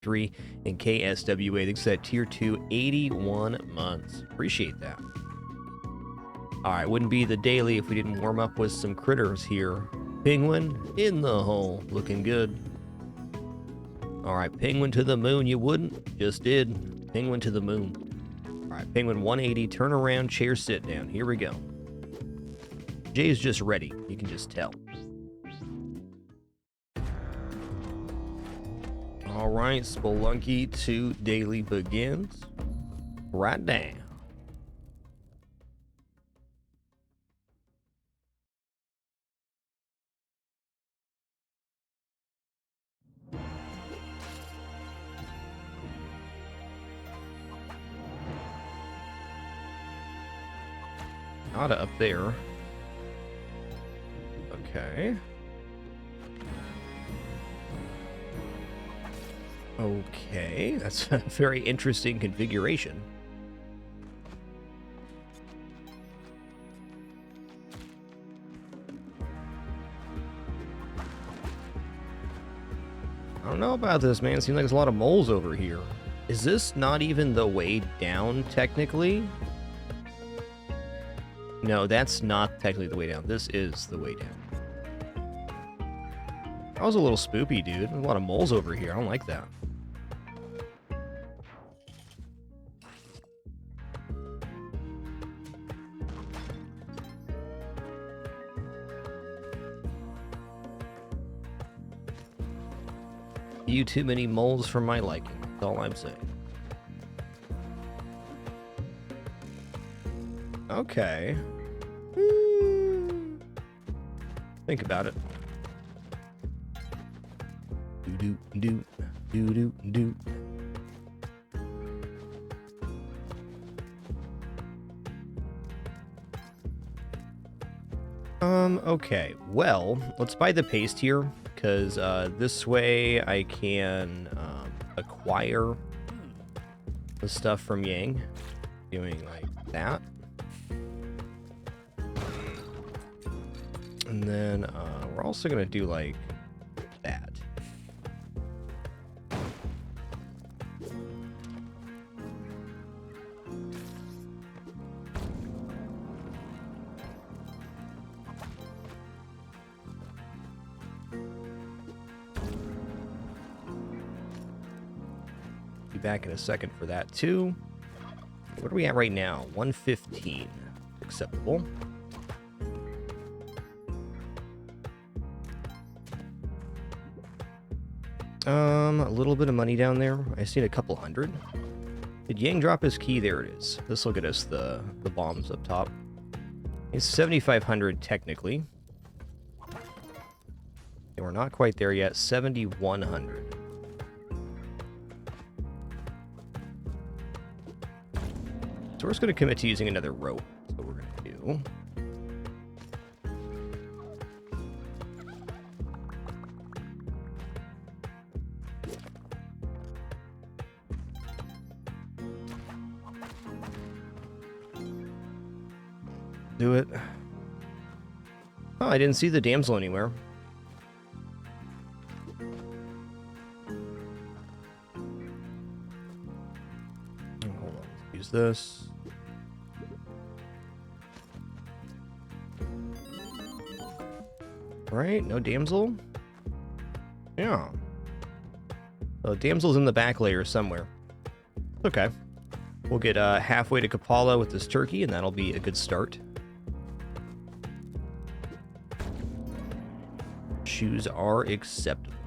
3, and KSWA. Thanks for that tier 2, 81 months. Appreciate that. All right, wouldn't be the daily if we didn't warm up with some critters here. Penguin in the hole, looking good. All right, penguin to the moon, you wouldn't? Just did. Penguin to the moon. All right, penguin 180, turn around, chair sit down. Here we go. Jay's just ready, you can just tell. All right, Spelunky 2 daily begins right now. Not up there. Okay. Okay, that's a very interesting configuration. I don't know about this, man. Seems like there's a lot of moles over here. Is this not even the way down, technically? No, that's not technically the way down. This is the way down. That was a little spoopy, dude. There's a lot of moles over here. I don't like that. You too many moles for my liking. That's all I'm saying. Okay. Think about it. Do do do do do. Okay. Well, let's buy the paste here, because this way I can acquire the stuff from Yang, doing like that. And then we're also going to do like that. Be back in a second for that too. What are we at right now? 115. Acceptable. A little bit of money down there. I see a couple hundred. Did Yang drop his key? There it is. This will get us the bombs up top. It's 7,500 technically. And we're not quite there yet. 7,100. So we're just going to commit to using another rope. That's what we're going to do. Do it. Oh, I didn't see the damsel anywhere. Oh, hold on. Use this. Right? No damsel? Yeah. The damsel's in the back layer somewhere. Okay. We'll get halfway to Kapala with this turkey, and that'll be a good start. Shoes are acceptable.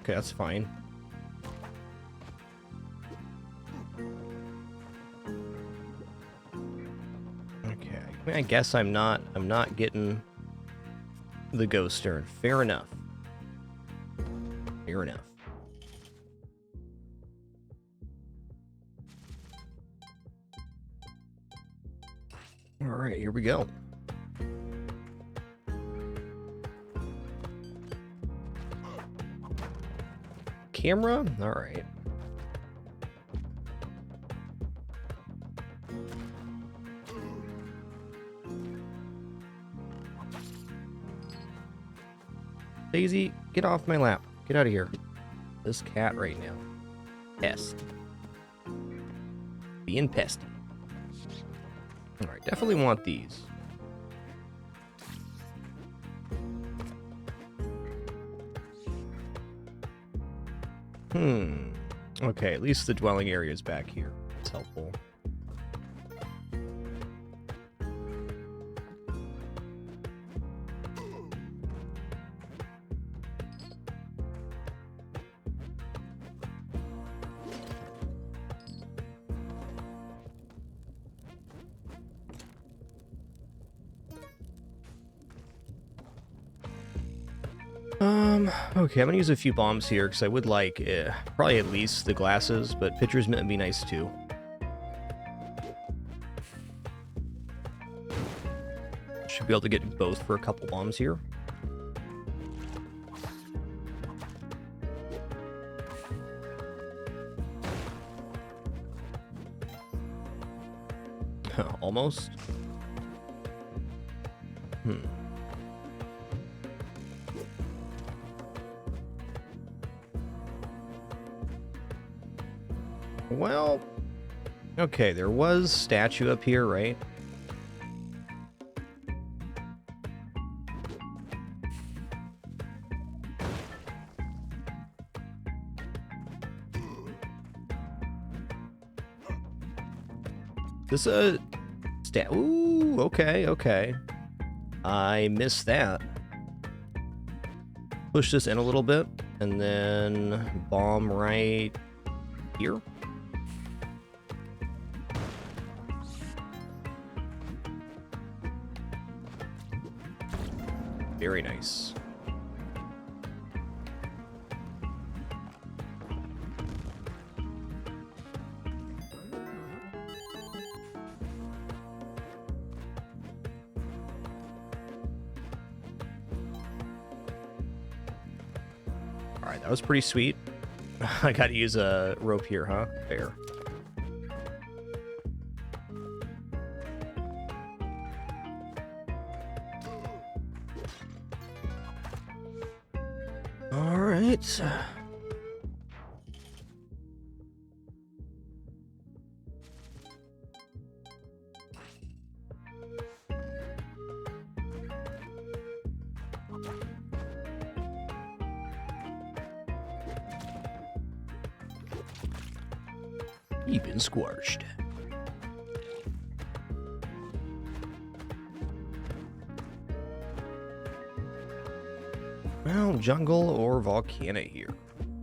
Okay, that's fine. Okay, I mean, I guess I'm not getting the ghost turn. Fair enough. Fair enough. All right, here we go. Camera? All right. Daisy, get off my lap. Get out of here. This cat right now. Pest. Being pesty. Alright, definitely want these. Okay, at least the dwelling area is back here. That's helpful. Okay, I'm gonna use a few bombs here because I would like probably at least the glasses, but pitchers might be nice too. Should be able to get both for a couple bombs here. Almost. Well, okay, there was statue up here, right? This a ooh, okay, okay. I missed that. Push this in a little bit, and then bomb right here. Very nice. All right, that was pretty sweet. I got to use a rope here, huh? Fair. All right. You've been squashed. Well, jungle or volcano here.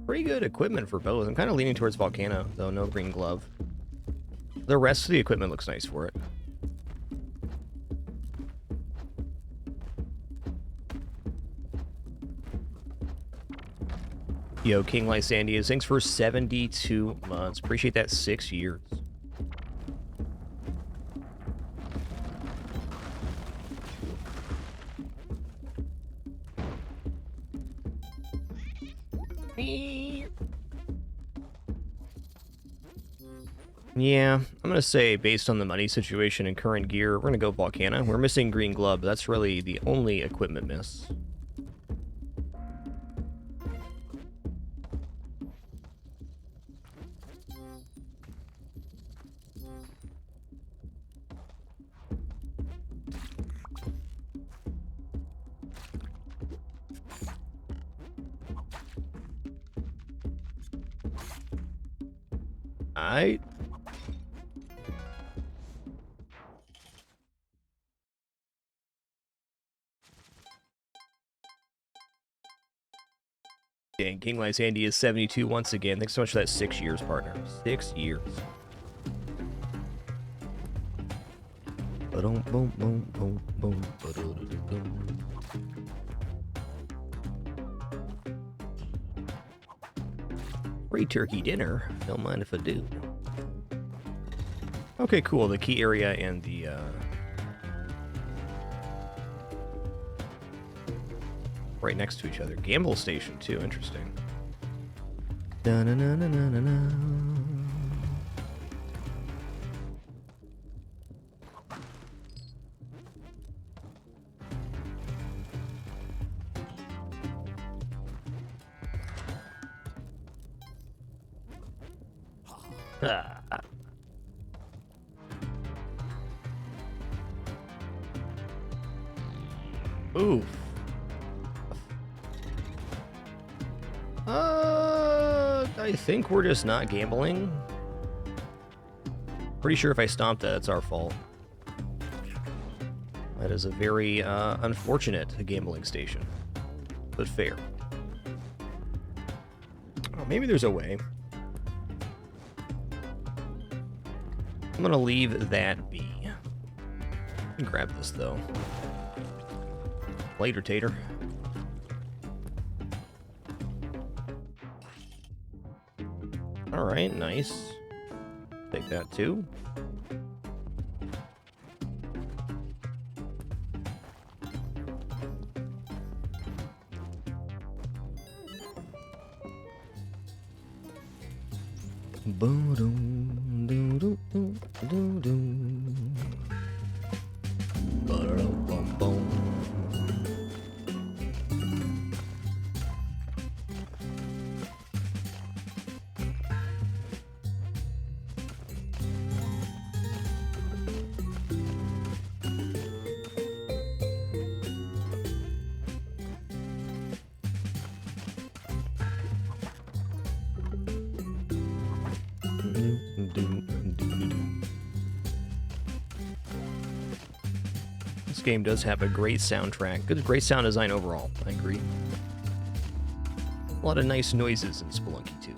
Pretty good equipment for both. I'm kind of leaning towards volcano, though no green glove. The rest of the equipment looks nice for it. Yo, King Lysandias, thanks for 72 months. Appreciate that 6 years. Yeah, I'm going to say based on the money situation and current gear, we're going to go Volcana. We're missing green glove, but that's really the only equipment miss. Alright. Dang, King Lysandia is 72 once again. Thanks so much for that 6 years, partner. 6 years. Free turkey dinner. Don't mind if I do. Okay, cool. The key area and the right next to each other. Gamble station too. Interesting. Da-na-na-na-na-na-na. Oof. I think we're just not gambling. Pretty sure if I stomp that, it's our fault. That is a very unfortunate gambling station, but fair. Oh, maybe there's a way. I'm gonna leave that be. I can grab this though. Later, Tater. All right, nice. Take that too. This game does have a great soundtrack. Great sound design overall. I agree. A lot of nice noises in Spelunky too.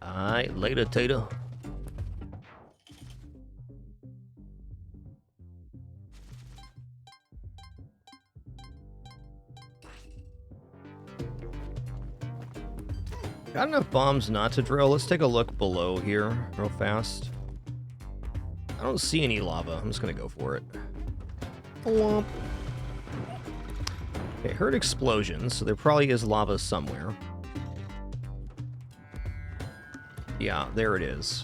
Alright, later, Tater. Got enough bombs not to drill. Let's take a look below here real fast. I don't see any lava. I'm just gonna go for it. Womp. Okay, heard explosions, so there probably is lava somewhere. Yeah, there it is.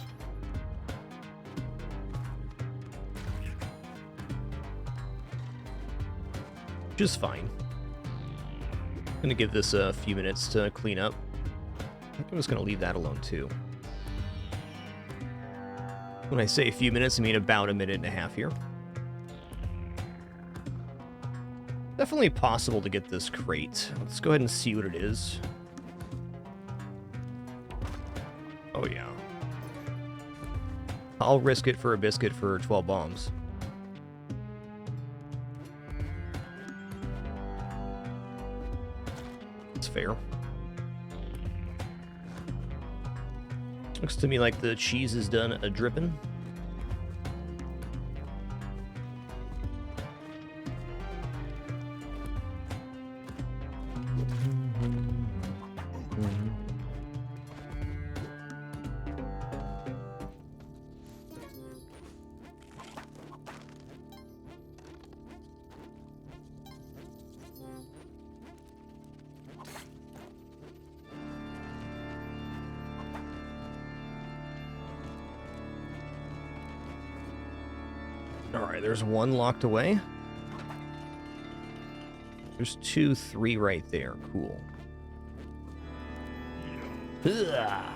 Which is fine. I'm gonna give this a few minutes to clean up. I think I'm just gonna leave that alone too. When I say a few minutes, I mean about a minute and a half here. Definitely possible to get this crate. Let's go ahead and see what it is. Oh yeah. I'll risk it for a biscuit for 12 bombs. It's fair. Looks to me like the cheese is done a dripping. Alright, there's one locked away. There's 2, 3 right there. Cool. Ugh.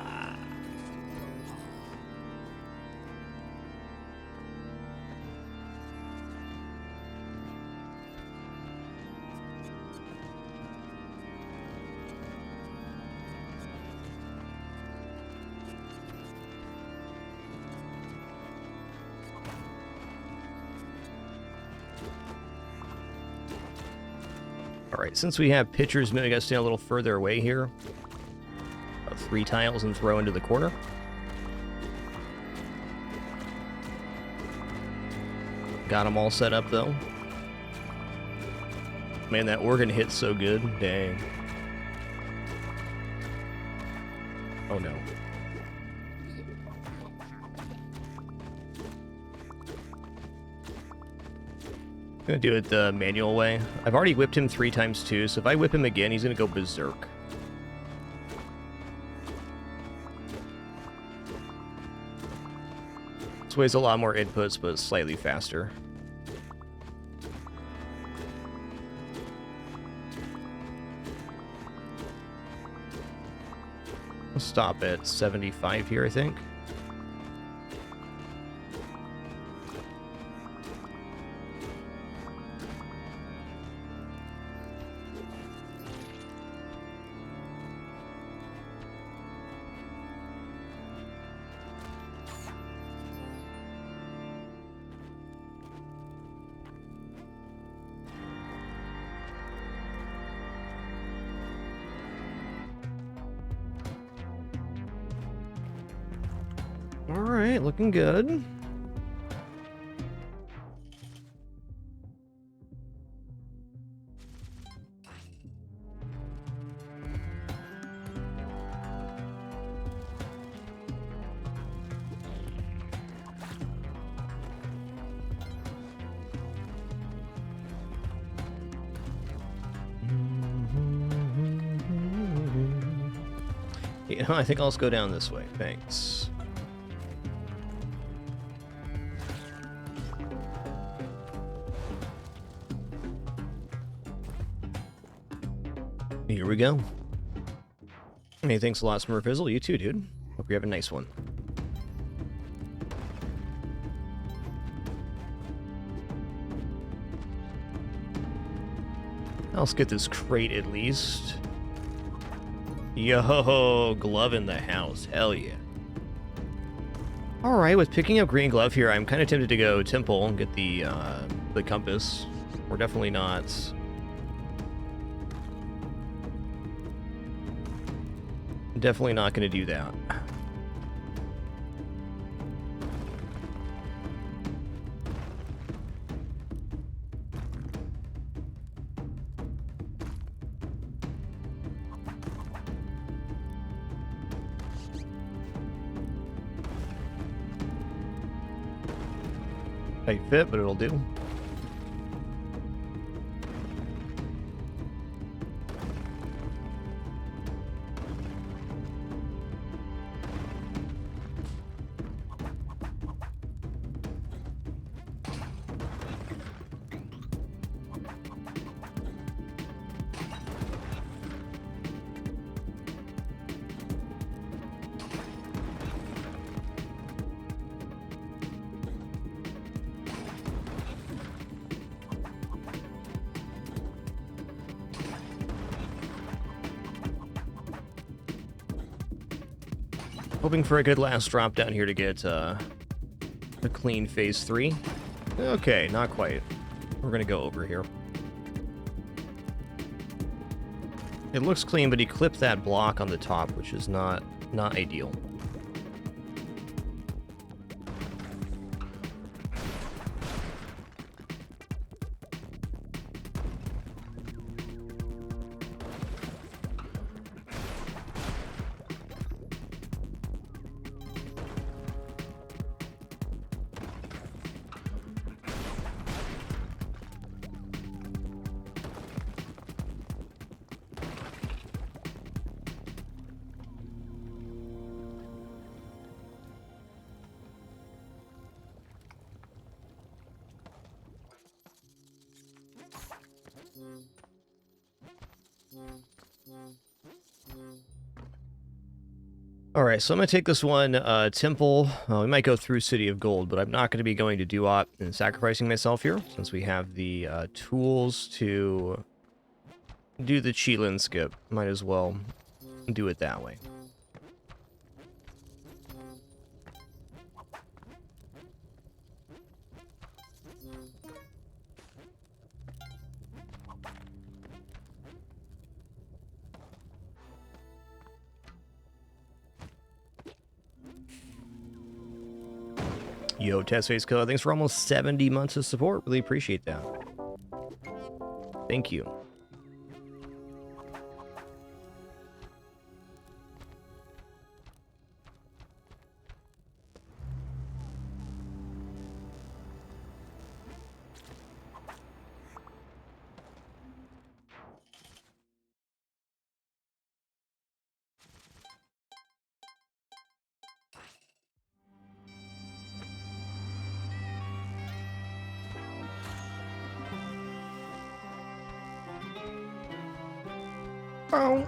Alright, since we have pitchers, maybe I gotta stay a little further away here. About 3 tiles and throw into the corner. Got them all set up though. Man, that organ hits so good. Dang. Oh no. Gonna do it the manual way. I've already whipped him 3 times too, so if I whip him again, he's gonna go berserk. This way's a lot more inputs, but slightly faster. I'll stop at 75 here, I think. Alright, looking good. You know, I think I'll just go down this way. Thanks. Here we go. Hey, thanks a lot, Smurfizzle. You too, dude. Hope you have a nice one. Let's get this crate at least. Yo, glove in the house. Hell yeah. Alright, with picking up green glove here, I'm kind of tempted to go temple and get the compass. We're definitely not... Definitely not going to do that. Tight fit, but it'll do. Hoping for a good last drop down here to get a clean phase 3. Okay, not quite. We're gonna go over here. It looks clean, but he clipped that block on the top, which is not ideal. Alright, so I'm going to take this one, Temple. We might go through City of Gold, but I'm not going to be going to Duop and sacrificing myself here, since we have the tools to do the Cheatland skip. Might as well do it that way. Yo, Testface Co. Thanks for almost 70 months of support. Really appreciate that. Thank you. Oh.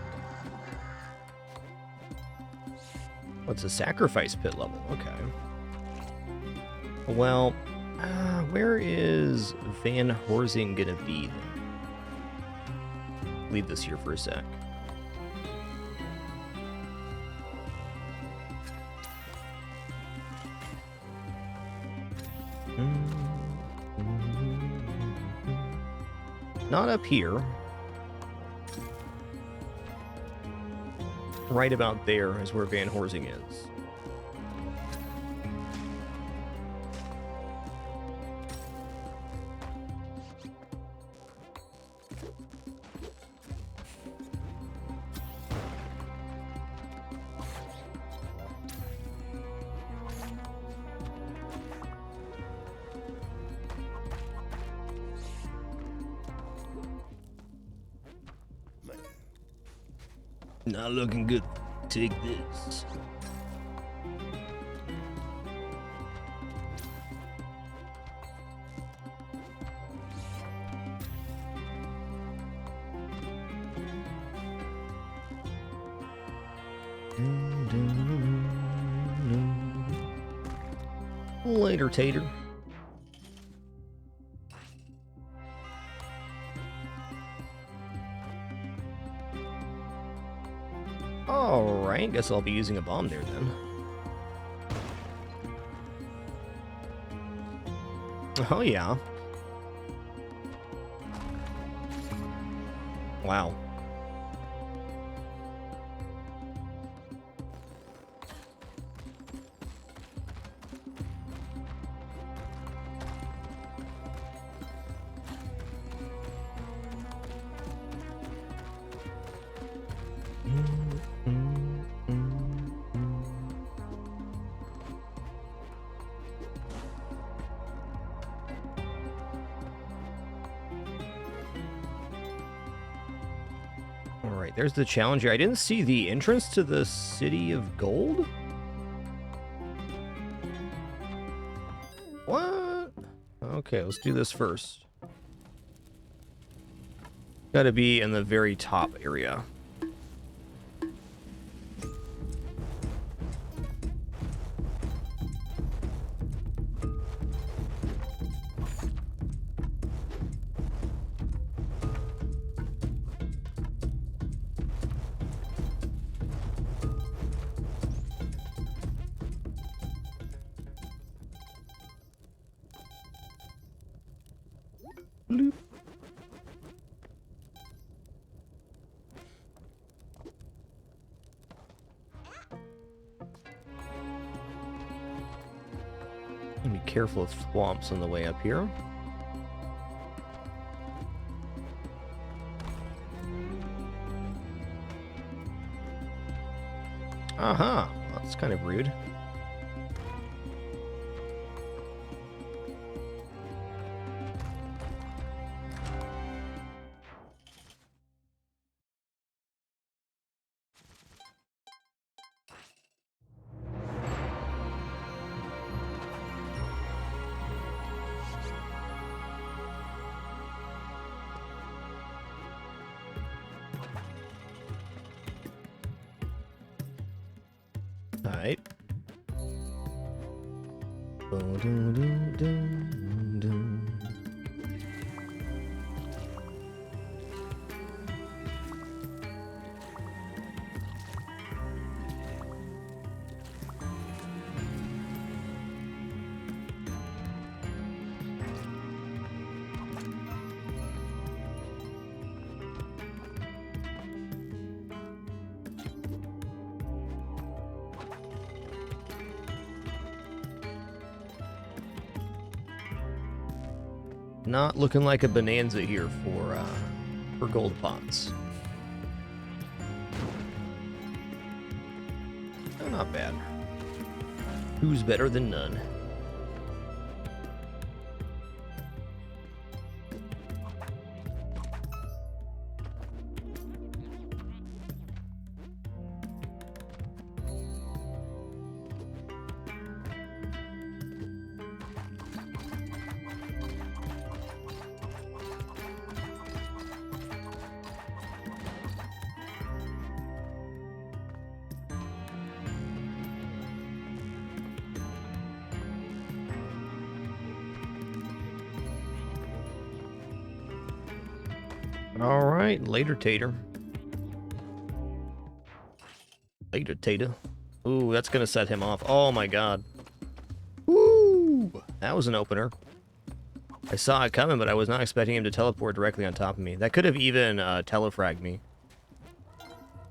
What's a sacrifice pit level? Okay. Well, where is Van Horsing gonna be then? Leave this here for a sec. Not up here. Right about there is where Van Horsing is. Not looking good. Take this. Later, Tater. Alright, guess I'll be using a bomb there then. Oh yeah. Wow. Alright, there's the challenger. I didn't see the entrance to the City of Gold? What? Okay, let's do this first. Gotta be in the very top area. Bloop. Be careful of swamps on the way up here. Aha, well, that's kind of rude. Alright. Not looking like a bonanza here for gold pots. Oh, not bad. Who's better than none? All right, later, Tater. Later, Tater. Ooh, that's gonna set him off. Oh my god. Woo! That was an opener. I saw it coming, but I was not expecting him to teleport directly on top of me. That could have even telefragged me.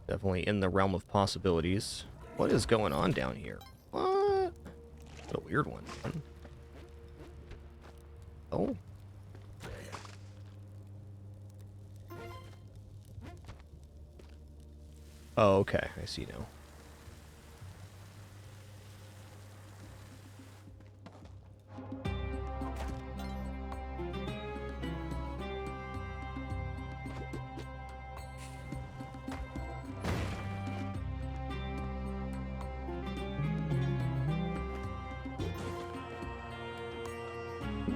Definitely in the realm of possibilities. What is going on down here? What? What a weird one. Oh. Oh, okay. I see now.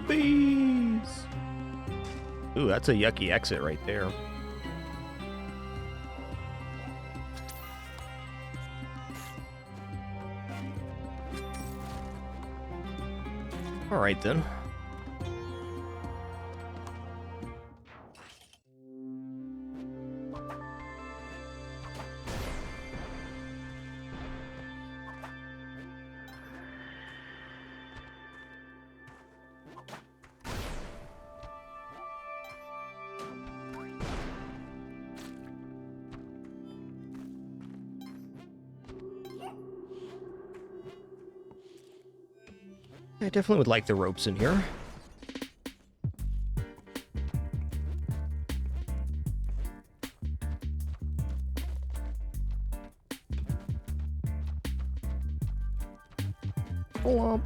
Bees! Ooh, that's a yucky exit right there. Alright then. I definitely would like the ropes in here. Womp.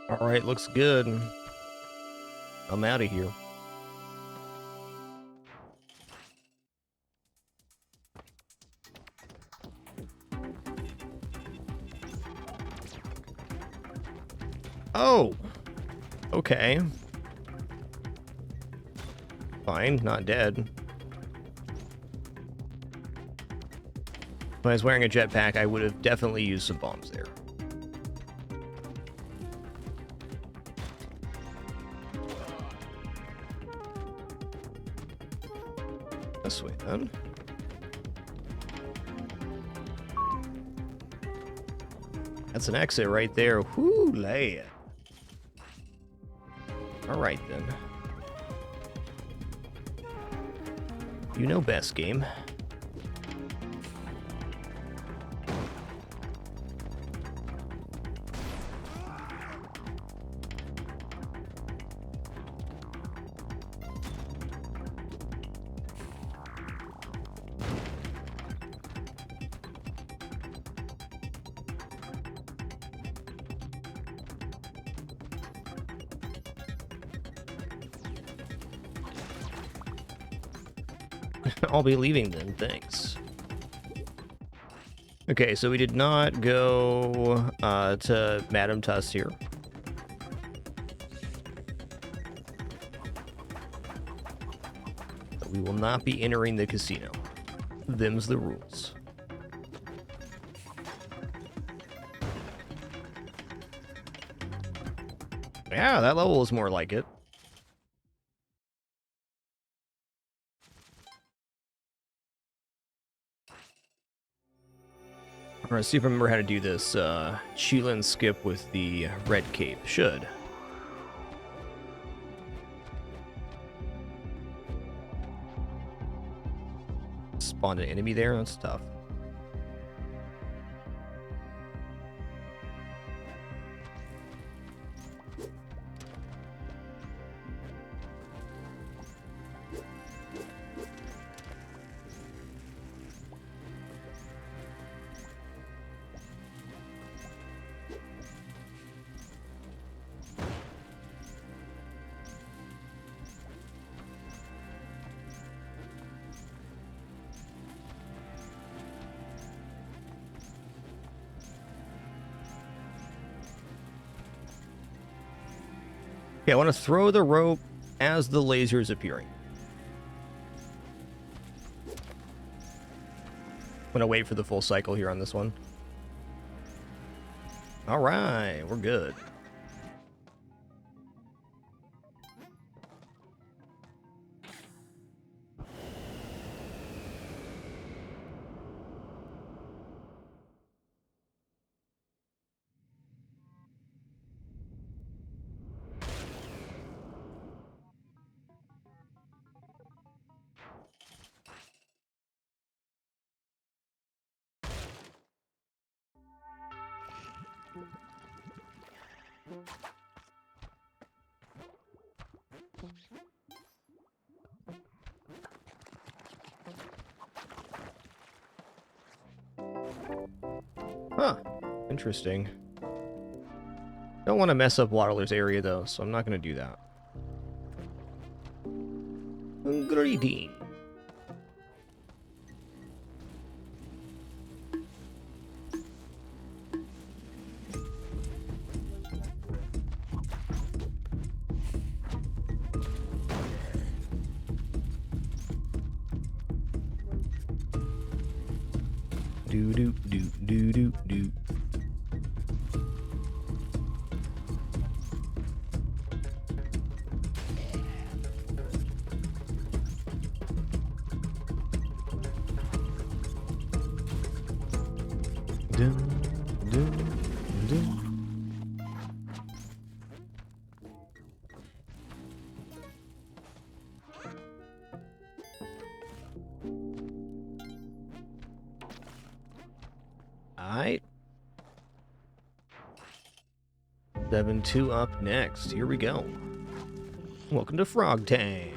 Alright, looks good. I'm out of here. Oh! Okay. Fine, not dead. If I was wearing a jetpack, I would have definitely used some bombs there. This way, then. That's an exit right there. Whoo, lay it. Alright, then. You know best, game. I'll be leaving then, thanks. Okay, so we did not go to Madame Tuss here. But we will not be entering the casino. Them's the rules. Yeah, that level is more like it. Alright, see if I remember how to do this Chelan skip with the red cape. Should. Spawned an enemy there? That's tough. Okay, I want to throw the rope as the laser is appearing. I'm going to wait for the full cycle here on this one. All right, we're good. Huh. Interesting. Don't want to mess up Waterloo's area, though, so I'm not going to do that. Greeting. Do do do do do do. Dun, dun, dun. Alright. 7-2 up next. Here we go. Welcome to Frog Tank.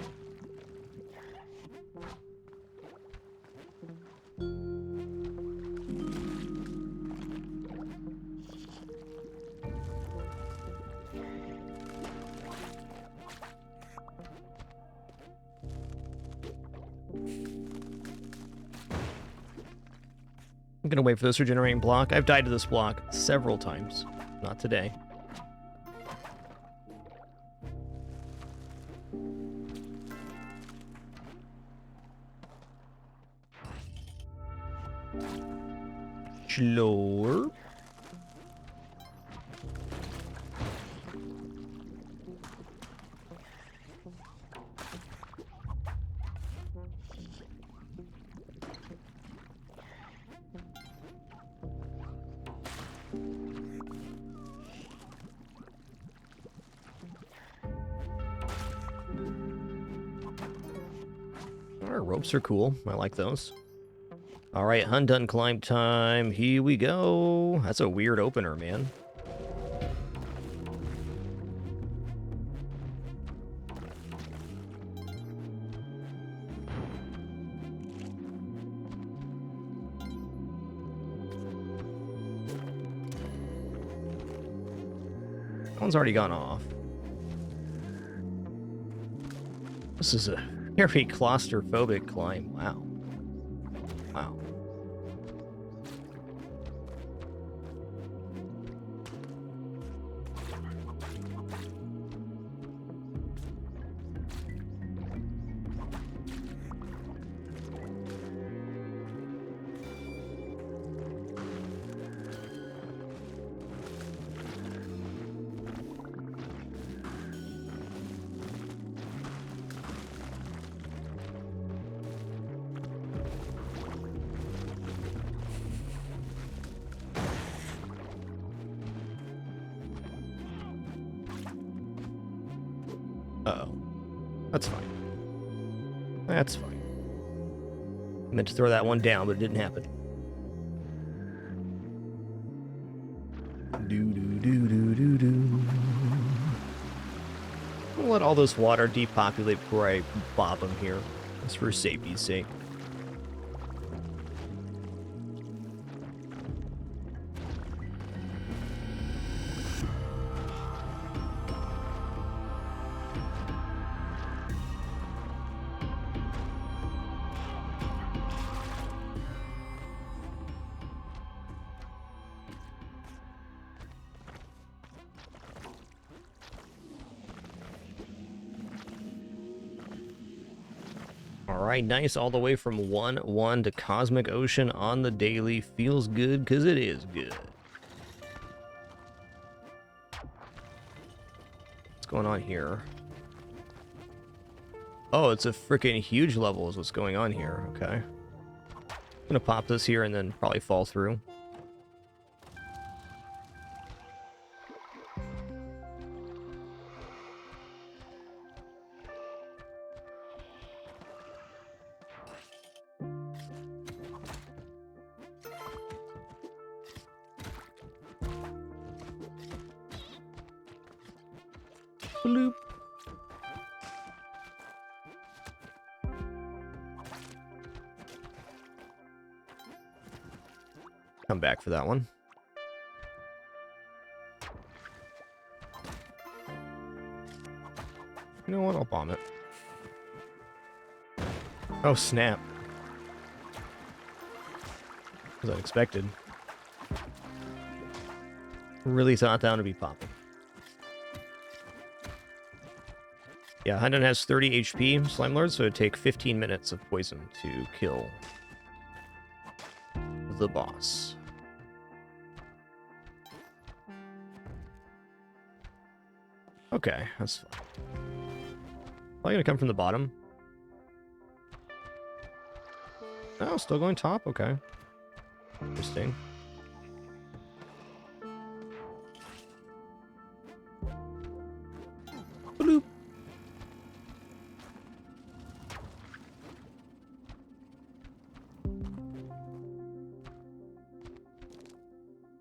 I'm gonna wait for this regenerating block. I've died to this block several times. Not today. Slower. Our ropes are cool. I like those. All right, Hundun climb time. Here we go. That's a weird opener, man. That one's already gone off. This is a very claustrophobic climb. Wow. Wow. Uh-oh. That's fine. That's fine. I meant to throw that one down, but it didn't happen. Do-do-do-do-do-do. I'll let all this water depopulate before I bob them here. Just for safety's sake. right, nice all the way from 1-1 to Cosmic Ocean on the daily. Feels good because it is good. What's going on here? Oh, it's a freaking huge level is what's going on here. Okay. I'm gonna pop this here and then probably fall through. Bloop. Come back for that one. You know what? I'll bomb it. Oh, snap. Was unexpected. Really thought that would be popping. Yeah, Hunden has 30 HP, Slime Lord, so it'd take 15 minutes of poison to kill the boss. Okay, that's fine. Probably gonna come from the bottom. Oh, still going top? Okay. Interesting. Bloop.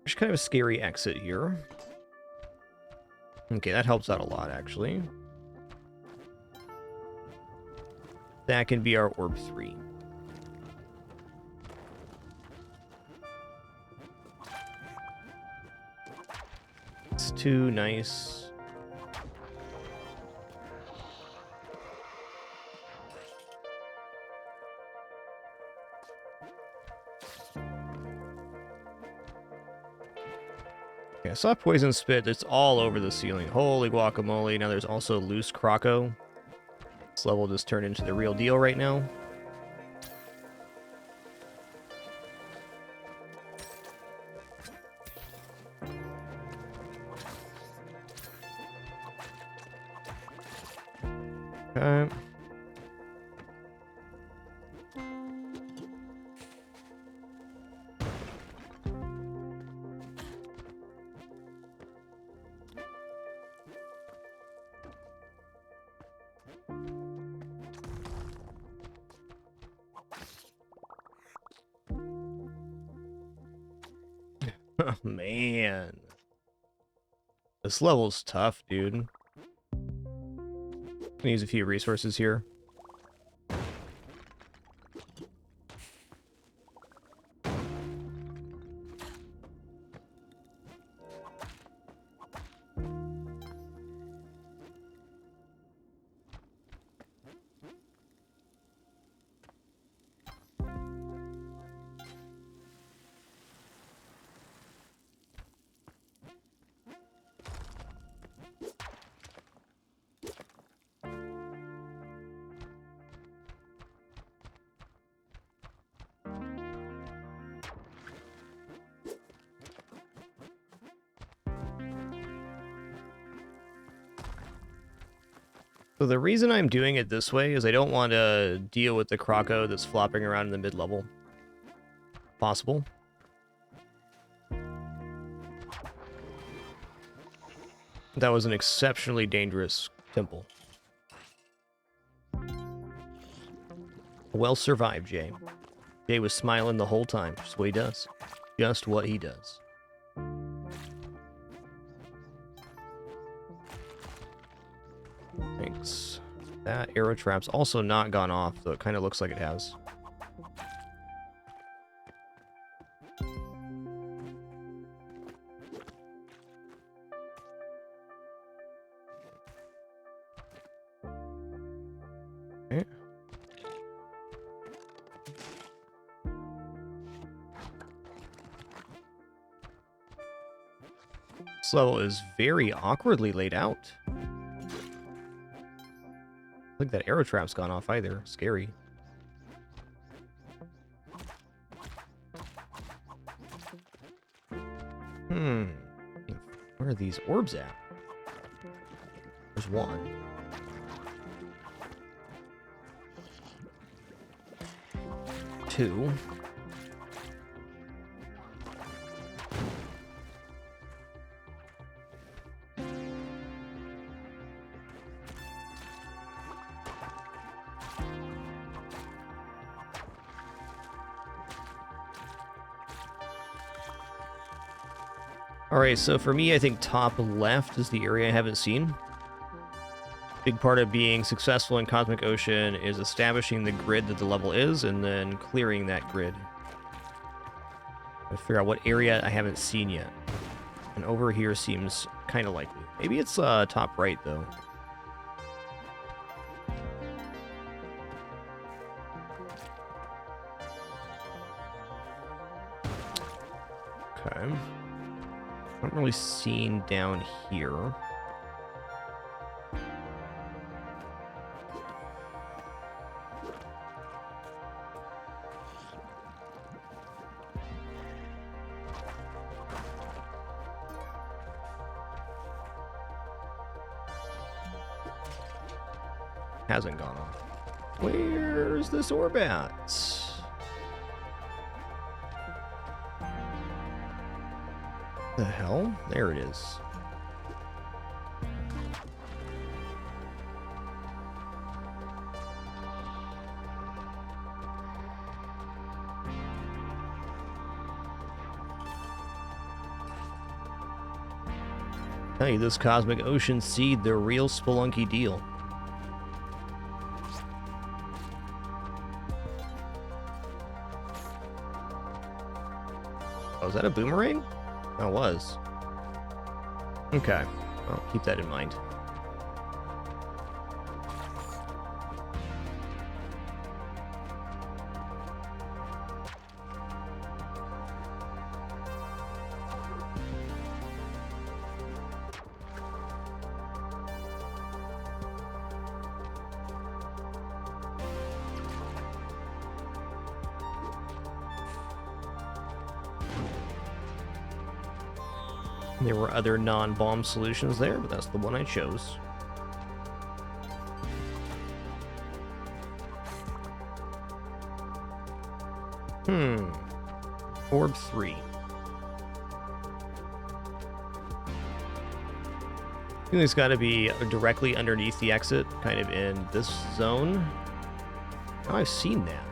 There's kind of a scary exit here. Okay, that helps out a lot, actually. That can be our Orb 3. It's too nice. Okay, I saw Poison Spit. It's all over the ceiling. Holy guacamole. Now there's also Loose Croco. This level just turned into the real deal right now. Okay. Oh, man. This level's tough, dude. I'm gonna use a few resources here. So the reason I'm doing it this way is I don't want to deal with the Croco that's flopping around in the mid-level. Possible. That was an exceptionally dangerous temple. Well survived, Jay. Jay was smiling the whole time. Just what he does. Just what he does. Thanks. That arrow trap's also not gone off, though it kind of looks like it has. Okay. This level is very awkwardly laid out. I think that arrow trap's gone off either. Scary. Hmm. Where are these orbs at? There's one. Two. Alright, so for me, I think top left is the area I haven't seen. Big part of being successful in Cosmic Ocean is establishing the grid that the level is, and then clearing that grid. I figure out what area I haven't seen yet. And over here seems kind of likely. Maybe it's top right, though. Okay. Not really seen down here. Hasn't gone off. Where's this orb at? The hell? There it is. Tell you, this Cosmic Ocean Seed, the real Spelunky deal. Oh, is that a boomerang? Oh, it was. Okay. Well, keep that in mind. There were other non-bomb solutions there, but that's the one I chose. Orb 3. I think it's got to be directly underneath the exit, kind of in this zone. Oh, I've seen that.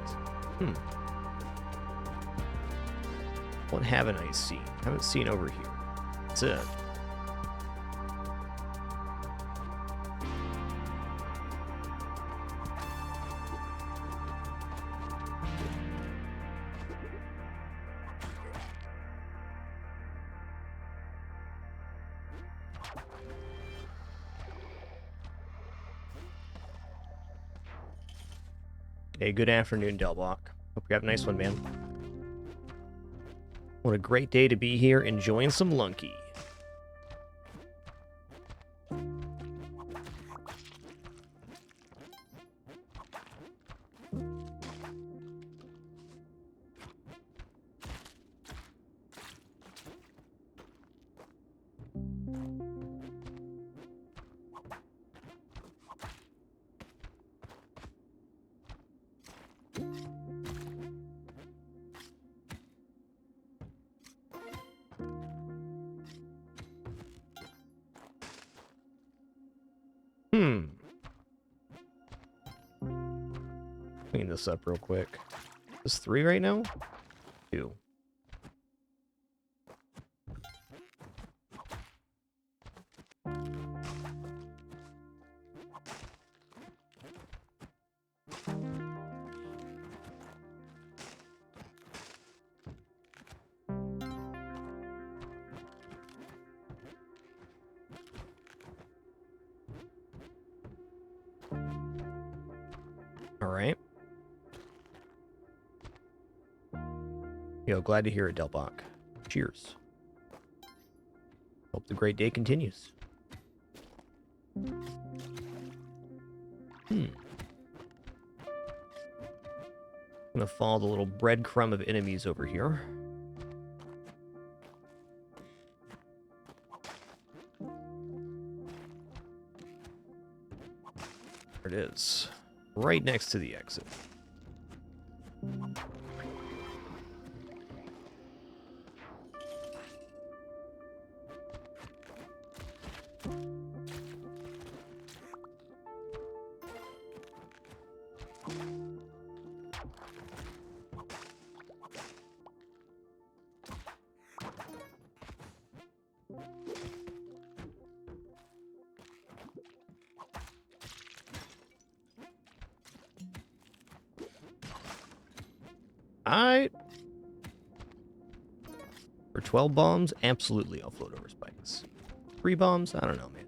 What haven't I seen? I haven't seen over here. That's it. Hey, good afternoon, Delbach. Hope you have a nice one, man. What a great day to be here enjoying some Lunky. Clean this up real quick. Is 3 right now? 2. All right. Yo, glad to hear it, Delbach. Cheers. Hope the great day continues. Gonna follow the little breadcrumb of enemies over here. There it is. Right next to the exit. For 12 bombs, absolutely I'll float over spikes. 3 bombs? I don't know, man.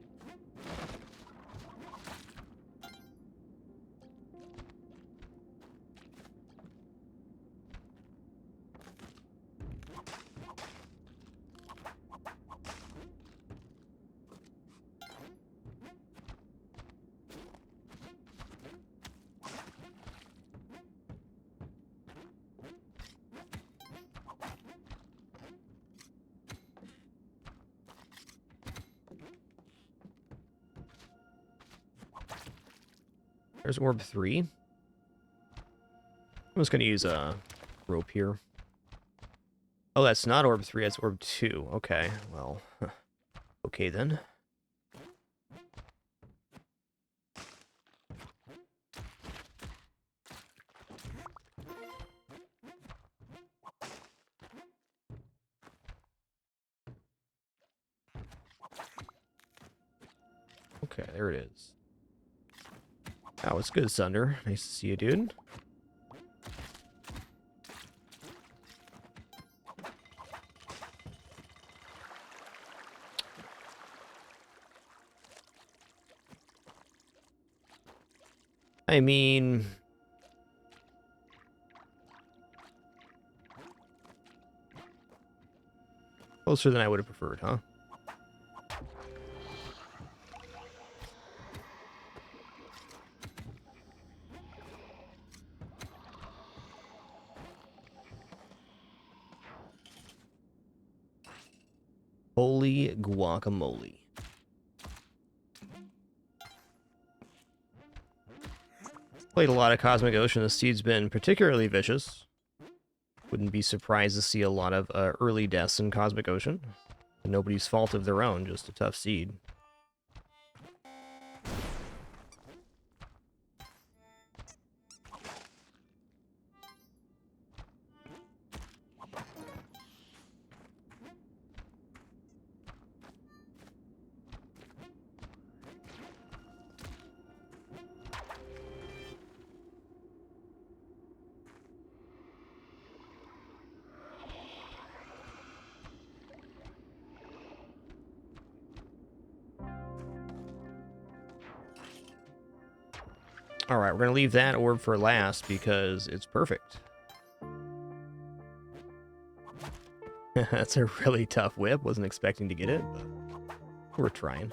There's orb 3. I'm just going to use a rope here. Oh, that's not orb 3, that's orb 2. Okay, well, okay then. Okay, there it is. Oh, it's good, Sunder. Nice to see you, dude. I mean... closer than I would have preferred, huh? Holy guacamole. Played a lot of Cosmic Ocean. The seed's been particularly vicious. Wouldn't be surprised to see a lot of early deaths in Cosmic Ocean. Nobody's fault of their own, just a tough seed. Alright, we're going to leave that orb for last because it's perfect. That's a really tough whip. Wasn't expecting to get it, but we're trying.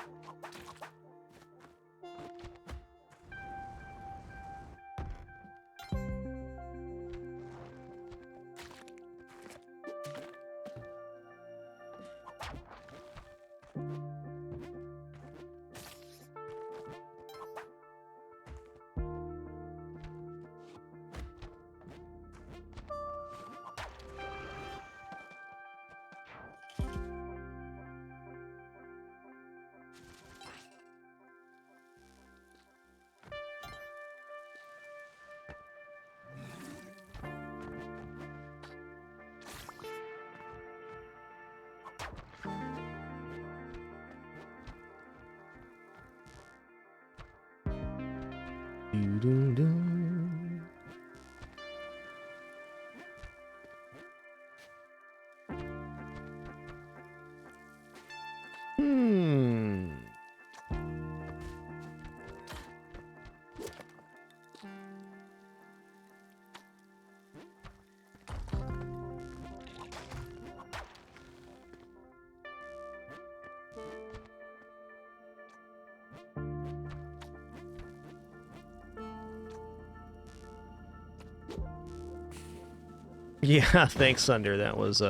Yeah, thanks, Sunder. That was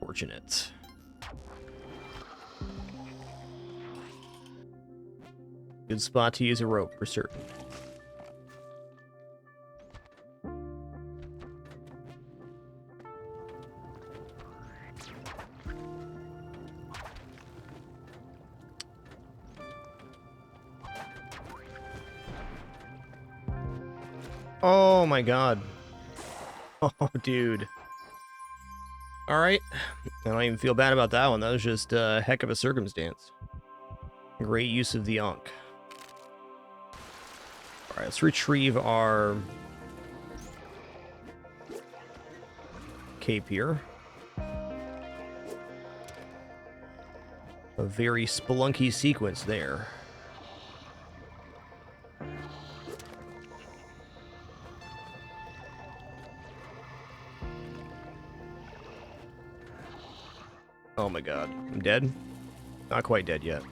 fortunate. Good spot to use a rope for certain. Oh my god. Oh, dude. Alright. I don't even feel bad about that one. That was just a heck of a circumstance. Great use of the Ankh. Alright, let's retrieve our cape here. A very Spelunky sequence there. Oh my god. I'm dead? Not quite dead yet.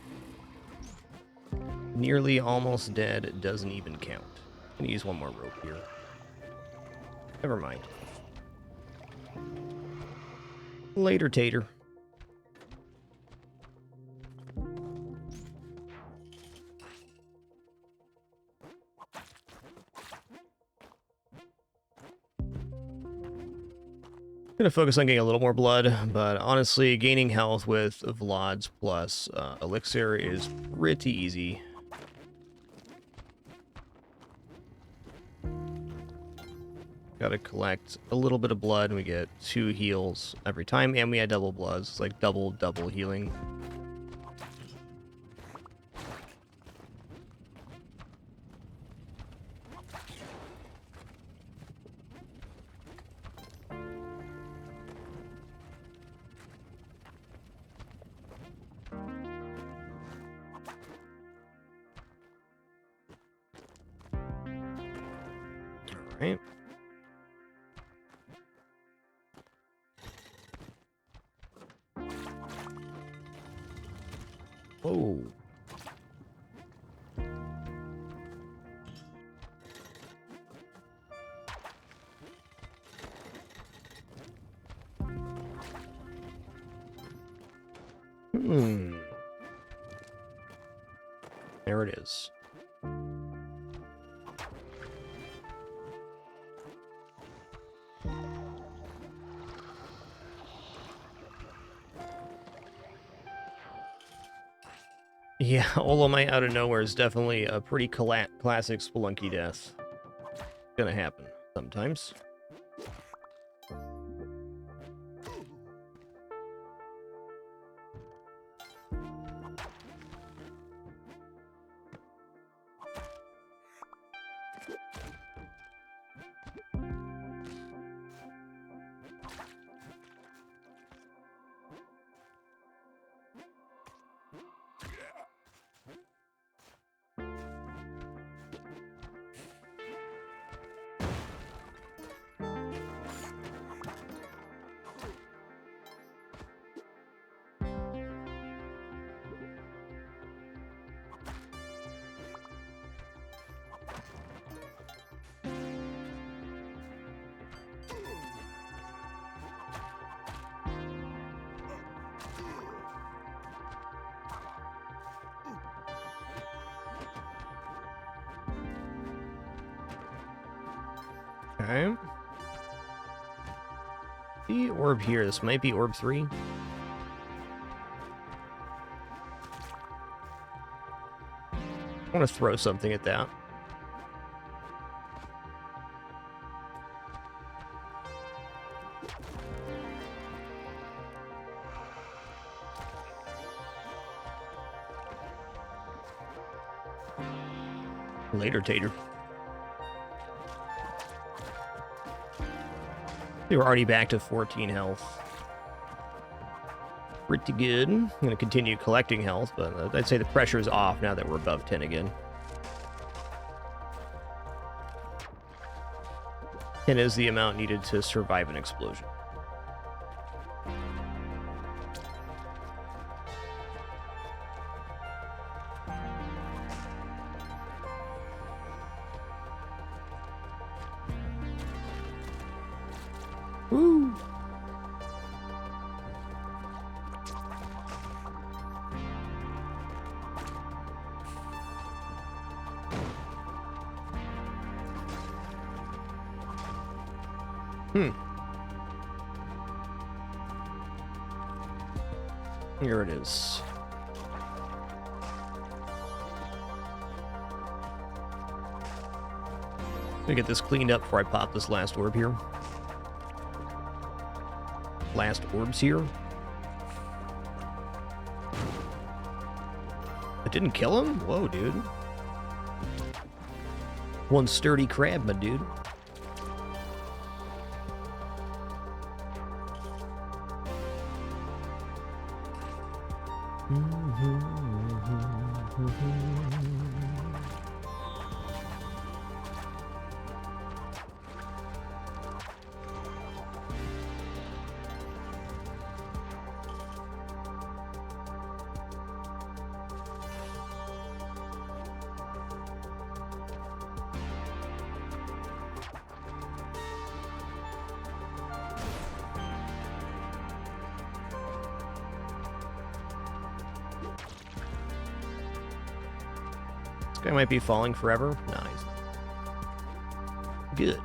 Nearly almost dead doesn't even count. I'm gonna use one more rope here. Never mind. Later, Tater. I'm gonna focus on getting a little more blood, but honestly, gaining health with Vlad's plus elixir is pretty easy. Gotta collect a little bit of blood, and we get 2 heals every time, and we had double bloods. It's like double healing. Alright. Whoa. There it is. Yeah, Olamite out of nowhere is definitely a pretty classic Spelunky death. Gonna happen sometimes. Okay. The orb here. This might be orb 3. I want to throw something at that. Later, Tater. They were already back to 14 health. Pretty good. I'm going to continue collecting health, but I'd say the pressure is off now that we're above 10 again. 10 is the amount needed to survive an explosion. Woo! Here it is. Let me get this cleaned up before I pop this last orb here. Last orbs here. It didn't kill him? Whoa, dude. One sturdy crab, my dude. This guy might be falling forever. Nice. Good.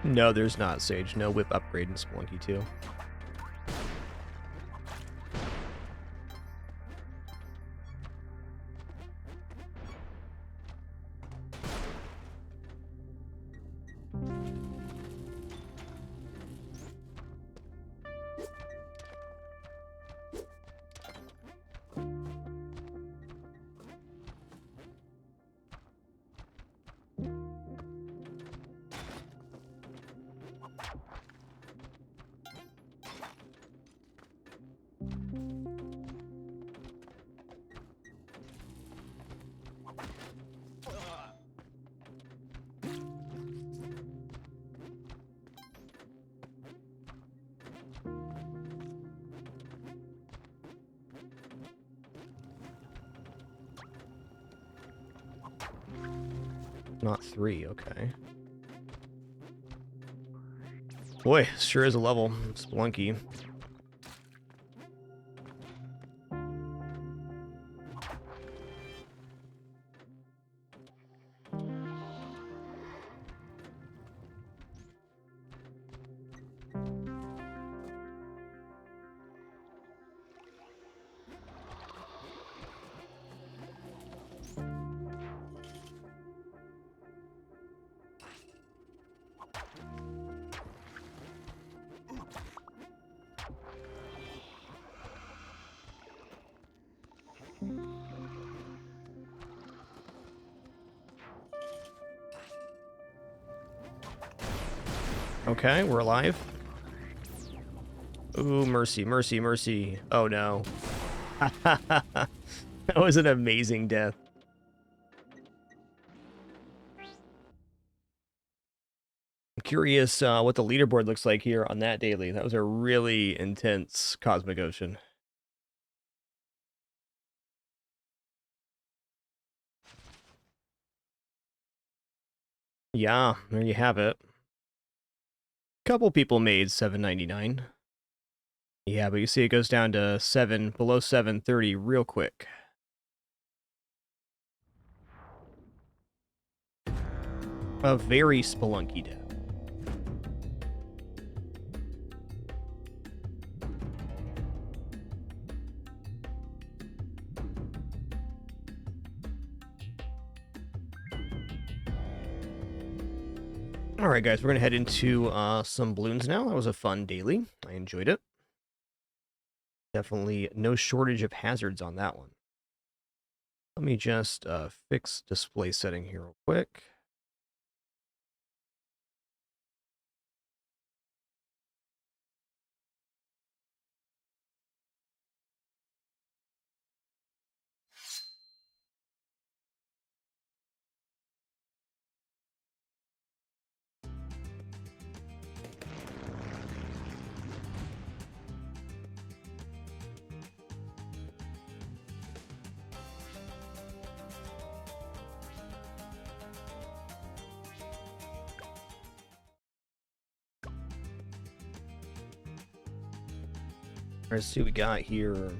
No, there's not, Sage. No whip upgrade in Spelunky 2. Not 3, okay. Boy, sure is a level. Spelunky. Okay, we're alive. Ooh, mercy, mercy, mercy. Oh no. That was an amazing death. I'm curious what the leaderboard looks like here on that daily. That was a really intense Cosmic Ocean. Yeah, there you have it. Couple people made $7.99. Yeah, but you see it goes down to below 730 real quick. A very Spelunky death. All right, guys, we're going to head into some Bloons now. That was a fun daily. I enjoyed it. Definitely no shortage of hazards on that one. Let me just fix display setting here real quick. Let's see what we got here.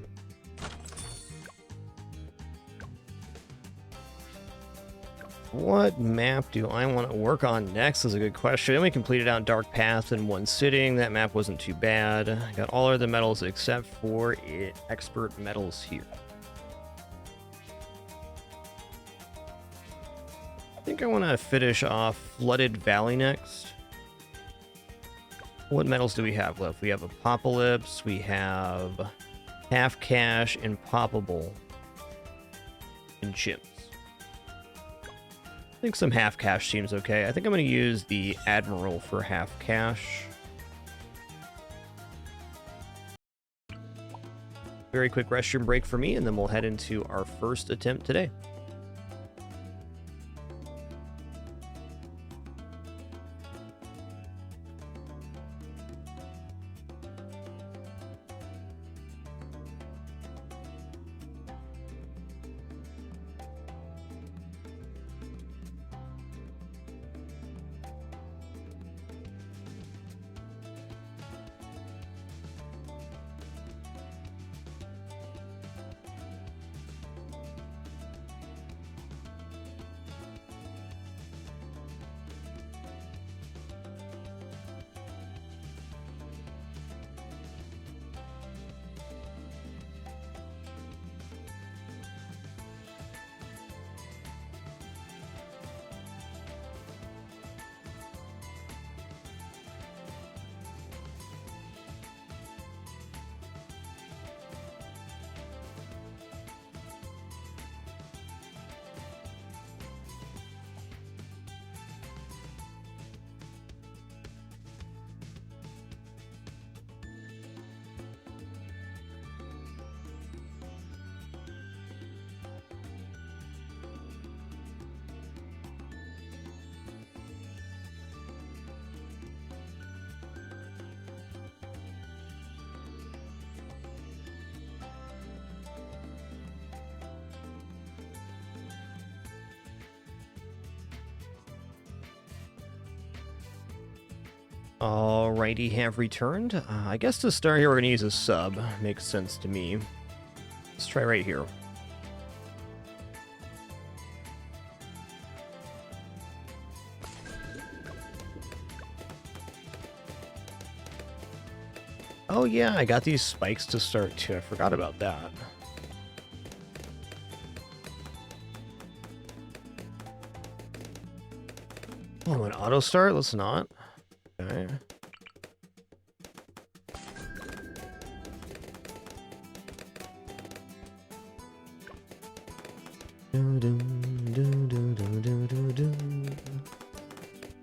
What map do I want to work on next is a good question. We completed out Dark Path in one sitting. That map wasn't too bad. I got all of the medals except for expert medals here. I think I want to finish off Flooded Valley next. What medals do we have left? We have Apocalypse, we have Half Cash, and Poppable, and Gyms. I think some half cash seems okay. I think I'm going to use the Admiral for half cash. Very quick restroom break for me, and then we'll head into our first attempt today. Alrighty, have returned. I guess to start here, we're going to use a sub. Makes sense to me. Let's try right here. Oh yeah, I got these spikes to start too. I forgot about that. Oh, an auto start? Let's not. Okay.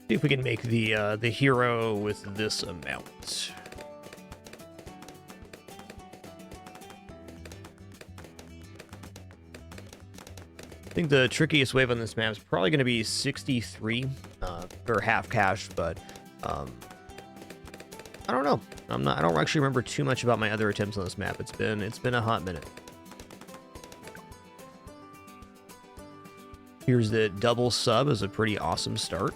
See if we can make the hero with this amount. I think the trickiest wave on this map is probably going to be 63 for half cash, but I don't know. I don't actually remember too much about my other attempts on this map. It's been a hot minute. Here's the double sub as a pretty awesome start.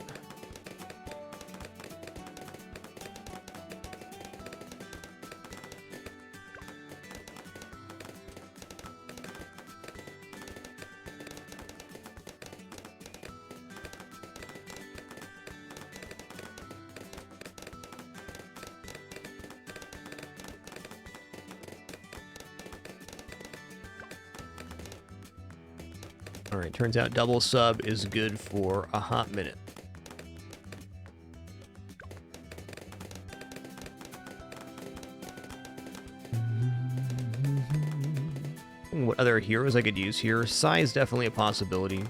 Alright, turns out double sub is good for a hot minute. What other heroes I could use here? Sai is definitely a possibility.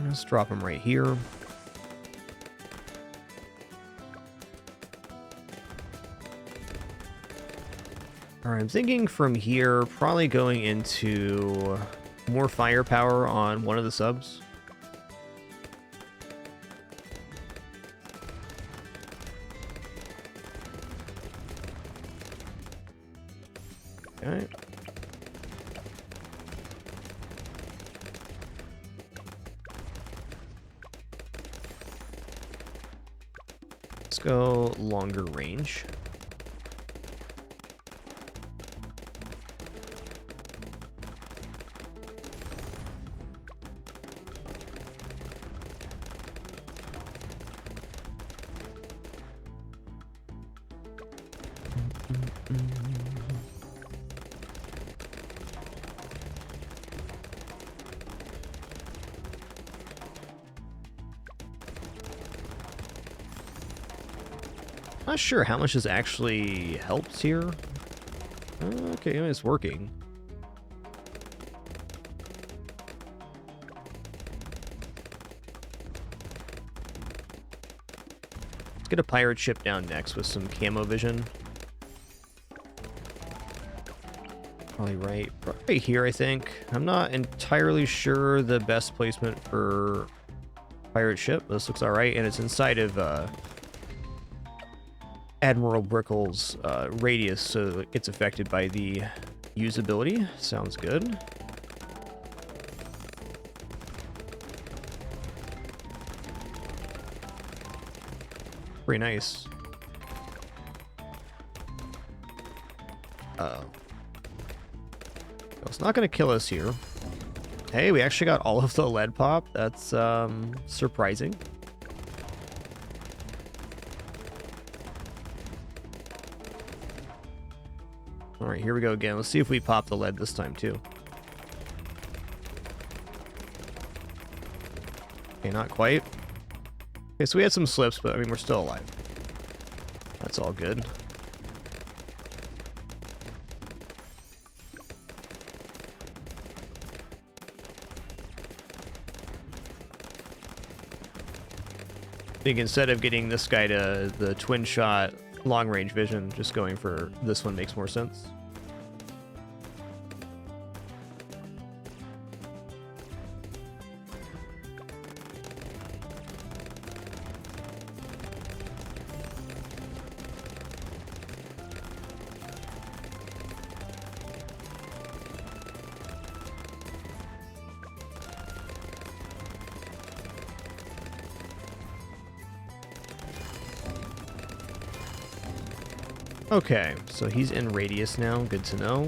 Let's drop him right here. Alright, I'm thinking from here, probably going into more firepower on one of the subs. Okay. Let's go longer range. Not sure how much this actually helps here. Okay, it's working. Let's get a pirate ship down next with some camo vision. Probably right here, I think. I'm not entirely sure the best placement for pirate ship. This looks alright, and it's inside of Admiral Brickle's radius, so it gets affected by the usability. Sounds good. Pretty nice. Uh-oh. It's not going to kill us here. Hey, we actually got all of the lead pop. That's surprising. Alright, here we go again. Let's see if we pop the lead this time, too. Okay, not quite. Okay, so we had some slips, but I mean, we're still alive. That's all good. I think instead of getting this guy to the twin shot long range vision, just going for this one makes more sense. Okay, so he's in radius now. Good to know.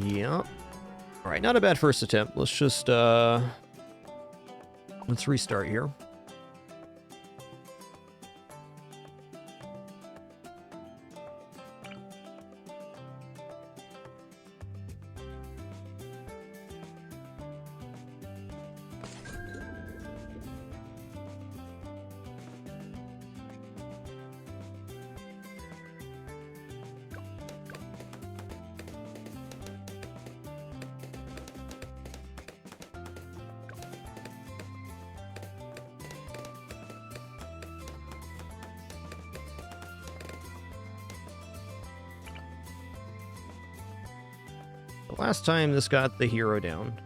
Yeah. Alright, not a bad first attempt. Let's just, let's restart here. Last time this got the hero down.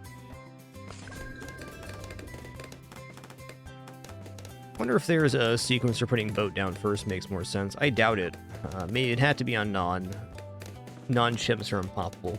Wonder if there's a sequence for putting boat down first makes more sense. I doubt it. Maybe it had to be on non-chips or unpoppable.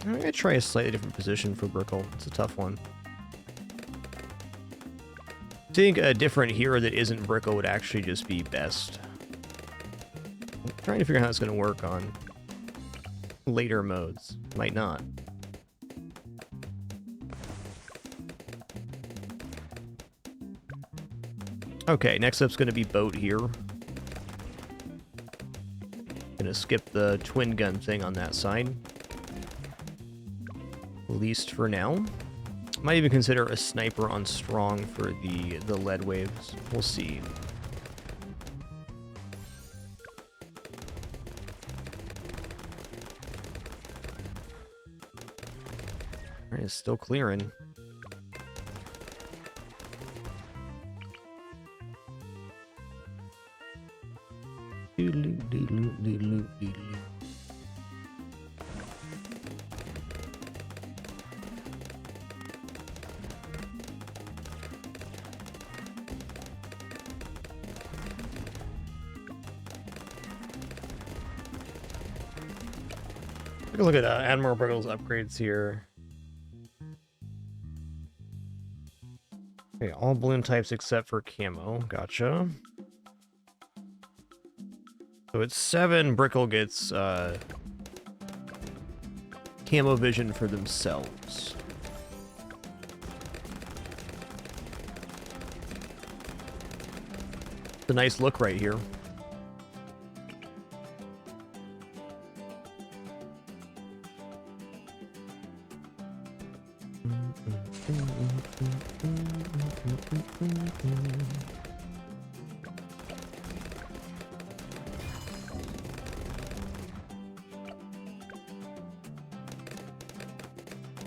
I'm going to try a slightly different position for Brickle. It's a tough one. I think a different hero that isn't Brickle would actually just be best. I'm trying to figure out how it's going to work on later modes. Might not. Okay, next up's going to be boat here. Gonna skip the twin gun thing on that side. At least for now. Might even consider a sniper on strong for the lead waves. We'll see. Alright, it's still clearing. Take a look at Admiral Briggle's upgrades here. Okay, all balloon types except for camo. Gotcha. So it's 7. Brickle gets camo vision for themselves. It's a nice look right here.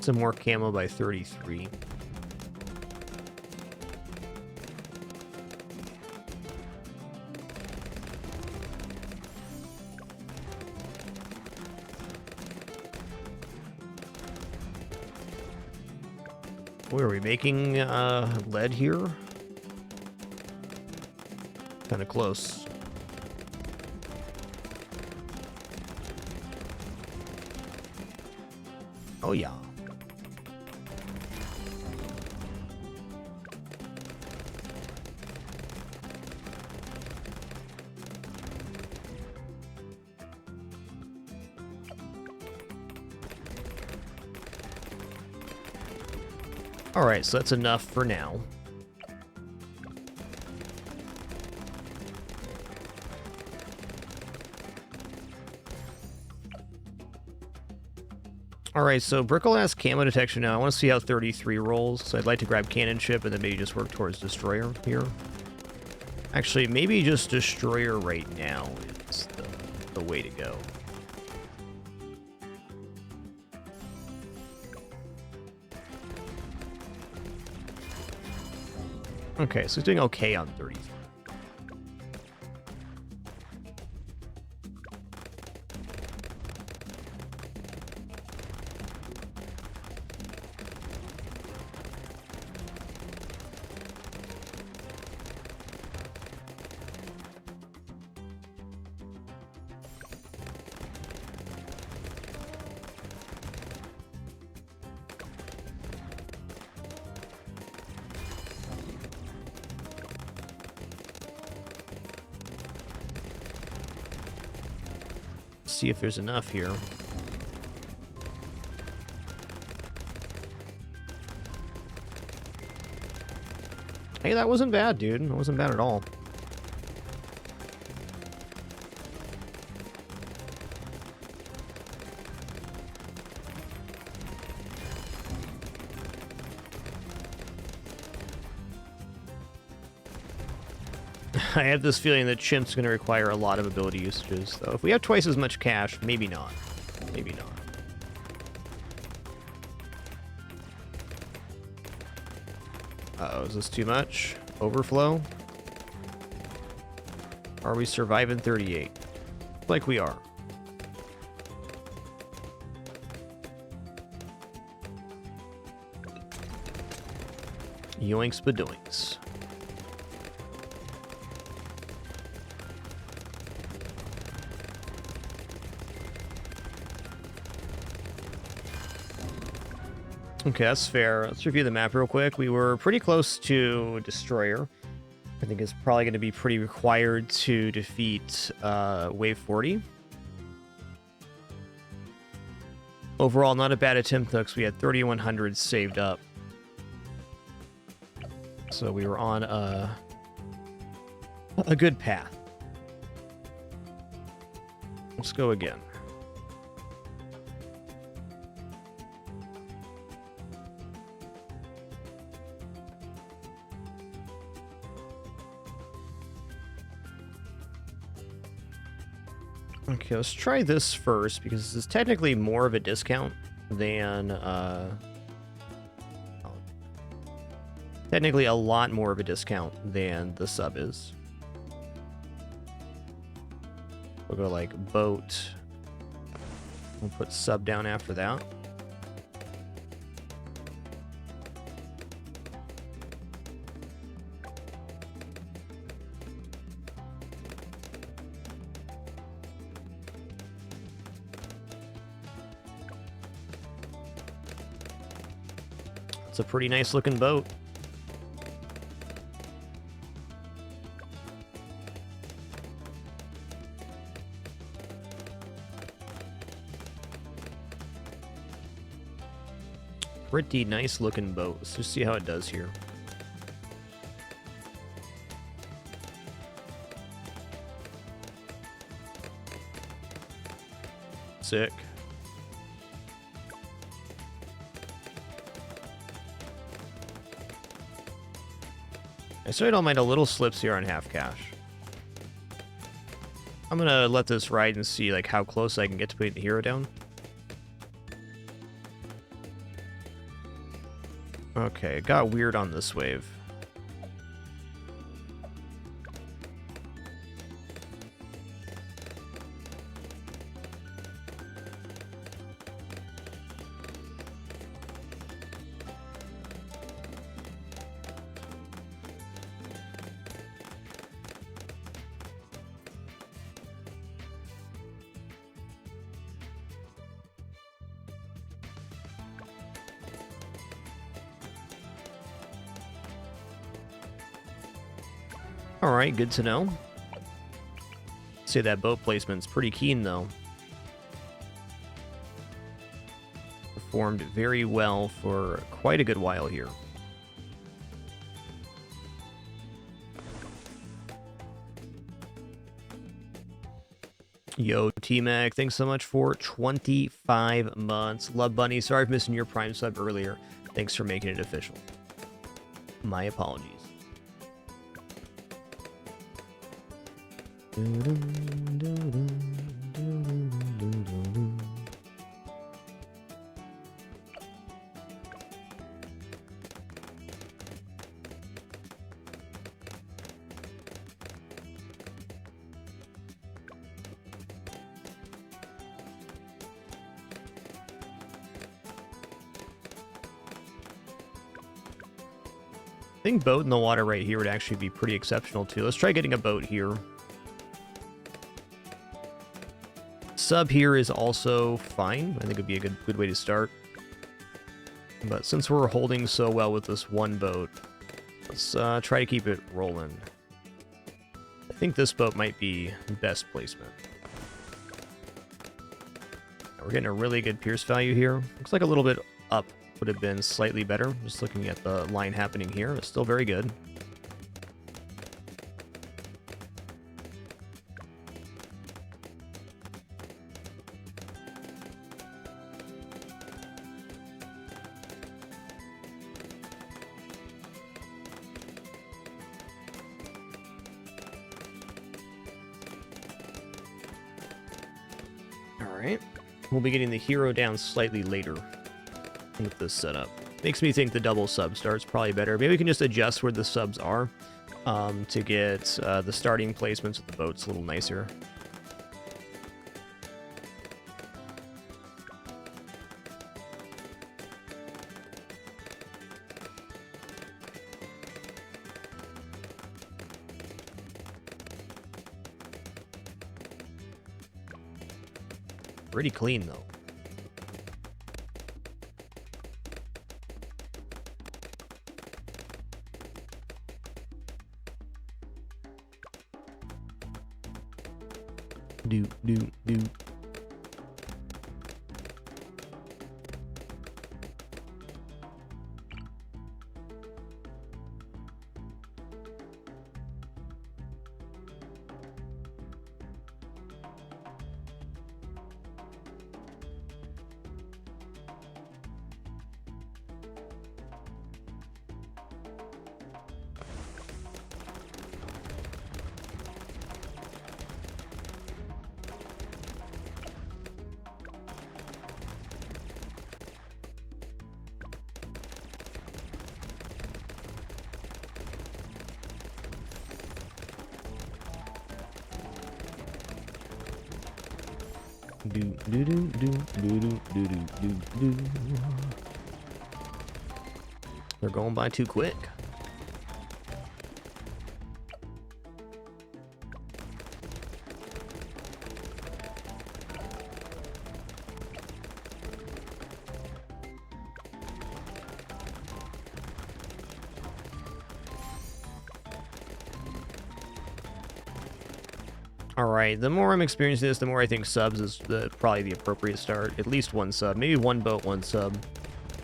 Some more camo by 33. What are we making lead here? Kind of close. Oh yeah. All right, so that's enough for now. All right, so Brickle has camo detection now. I want to see how 33 rolls. So I'd like to grab cannon ship and then maybe just work towards destroyer here. Actually, maybe just destroyer right now is the way to go. Okay, so he's doing okay on 33. See if there's enough here. Hey, that wasn't bad, dude. That wasn't bad at all. I have this feeling that Chimp's going to require a lot of ability usages, though. If we have twice as much cash, maybe not. Maybe not. Uh-oh, is this too much? Overflow? Are we surviving 38? Like we are. Yoinks badoinks. Okay, that's fair. Let's review the map real quick. We were pretty close to Destroyer. I think it's probably going to be pretty required to defeat Wave 40. Overall, not a bad attempt, though, because we had 3,100 saved up. So we were on a good path. Let's go again. Okay, let's try this first, because this is technically more of a discount than Technically a lot more of a discount than the sub is. We'll go like boat. We'll put sub down after that. It's a pretty nice looking boat. Pretty nice looking boat. Let's just see how it does here. Sick. I certainly don't mind a little slips here on half cash. I'm gonna let this ride and see like how close I can get to putting the hero down. Okay, it got weird on this wave. Alright, good to know. Say that boat placement's pretty keen, though. Performed very well for quite a good while here. Yo, T-Mac, thanks so much for 25 months. Love Bunny, sorry for missing your Prime sub earlier. Thanks for making it official. My apologies. I think boat in the water right here would actually be pretty exceptional too. Let's try getting a boat here. Sub here is also fine. I think it'd be a good way to start. But since we're holding so well with this one boat, let's try to keep it rolling. I think this boat might be best placement. We're getting a really good Pierce value here. Looks like a little bit up would have been slightly better. Just looking at the line happening here, it's still very good. We'll be getting the hero down slightly later with this setup. Makes me think the double sub start's probably better. Maybe we can just adjust where the subs are to get the starting placements of the boats a little nicer. Pretty clean, though. Do. Do, do, do, do, do, do, do, do, do. They're going by too quick. Alright, the more I'm experiencing this, the more I think subs is probably the appropriate start. At least one sub. Maybe one boat, one sub.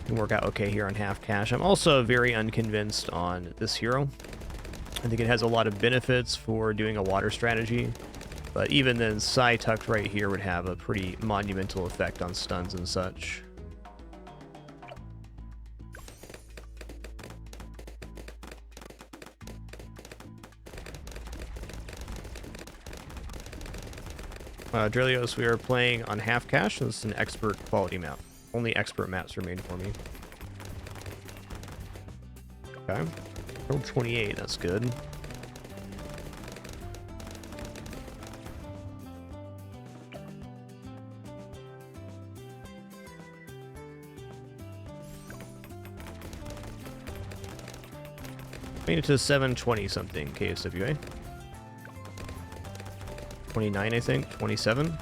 Can work out okay here on half cash. I'm also very unconvinced on this hero. I think it has a lot of benefits for doing a water strategy. But even then, Psy tucked right here would have a pretty monumental effect on stuns and such. Drelios, we are playing on half cash. This is an expert quality map. Only expert maps remain for me. Okay. Roll 28, that's good. Made it to 720 something KSWA. 29, I think. 27.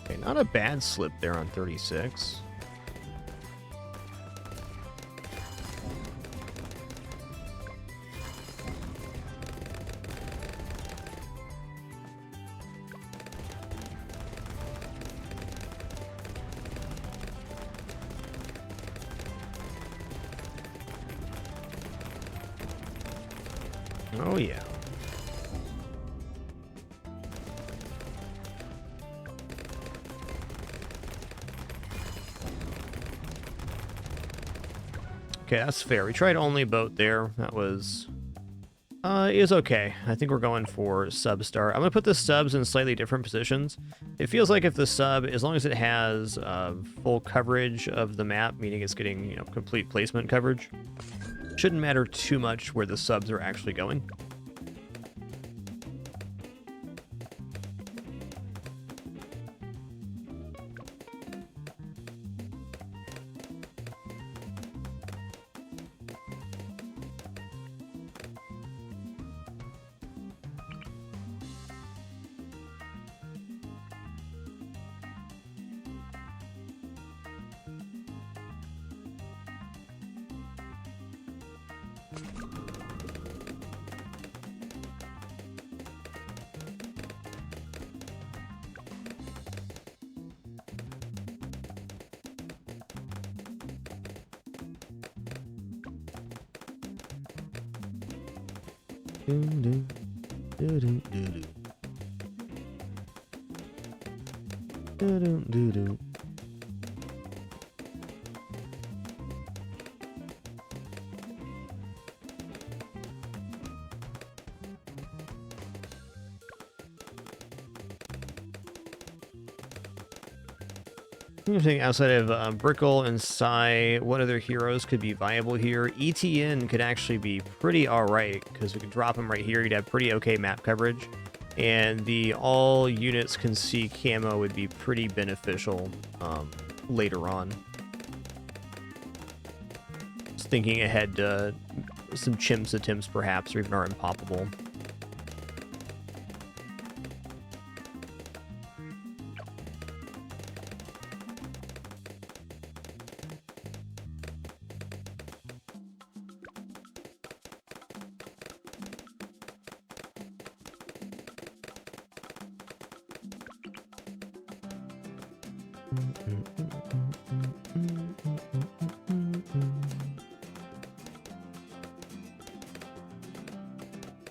Okay, not a bad slip there on 36. Oh, yeah. Okay, that's fair. We tried only boat there. That was... it was okay. I think we're going for sub start. I'm going to put the subs in slightly different positions. It feels like if the sub, as long as it has full coverage of the map, meaning it's getting, you know, complete placement coverage, shouldn't matter too much where the subs are actually going. Anything outside of Brickle and Psy, what other heroes could be viable here? ETN could actually be pretty alright, because we could drop him right here. You'd have pretty okay map coverage. And the all units can see camo would be pretty beneficial later on. Just thinking ahead to some chimps attempts perhaps, or even our unpoppable.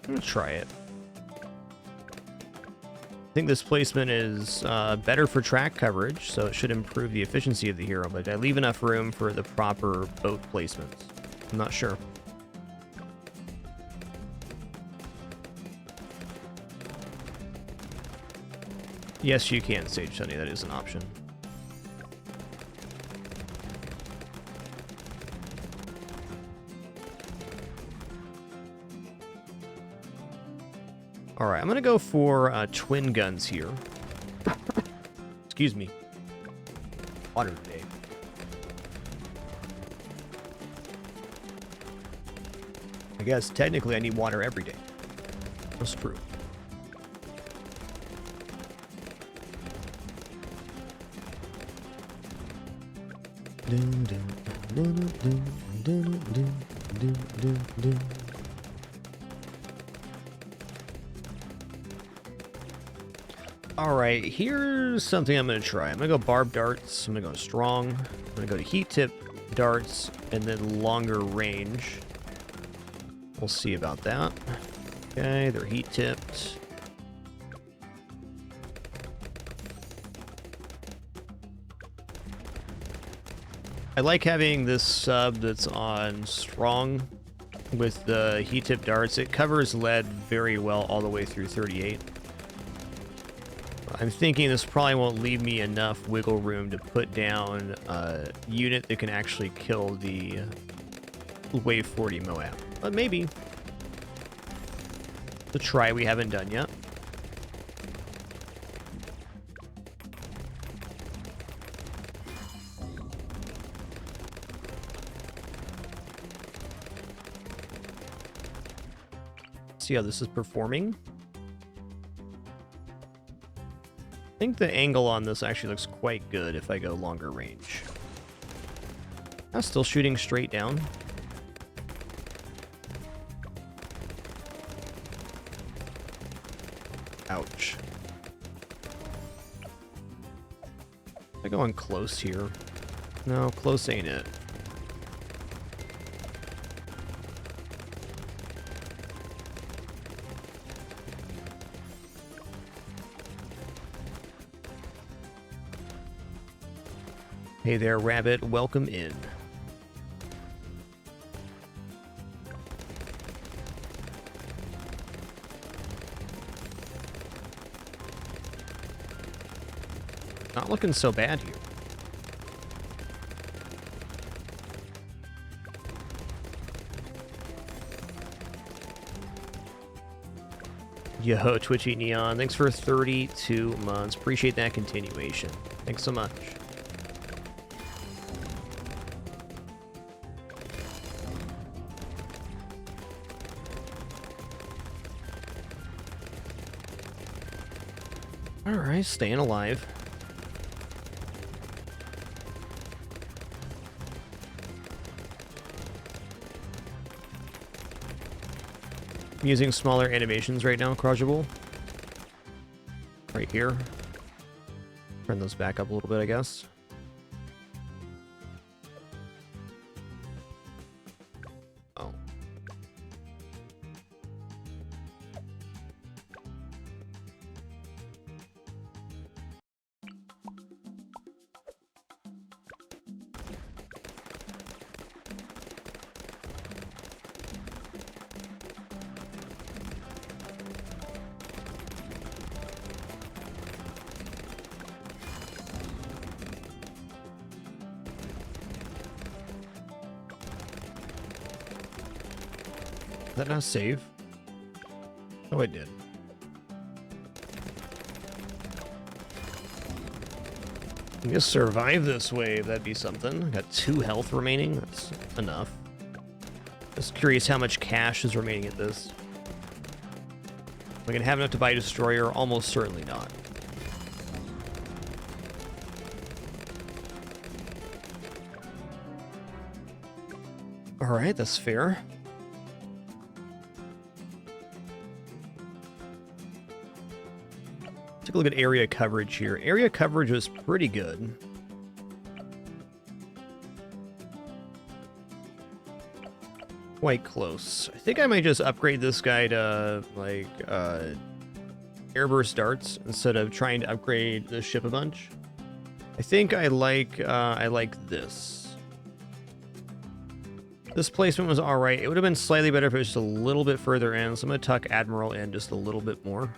I'm gonna try it. I think this placement is better for track coverage, so it should improve the efficiency of the hero, but I leave enough room for the proper boat placements. I'm not sure. Yes, you can, Sage Sunny. That is an option. All right, I'm going to go for twin guns here. Excuse me. Water today. I guess technically I need water every day. That's true. All right, here's something I'm going to try. I'm going to go barb darts. I'm going to go strong. I'm going to go to heat tip darts and then longer range. We'll see about that. Okay, they're heat tipped. I like having this sub that's on strong with the heat tip darts. It covers lead very well all the way through 38. I'm thinking this probably won't leave me enough wiggle room to put down a unit that can actually kill the Wave 40 Moab. But maybe. The try we haven't done yet. See how this is performing. I think the angle on this actually looks quite good if I go longer range. I'm still shooting straight down. Ouch. Am I going close here? No, close ain't it. Hey there, Rabbit. Welcome in. Not looking so bad here. Yo, Twitchy Neon. Thanks for 32 months. Appreciate that continuation. Thanks so much. Alright, staying alive. I'm using smaller animations right now, Crushable. Right here. Turn those back up a little bit, I guess. Oh. Did that not save? Oh, it did. I guess survive this wave, that'd be something. I got 2 health remaining, that's enough. Just curious how much cash is remaining at this. Am I gonna have enough to buy a destroyer? Almost certainly not. Alright, that's fair. Take a look at area coverage here. Area coverage was pretty good. quite close. I think I might just upgrade this guy to like airburst darts instead of trying to upgrade the ship a bunch. I think I like this. This placement was all right. It would have been slightly better if it was just a little bit further in. So I'm gonna tuck Admiral in just a little bit more.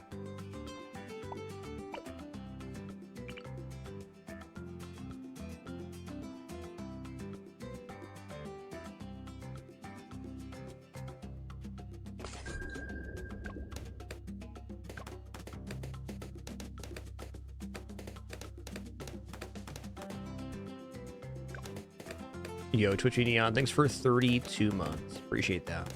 Yo, Twitchy Neon, thanks for 32 months. Appreciate that.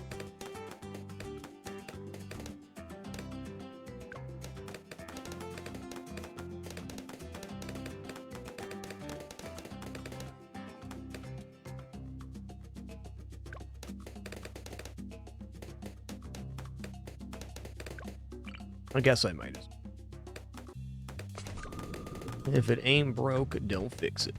I guess I might as well. If it ain't broke, don't fix it.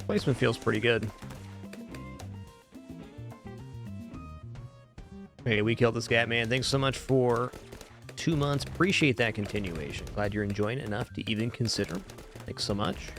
Placement feels pretty good. Hey, we killed this cat, man. Thanks so much for 2 months. Appreciate that continuation. Glad you're enjoying it enough to even consider. Thanks so much.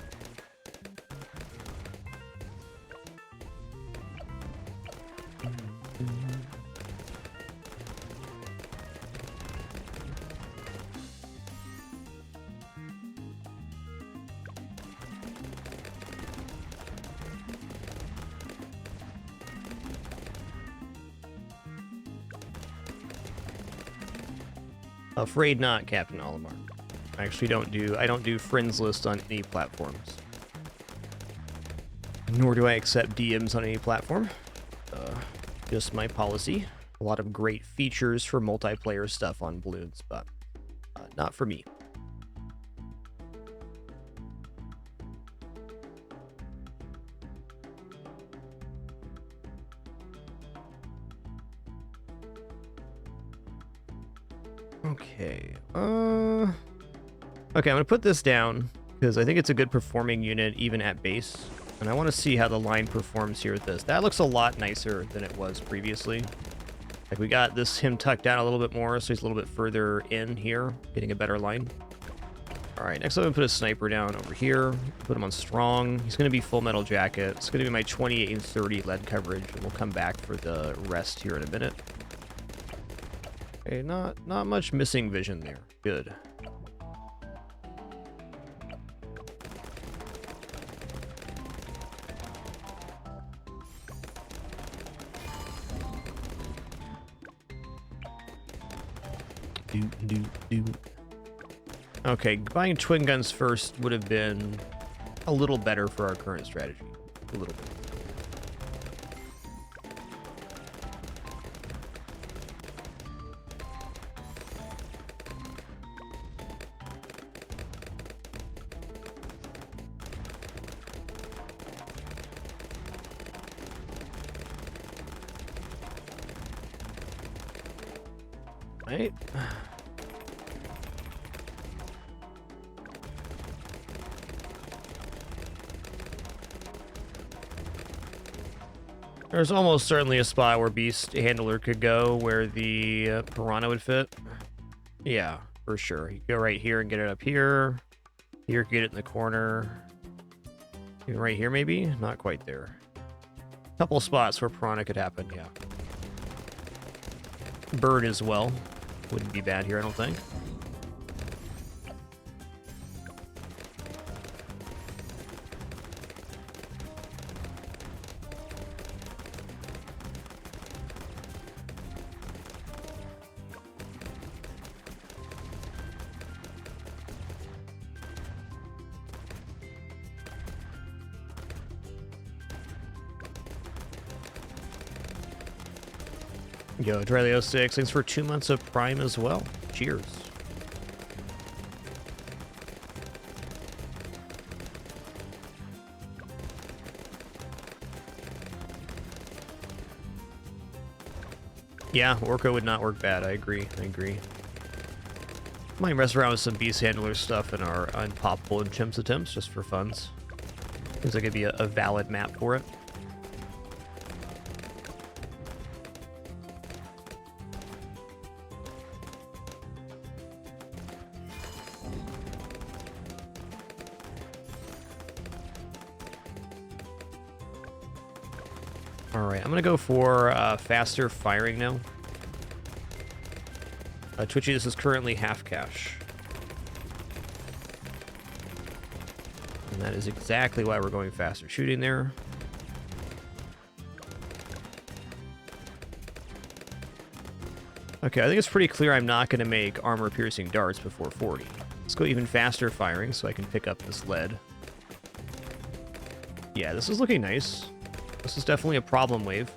Afraid not, Captain Olimar. I actually I don't do friends list on any platforms. Nor do I accept DMs on any platform. Just my policy. A lot of great features for multiplayer stuff on Bloons, but not for me. Okay. Okay, I'm gonna put this down because I think it's a good performing unit even at base, and I want to see how the line performs here with this. That looks a lot nicer than it was previously. Like we got him tucked down a little bit more, so he's a little bit further in here, getting a better line. All right, next I'm gonna put a sniper down over here. Put him on strong. He's gonna be full metal jacket. It's gonna be my 28 and 30 lead coverage, and we'll come back for the rest here in a minute. Okay, not much missing vision there. Good. Okay, buying twin guns first would have been a little better for our current strategy. A little bit. Right. There's almost certainly a spot where Beast Handler could go where the Piranha would fit. Yeah, for sure. You go right here and get it up here. Here, get it in the corner. Even right here, maybe? Not quite there. Couple spots where Piranha could happen, yeah. Bird as well. Wouldn't be bad here, I don't think. Yo, Dryleo6, thanks for 2 months of Prime as well. Cheers. Yeah, Orca would not work bad. I agree. Might mess around with some Beast Handler stuff in our Unpoppable and Chimps attempts just for funs. Seems like it'd be a valid map for it. Alright, I'm going to go for faster firing now. Twitchy, this is currently half cash. And that is exactly why we're going faster shooting there. Okay, I think it's pretty clear I'm not going to make armor-piercing darts before 40. Let's go even faster firing so I can pick up this lead. Yeah, this is looking nice. This is definitely a problem wave.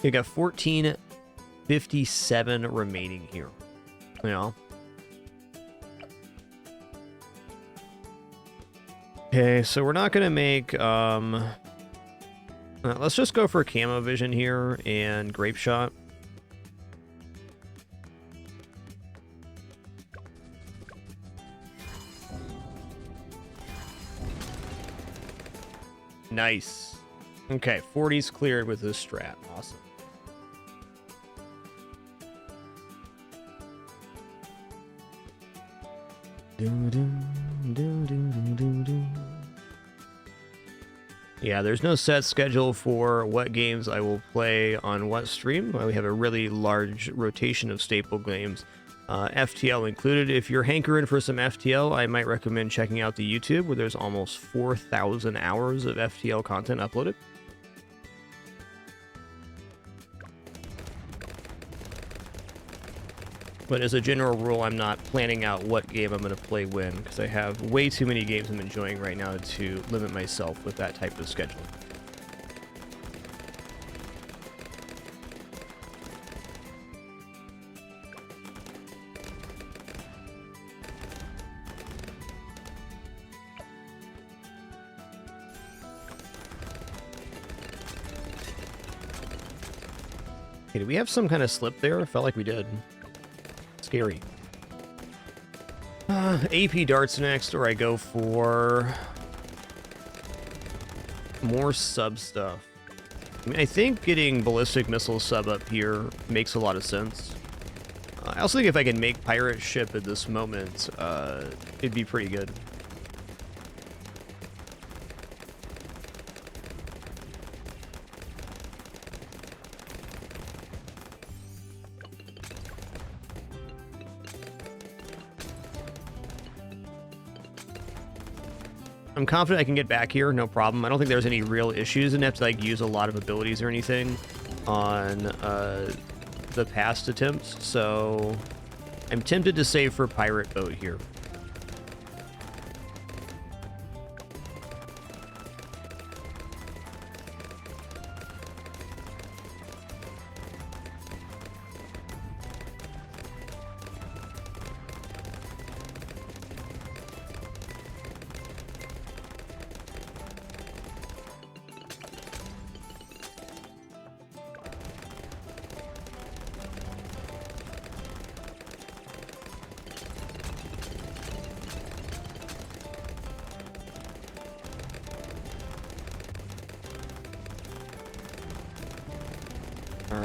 You got 1457 remaining here. You know. Okay, so we're not gonna make let's just go for camo vision here and grape shot. Nice. Okay, 40's cleared with this strat. Awesome. Yeah, there's no set schedule for what games I will play on what stream. We have a really large rotation of staple games, FTL included. If you're hankering for some FTL, I might recommend checking out the YouTube, where there's almost 4,000 hours of FTL content uploaded. But as a general rule, I'm not planning out what game I'm going to play when, because I have way too many games I'm enjoying right now to limit myself with that type of schedule. Okay, did we have some kind of slip there? I felt like we did. Scary. AP darts next, or I go for more sub stuff. I mean, I think getting ballistic missile sub up here makes a lot of sense. I also think if I can make pirate ship at this moment, it'd be pretty good. I'm confident I can get back here, no problem. I don't think there's any real issues, and have to like use a lot of abilities or anything on the past attempts, so I'm tempted to save for pirate boat here.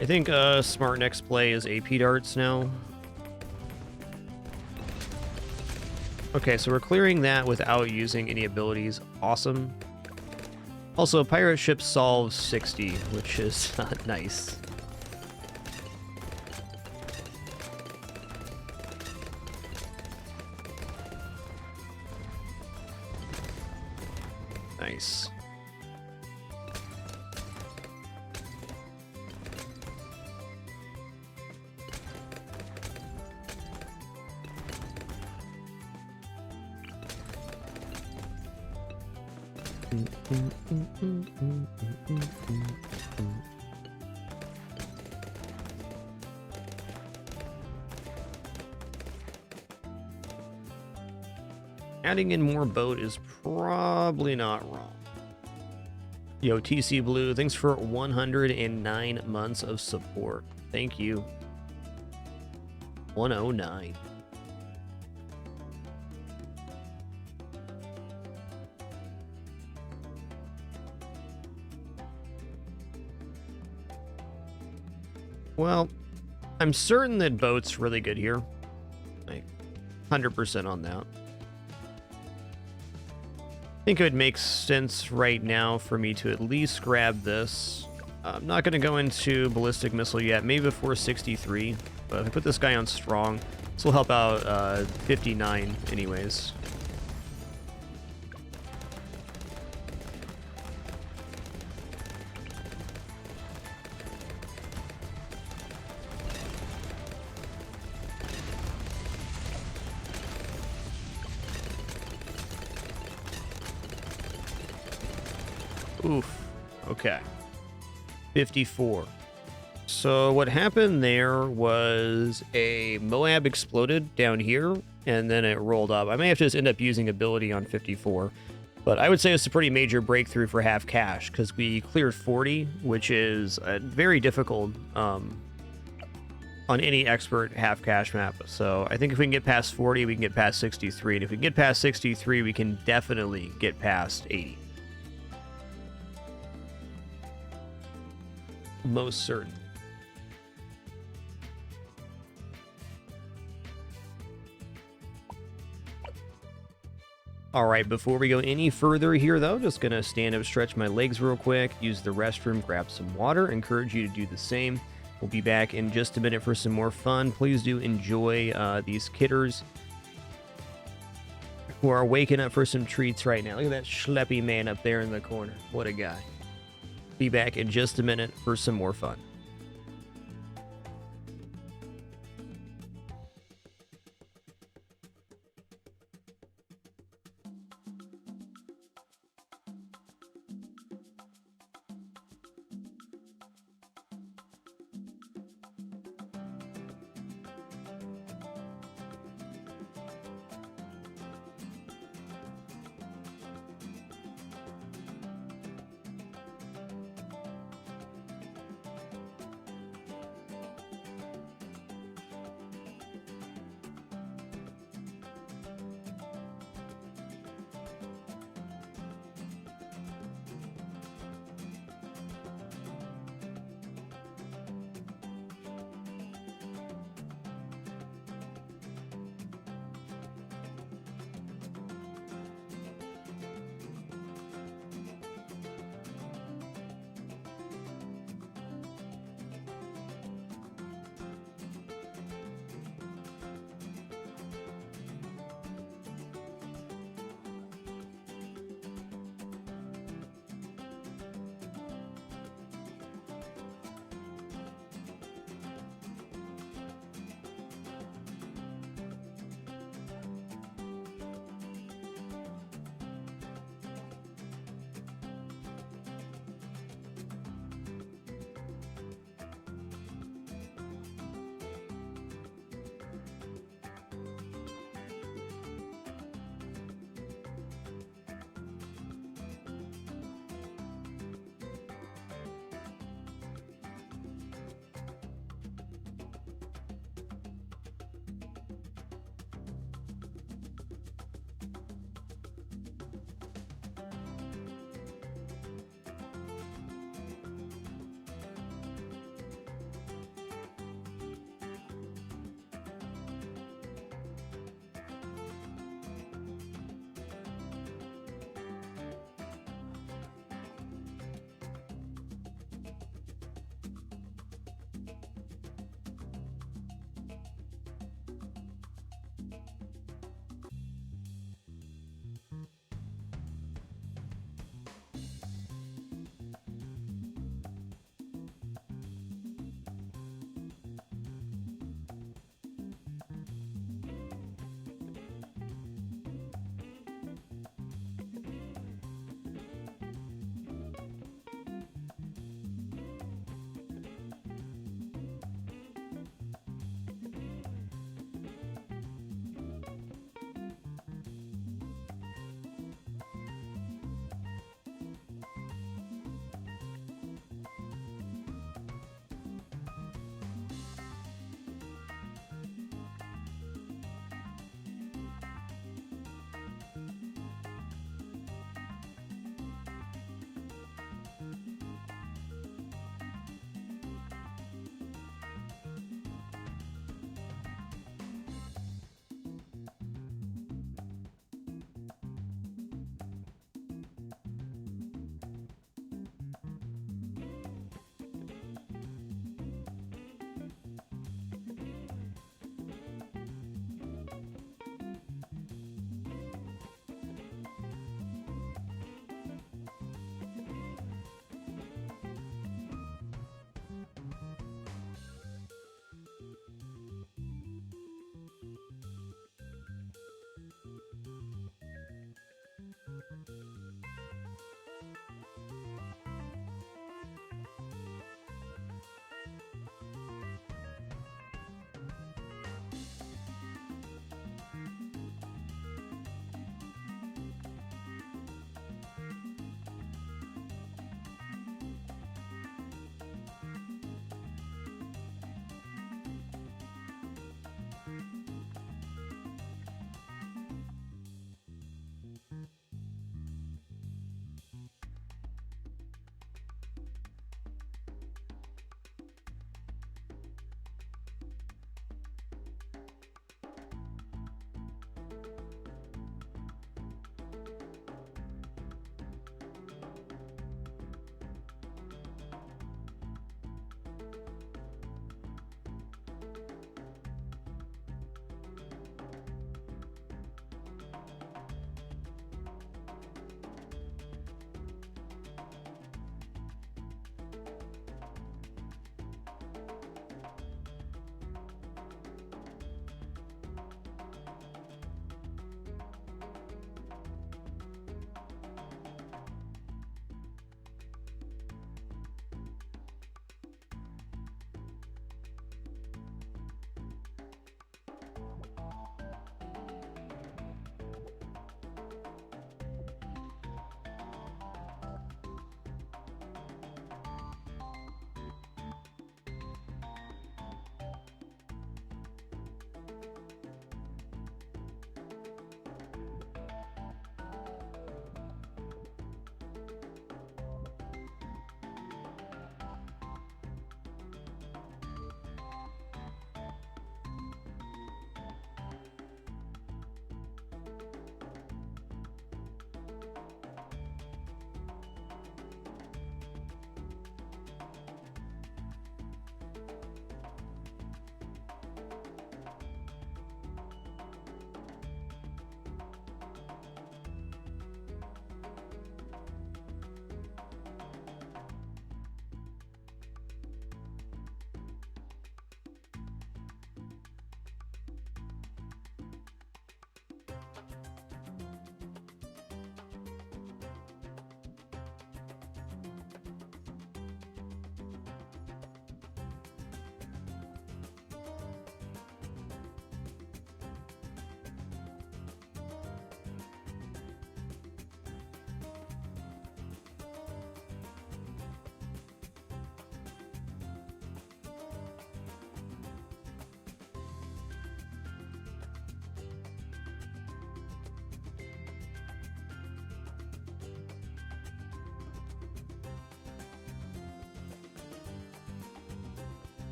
I think smart next play is AP darts now. Okay, so we're clearing that without using any abilities. Awesome. Also, pirate ship solves 60, which is nice. Nice. Adding in more boat is probably not wrong. Yo, TC Blue, thanks for 109 months of support. Thank you. 109. Well, I'm certain that boat's really good here. Like, 100% on that. I think it would make sense right now for me to at least grab this. I'm not going to go into ballistic missile yet, maybe before 63. But if I put this guy on strong, this will help out 59 anyways. Oof. Okay. 54. So what happened there was a Moab exploded down here, and then it rolled up. I may have to just end up using ability on 54. But I would say it's a pretty major breakthrough for half cash, because we cleared 40, which is very difficult on any expert half cash map. So I think if we can get past 40, we can get past 63. And if we can get past 63, we can definitely get past 80. Most certain. All right, before we go any further here, though, just gonna stand up, stretch my legs real quick, use the restroom, grab some water. Encourage you to do the same. We'll be back in just a minute for some more fun. Please do enjoy these kidders who are waking up for some treats right now. Look at that schleppy man up there in the corner. What a guy. Be back in just a minute for some more fun.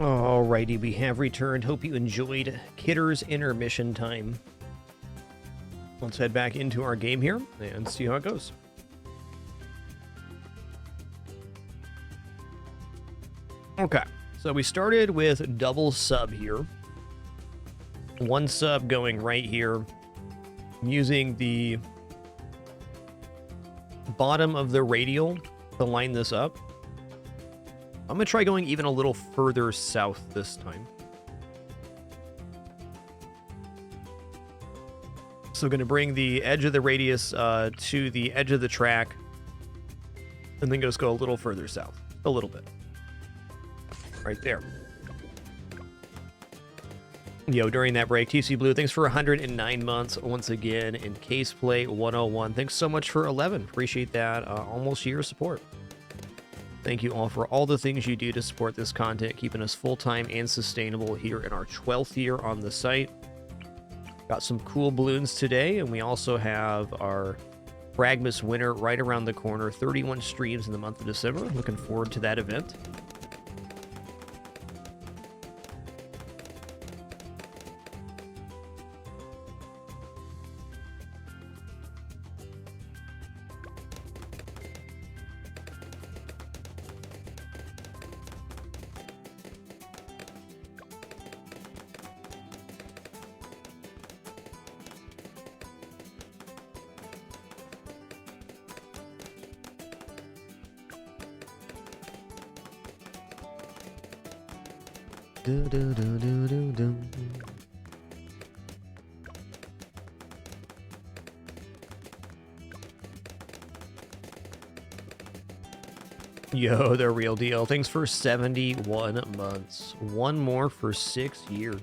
Alrighty, we have returned. Hope you enjoyed Kitter's intermission time. Let's head back into our game here and see how it goes. Okay, so we started with double sub here. One sub going right here. I'm using the bottom of the radial to line this up. I'm going to try going even a little further south this time. So going to bring the edge of the radius to the edge of the track, and then just go a little further south. A little bit. Right there. Yo, during that break, TC Blue, thanks for 109 months once again. And Caseplay 101, thanks so much for 11. Appreciate that. Almost year of support. Thank you all for all the things you do to support this content, keeping us full-time and sustainable here in our 12th year on the site. Got some cool balloons today, and we also have our Fragmas winner right around the corner. 31 streams in the month of December. Looking forward to that event. Yo, the real deal. Thanks for 71 months. One more for 6 years.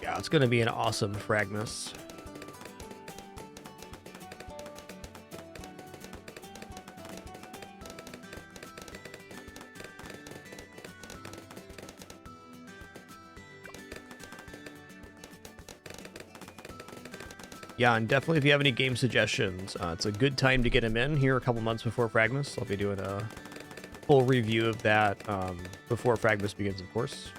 Yeah, it's going to be an awesome Fragmas. Yeah, and definitely if you have any game suggestions, it's a good time to get them in here a couple months before Fragmas. I'll be doing a full review of that before Fragmas begins, of course.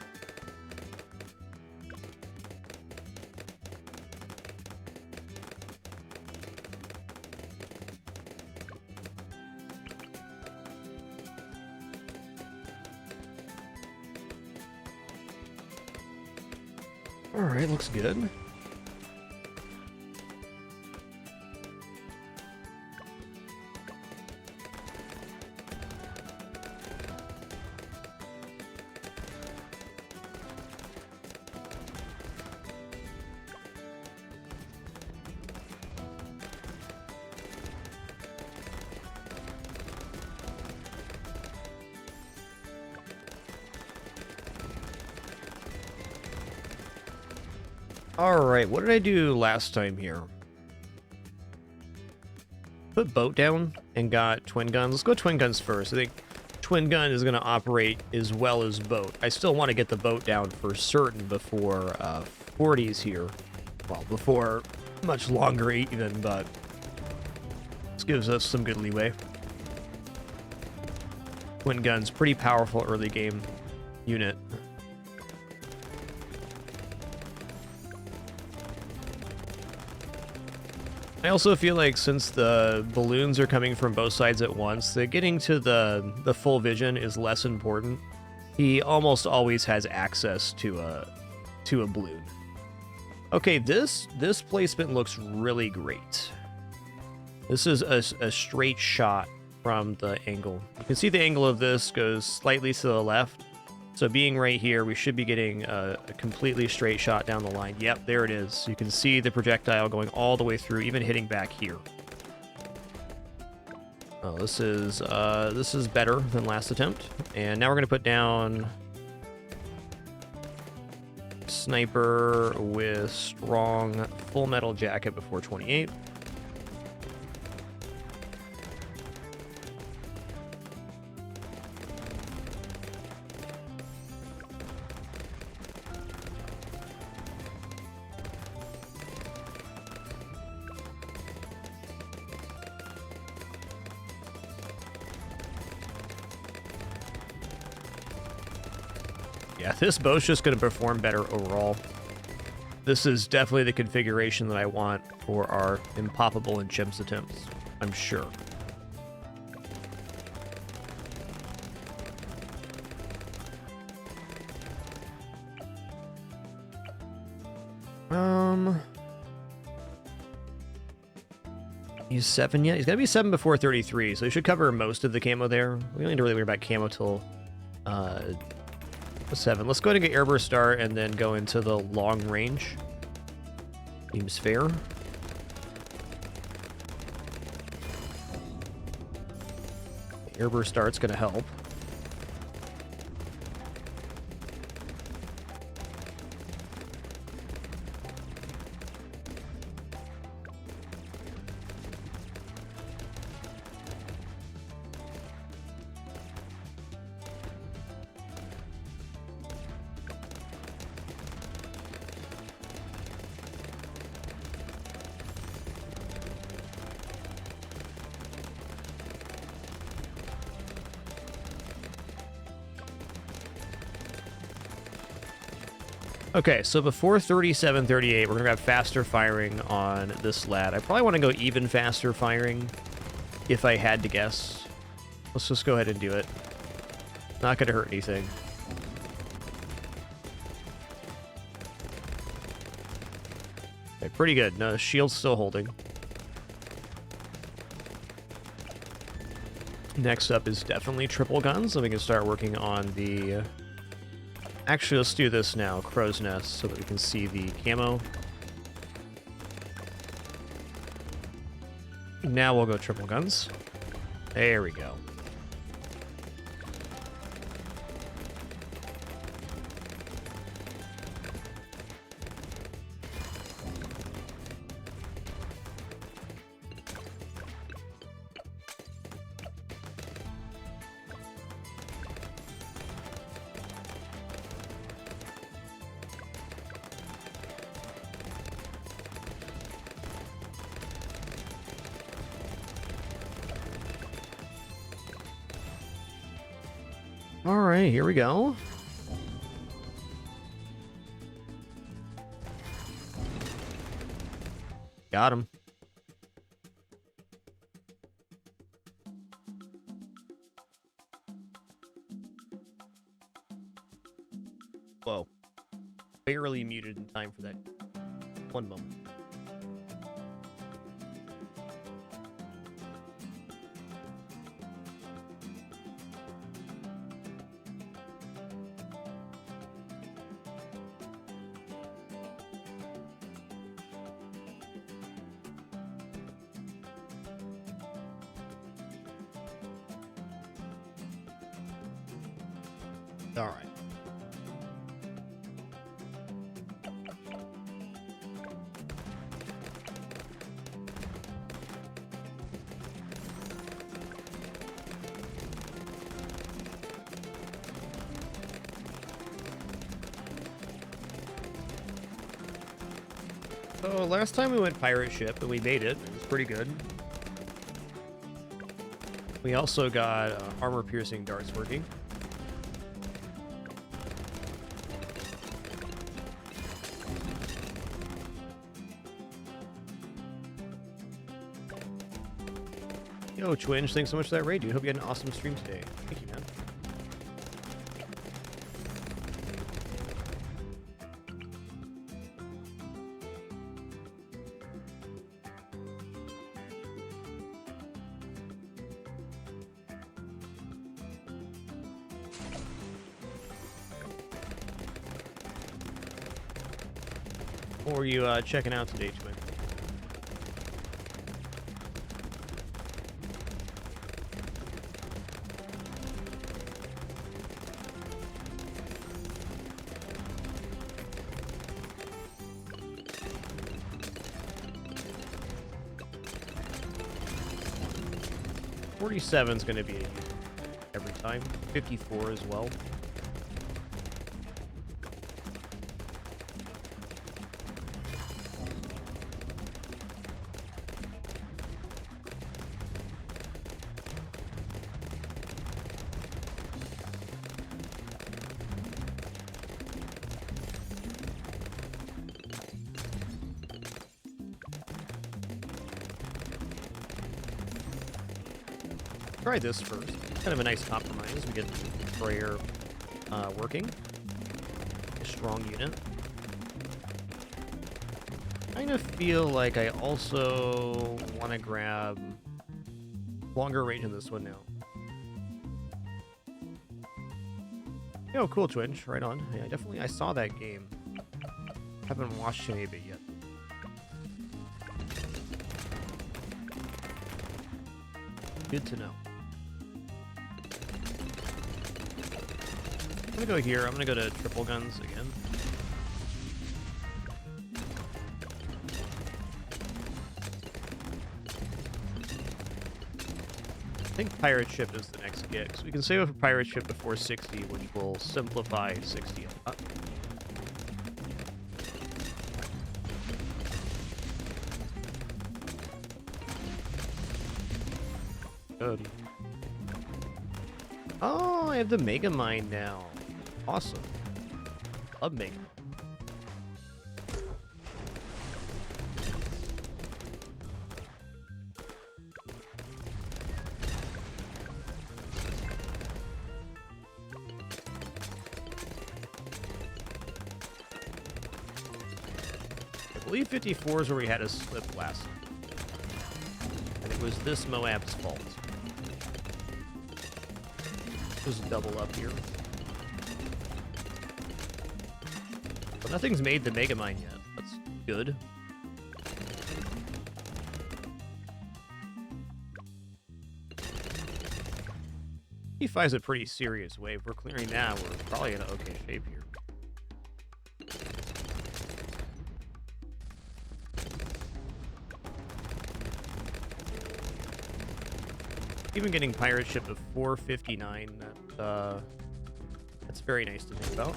All right, looks good. Alright, what did I do last time here? Put boat down and got twin guns. Let's go twin guns first. I think twin gun is going to operate as well as boat. I still want to get the boat down for certain before 40s here. Well, before much longer even, but this gives us some good leeway. Twin gun's pretty powerful early game unit. I also feel like since the balloons are coming from both sides at once, that getting to the full vision is less important. He almost always has access to a balloon. Okay, this placement looks really great. This is a straight shot from the angle. You can see the angle of this goes slightly to the left. So being right here, we should be getting a completely straight shot down the line. Yep, there it is. You can see the projectile going all the way through, even hitting back here. Oh, this is better than last attempt. And now we're going to put down sniper with strong full metal jacket before 28. Yeah, this bow's just going to perform better overall. This is definitely the configuration that I want for our impoppable and chimps attempts, I'm sure. He's 7 yet? He's got to be 7 before 33, so he should cover most of the camo there. We don't need to really worry about camo till 7. Let's go ahead and get Airburst Start and then go into the long range. Seems fair. Airburst Start's going to help. Okay, so before 37, 38, we're going to have faster firing on this lad. I probably want to go even faster firing if I had to guess. Let's just go ahead and do it. Not going to hurt anything. Okay, pretty good. No, shield's still holding. Next up is definitely triple guns, so we can start working on the... Actually, let's do this now, Crow's Nest, so that we can see the camo. Now we'll go triple guns. There we go. All right, here we go. Got him. Whoa. Barely muted in time for that. One moment. All right. So last time we went pirate ship and we made it. It was pretty good. We also got armor piercing darts working. Yo, Twinge, thanks so much for that raid, dude. Hope you had an awesome stream today. Thank you, man. What were you checking out today, Twin? .47's going to be every time. 54 as well. Try this first. Kind of a nice compromise. We get the sprayer working. A strong unit. Kind of feel like I also want to grab longer range in this one now. Oh, cool, Twinge. Right on. Yeah, definitely. I saw that game. Haven't watched any of it yet. Good to know. I'm gonna go here. I'm gonna go to triple guns again. I think pirate ship is the next gig, so we can save up for pirate ship before 60, which will simplify 60 a lot. Good. Oh, I have the Mega Mine now. Awesome. Love Mega. I believe 54 is where we had a slip last time. And it was this Moab's fault. Just double up here. But nothing's made the Mega Mine yet. That's good. E5 is a pretty serious wave. We're clearing that. We're probably in an okay shape here. Even getting pirate ship to 459, that's very nice to think about.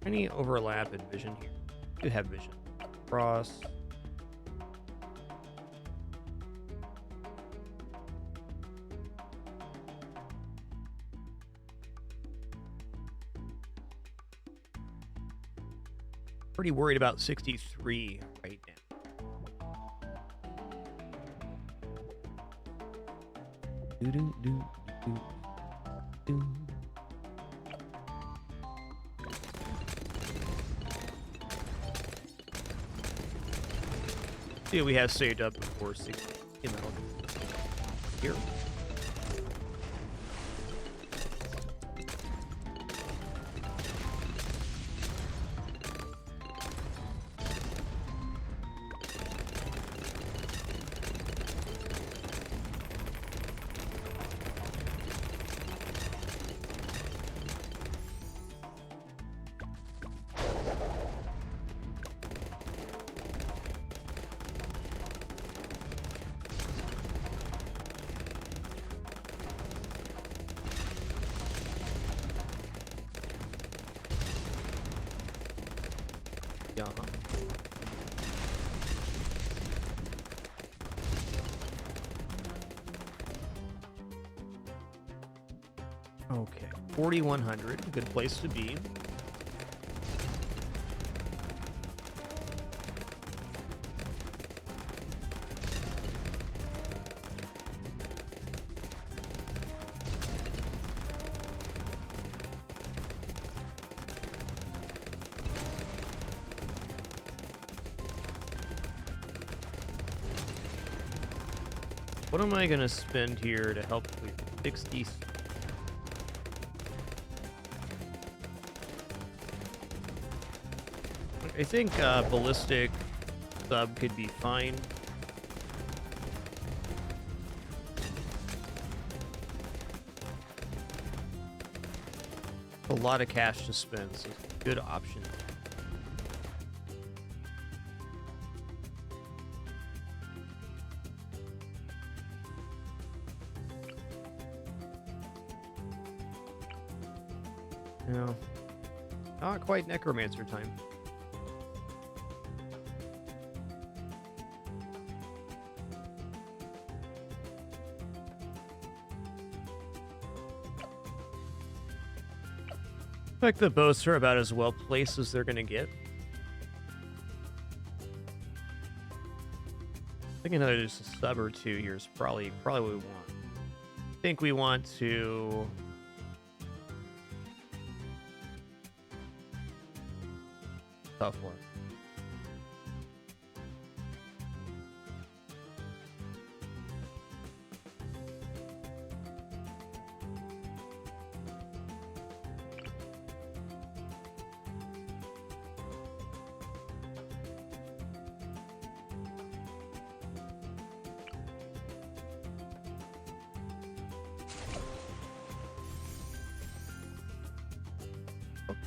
Any overlap in vision here? Do have vision. Cross. Pretty worried about 63 right now. See what we have saved up before 60. You know, here. Yeah. Okay, 4,100, good place to be. What am I gonna spend here to help with 60? I think ballistic sub could be fine. A lot of cash to spend, so it's a good option. No, not quite necromancer time. Like the boats are about as well placed as they're gonna get. I think another just a sub or two here is probably what we want. I think we want to. Tough one.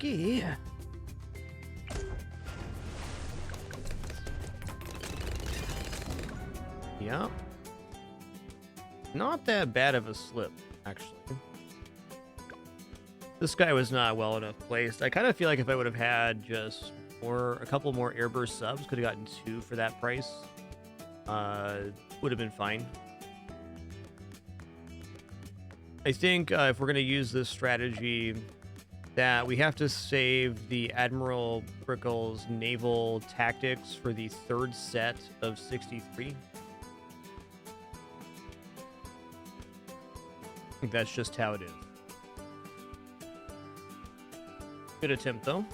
Okay. Yeah. Not that bad of a slip, actually. This guy was not well enough placed. I kind of feel like if I would have had just a couple more airburst subs, could have gotten 2 for that price. Would have been fine. I think if we're going to use this strategy, that we have to save the Admiral Prickle's naval tactics for the 3rd set of 63. I think that's just how it is. Good attempt, though.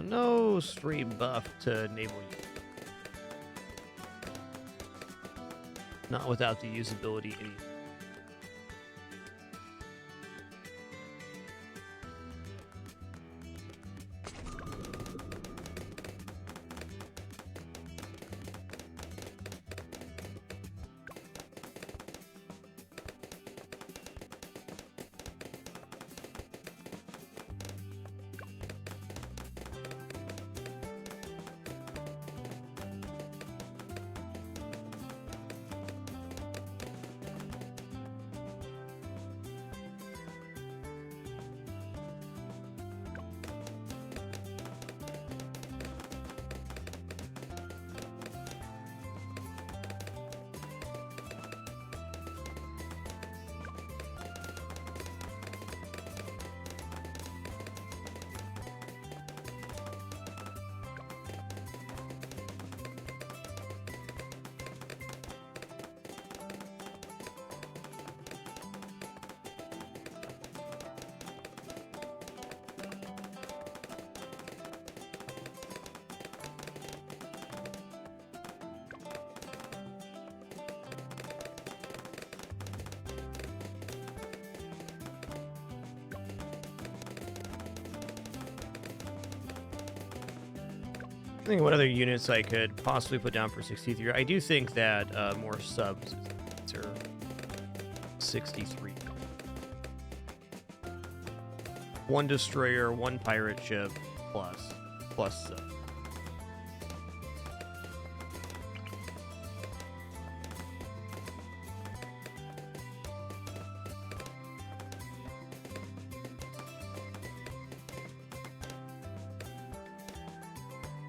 No straight buff to naval use. Not without the usability in. I think what other units I could possibly put down for 63. I do think that more subs are 63. 1 destroyer, 1 pirate ship, plus sub.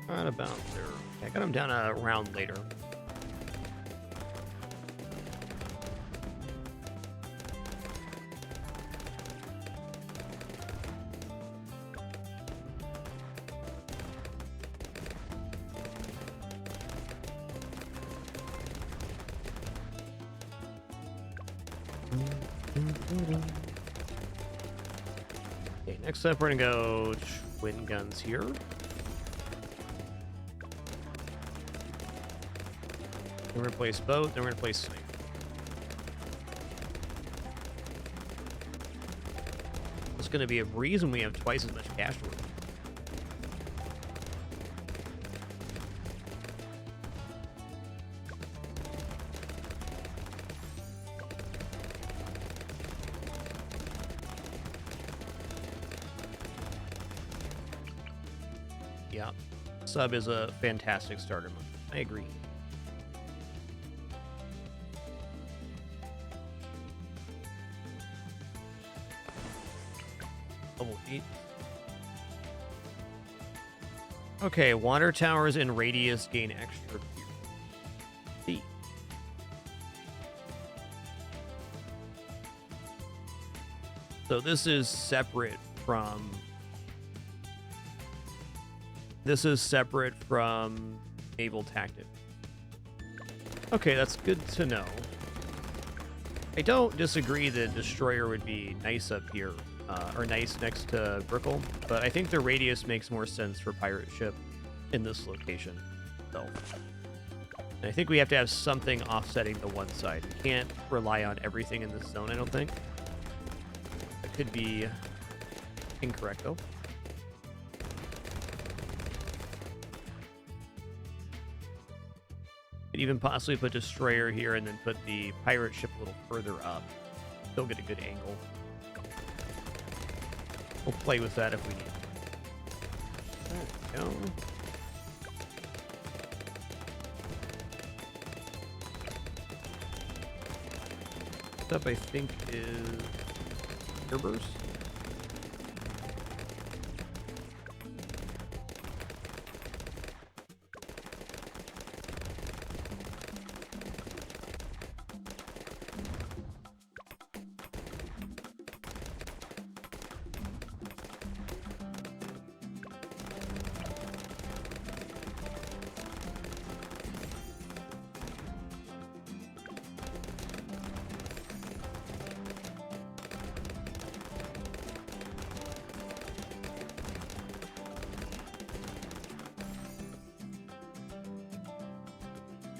Right about there. I got him down a round later. Okay, next up we're gonna go twin guns here. Then we're gonna place boat, then we're gonna place sniper. It's gonna be a breeze when we have twice as much cash to work. Yeah, sub is a fantastic starter mode. I agree. Level 8. Okay, water towers in radius gain extra. C. So this is separate from. This is separate from naval tactics. Okay, that's good to know. I don't disagree that destroyer would be nice up here, or nice next to Brickle, but I think the radius makes more sense for pirate ship in this location. So, and I think we have to have something offsetting the one side. We can't rely on everything in this zone, I don't think. That could be incorrect, though. Could even possibly put destroyer here and then put the pirate ship a little further up. Still get a good angle. We'll play with that if we need. There we go. Next up, I think, is Gerbers.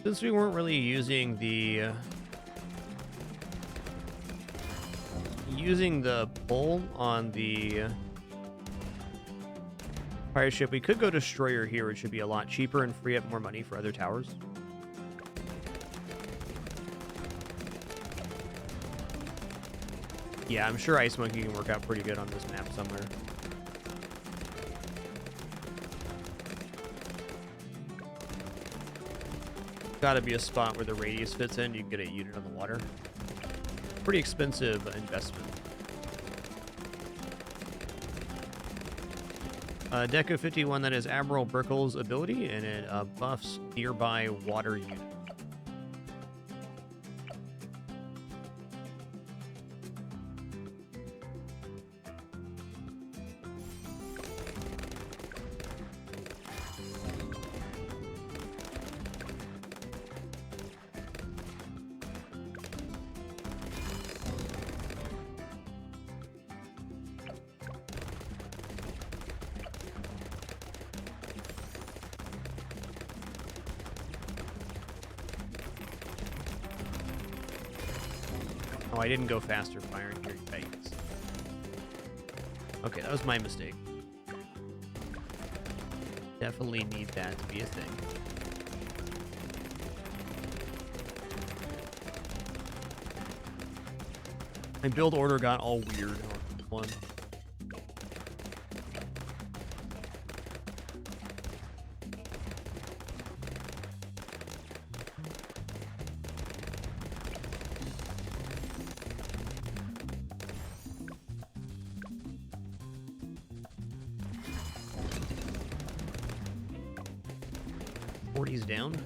Since we weren't really using the pull on the pirate ship, we could go destroyer here, which should be a lot cheaper and free up more money for other towers. Yeah, I'm sure Ice Monkey can work out pretty good on this map somewhere. Gotta be a spot where the radius fits in. You can get a unit on the water. Pretty expensive investment. Deco 51, that is Admiral Brickle's ability, and it buffs nearby water units. Oh, I didn't go faster firing here, yikes. Okay, that was my mistake. Definitely need that to be a thing. My build order got all weird on this one. He's down.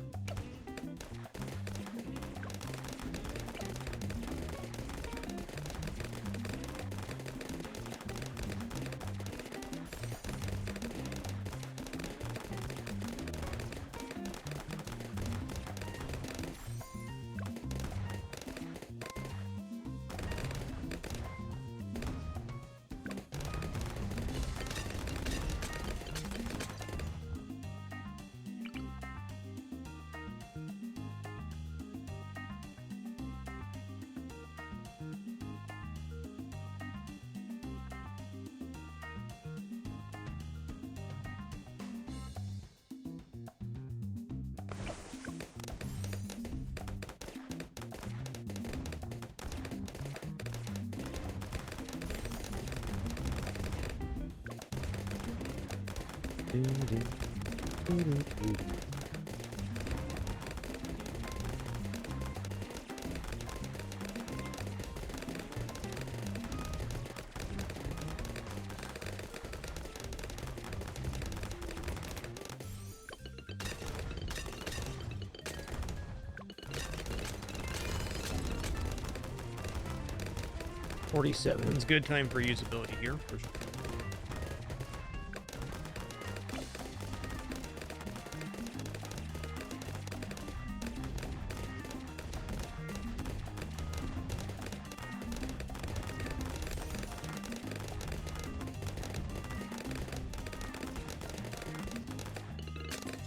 $47 is good time for usability here, for sure.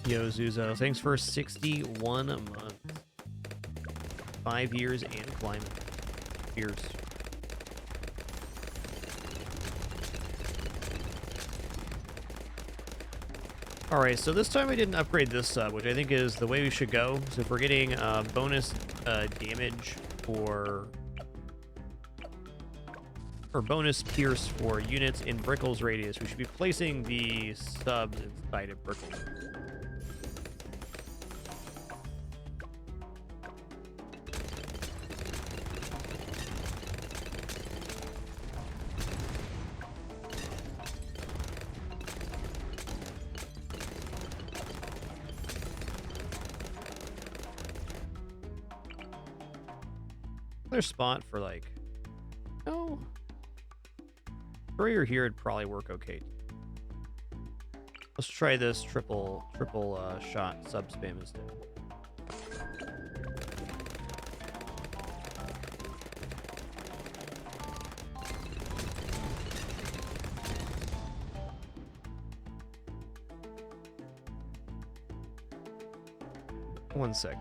Yo, Zuzo, thanks for 61 a month. 5 years and climbing. Cheers. Alright, so this time I didn't upgrade this sub, which I think is the way we should go. So if we're getting bonus damage for... or bonus pierce for units in Brickle's radius, we should be placing the subs inside of Brickle. Another spot for like, oh, courier here would probably work okay. Let's try this triple shot sub spam instead. One sec.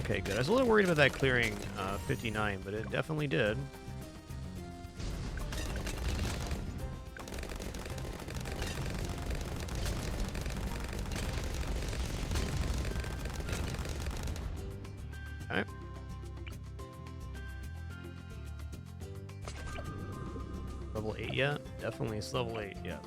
Okay, good. I was a little worried about that clearing 59, but it definitely did. Okay. Level 8 yet? Definitely it's level 8 yet.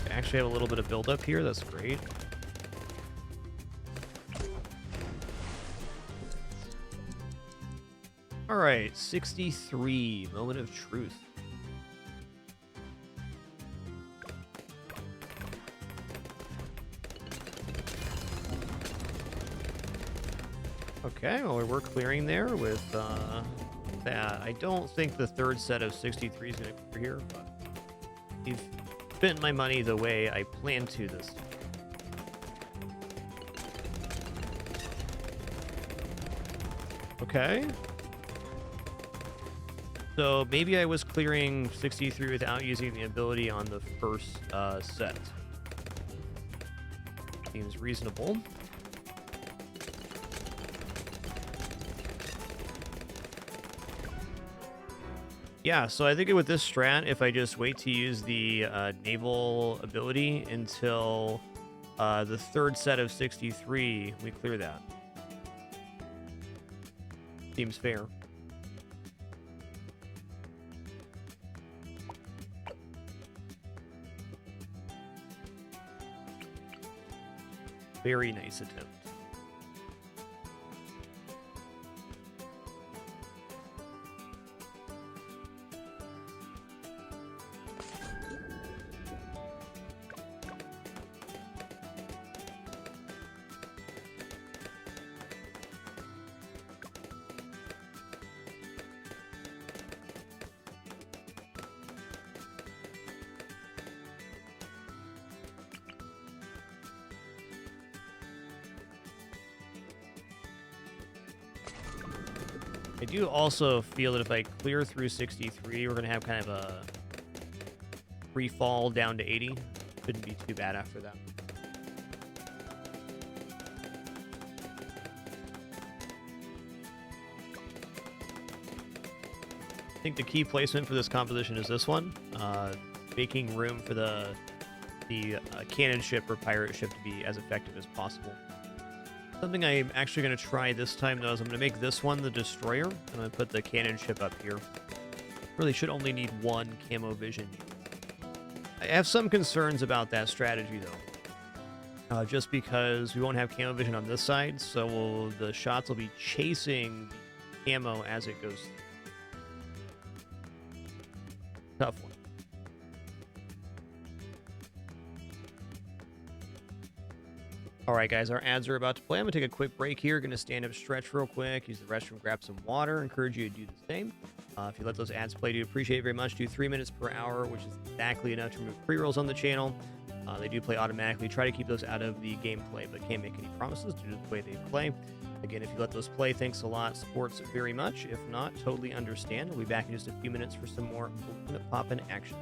Actually have a little bit of build up here. That's great. All right, 63, moment of truth. Okay, well, we're clearing there with that. I don't think the third set of 63 is going to clear here, but we've spent my money the way I planned to this time. Okay. So maybe I was clearing 63 without using the ability on the first set. Seems reasonable. Yeah, so I think with this strat, if I just wait to use the naval ability until the third set of 63, we clear that. Seems fair. Very nice attempt. I do also feel that if I clear through 63, we're going to have kind of a free fall down to 80. Shouldn't be too bad after that. I think the key placement for this composition is this one, making room for the cannon ship or pirate ship to be as effective as possible. Something I'm actually going to try this time, though, is I'm going to make this one the destroyer. I'm going to put the cannon ship up here. Really should only need one camo vision. I have some concerns about that strategy, though. Just because we won't have camo vision on this side, so the shots will be chasing the camo as it goes. Tough one. All right, guys, our ads are about to play. I'm going to take a quick break here. Going to stand up, stretch real quick, use the restroom, grab some water. Encourage you to do the same. If you let those ads play, do appreciate it very much. Do 3 minutes per hour, which is exactly enough to remove pre-rolls on the channel. They do play automatically. Try to keep those out of the gameplay, but can't make any promises due to the way they play. Again, if you let those play, thanks a lot. Supports very much. If not, totally understand. We'll be back in just a few minutes for some more Balloon Poppin' action.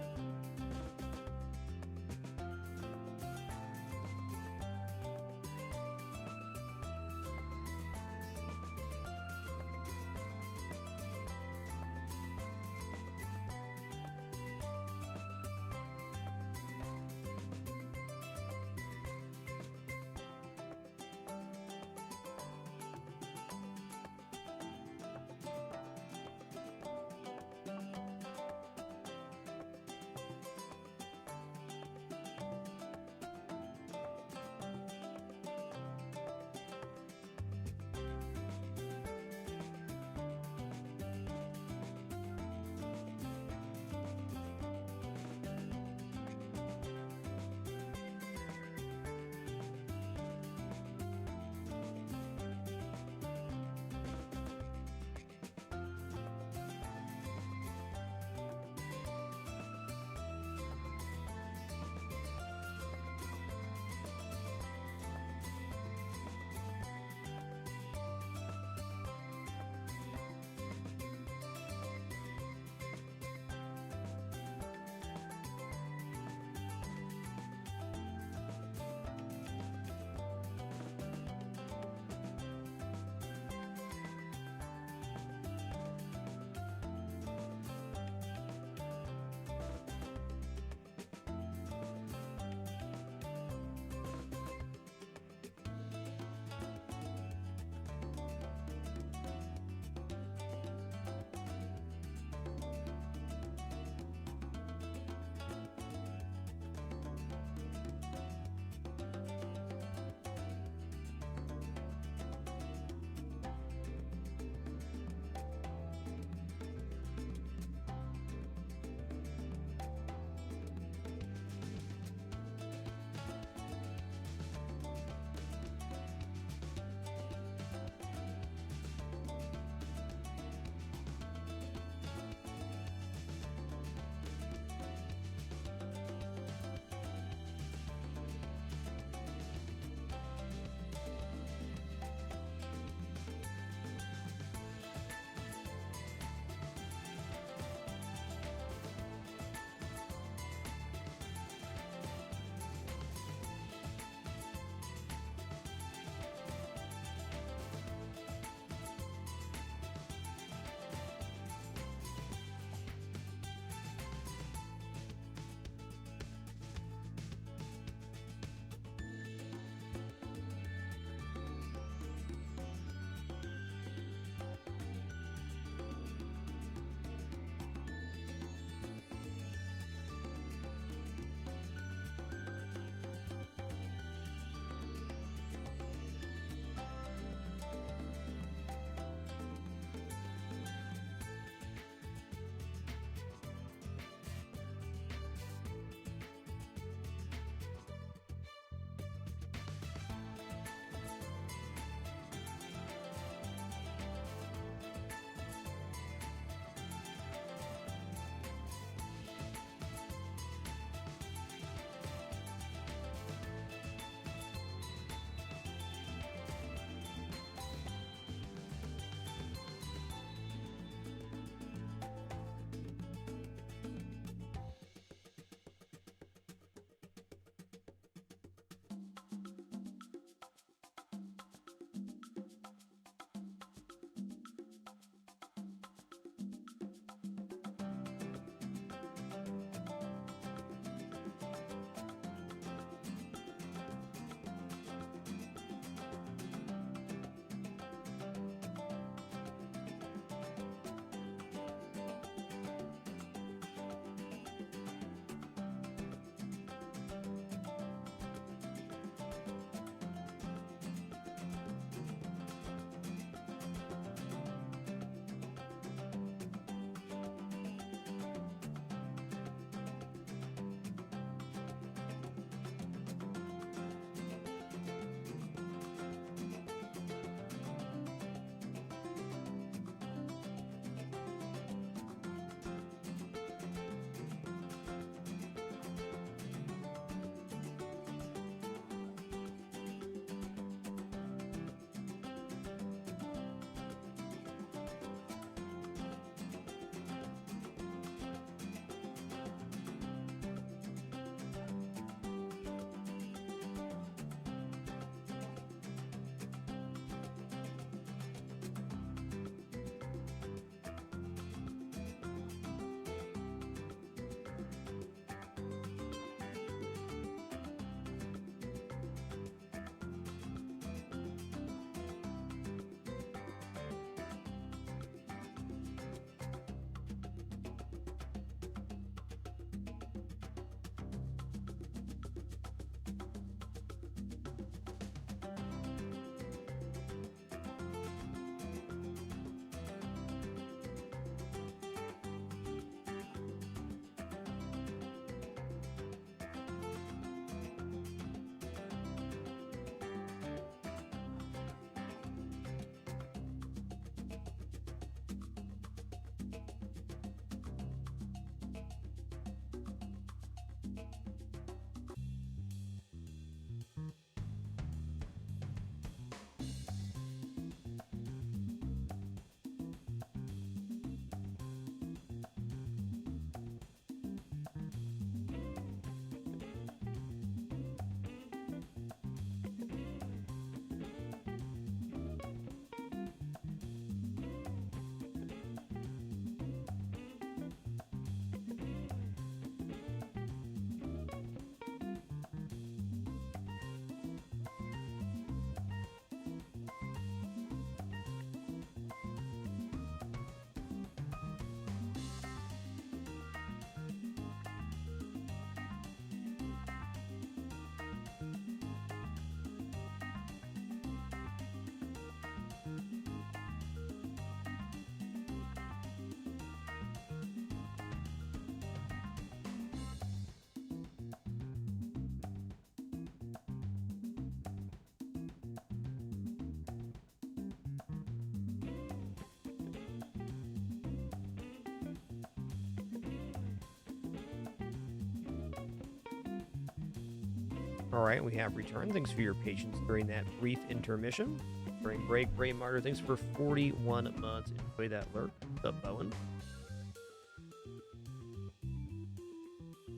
All right, we have returned. Thanks for your patience during that brief intermission. During break, Bray Martyr, thanks for 41 months. Enjoy that lurk. What's up, Bowen?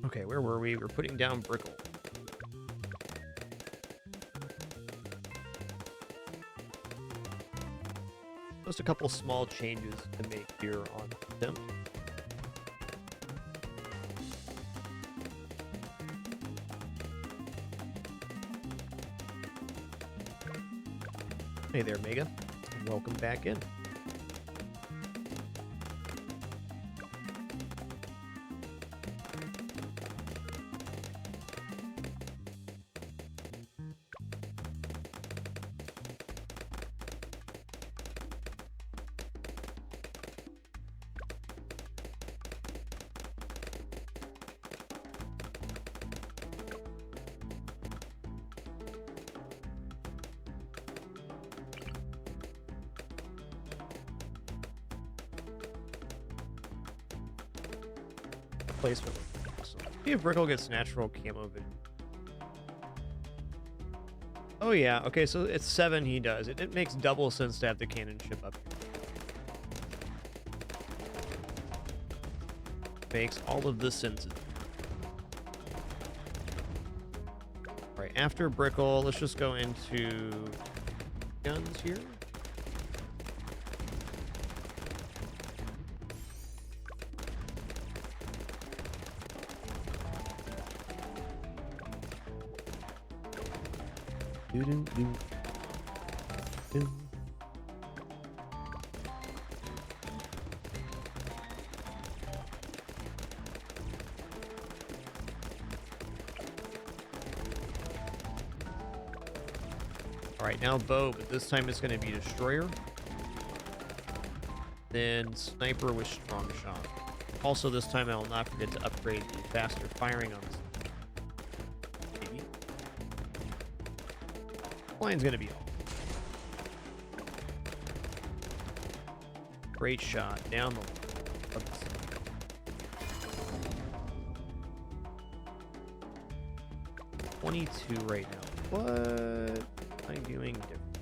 Okay, where were we? We're putting down Brickle. Just a couple small changes to make here on them. Hey there, Mega. Welcome back in. Placement. Awesome. See if Brickle gets natural camo vision. Oh yeah, okay, so it's 7 he does. It makes double sense to have the cannon ship up here. Makes all of the sense. Alright, after Brickle, let's just go into guns here. Alright, now bow, but this time it's going to be destroyer. Then sniper with strong shot. Also, this time I will not forget to upgrade the faster firing on this. Maybe. Line's going to be all. Great shot down the line. 22 right now. What am I doing different?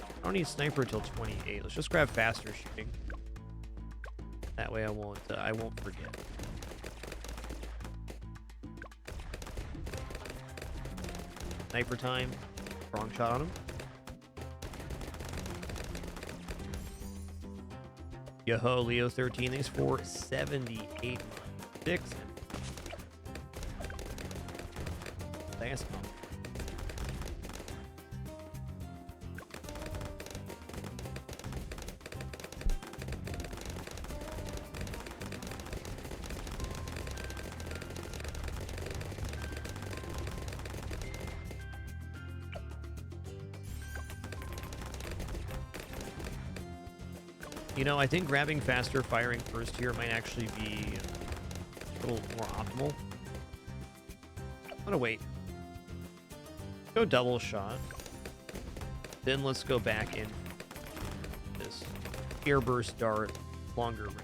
I don't need sniper until 28. Let's just grab faster shooting. That way I won't forget. Sniper time. Wrong shot on him. Yo-ho, Leo 13. Thanks for 78 6. Last month. You know, I think grabbing faster firing first here might actually be a little more optimal. I'm gonna wait. Go double shot. Then let's go back in this airburst dart longer range.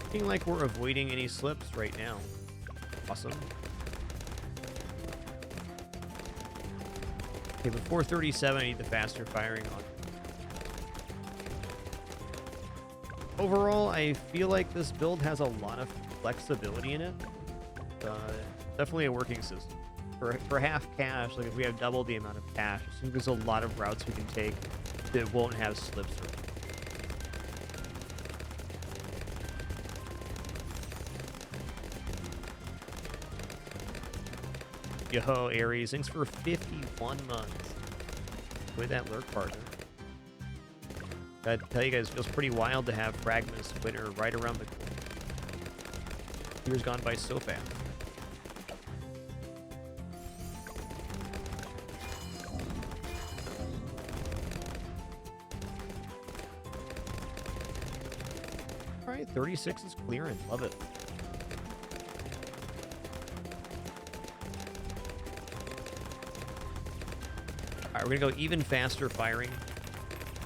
Looking like we're avoiding any slips right now. Awesome. Okay, before 37, I need the faster firing on. Overall, I feel like this build has a lot of flexibility in it. Definitely a working system. For half cash, like if we have double the amount of cash, I think there's a lot of routes we can take that won't have slips. Yo, Aries, thanks for 51 months. With that lurk partner. Gotta tell you guys, it feels pretty wild to have Fragment's winner right around the corner. Years gone by so fast. Alright, 36 is clearing. Love it. Alright, we're gonna go even faster firing.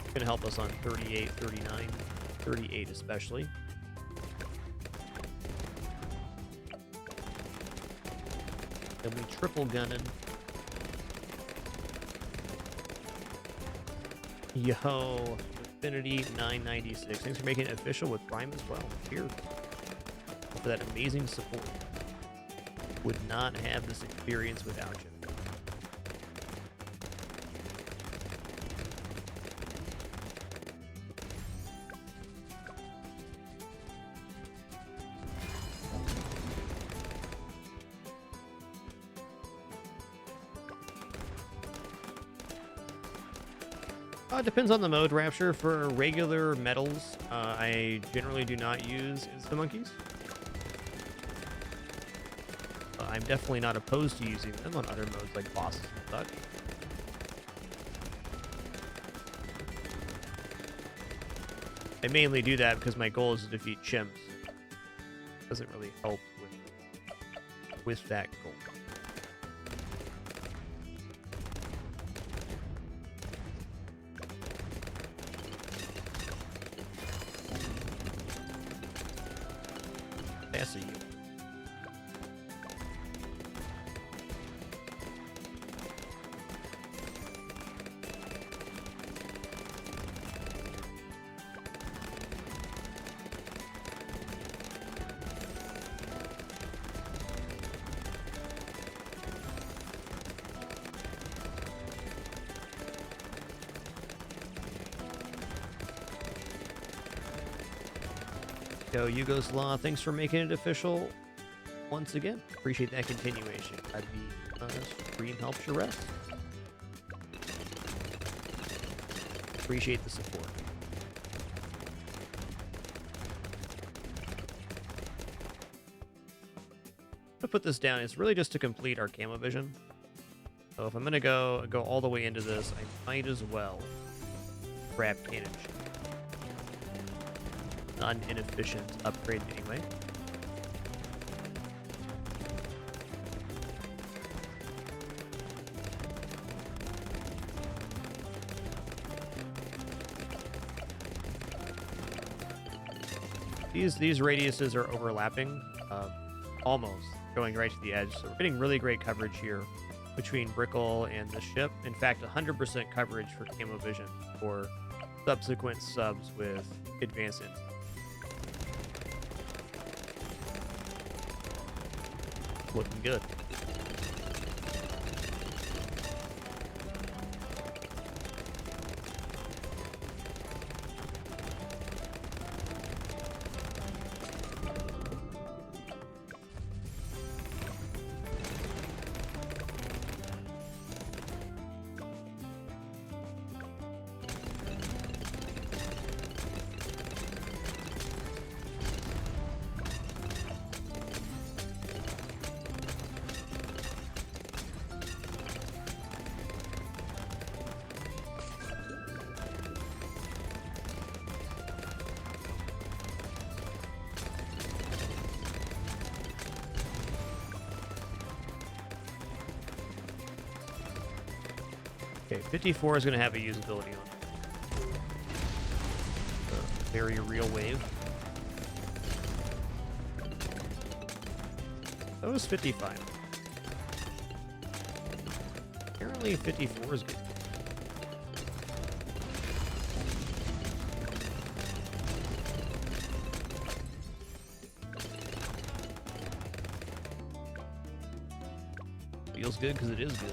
It's gonna help us on 38, 39, 38 especially. Then we triple gunning. Yo, Infinity 996. Thanks for making it official with Prime as well. Cheers. For that amazing support. Would not have this experience without you. It depends on the mode, Rapture. For regular medals, I generally do not use Insta-Monkeys. I'm definitely not opposed to using them on other modes like bosses and such. I mainly do that because my goal is to defeat chimps. Doesn't really help with that goal. I see you. Yo, Yugo's Law, thanks for making it official once again. Appreciate that continuation. I'd be stream helps your rest. Appreciate the support. To put this down, it's really just to complete our camo vision. So if I'm gonna go all the way into this, I might as well grab cannon ship. Not an inefficient upgrade anyway. These radiuses are overlapping, almost going right to the edge. So we're getting really great coverage here between Brickle and the ship. In fact, 100% coverage for camo vision for subsequent subs with advanced intel. Looking good. Okay, 54 is going to have a usability on it. A very real wave. That was 55. Apparently 54 is good. Feels good because it is good.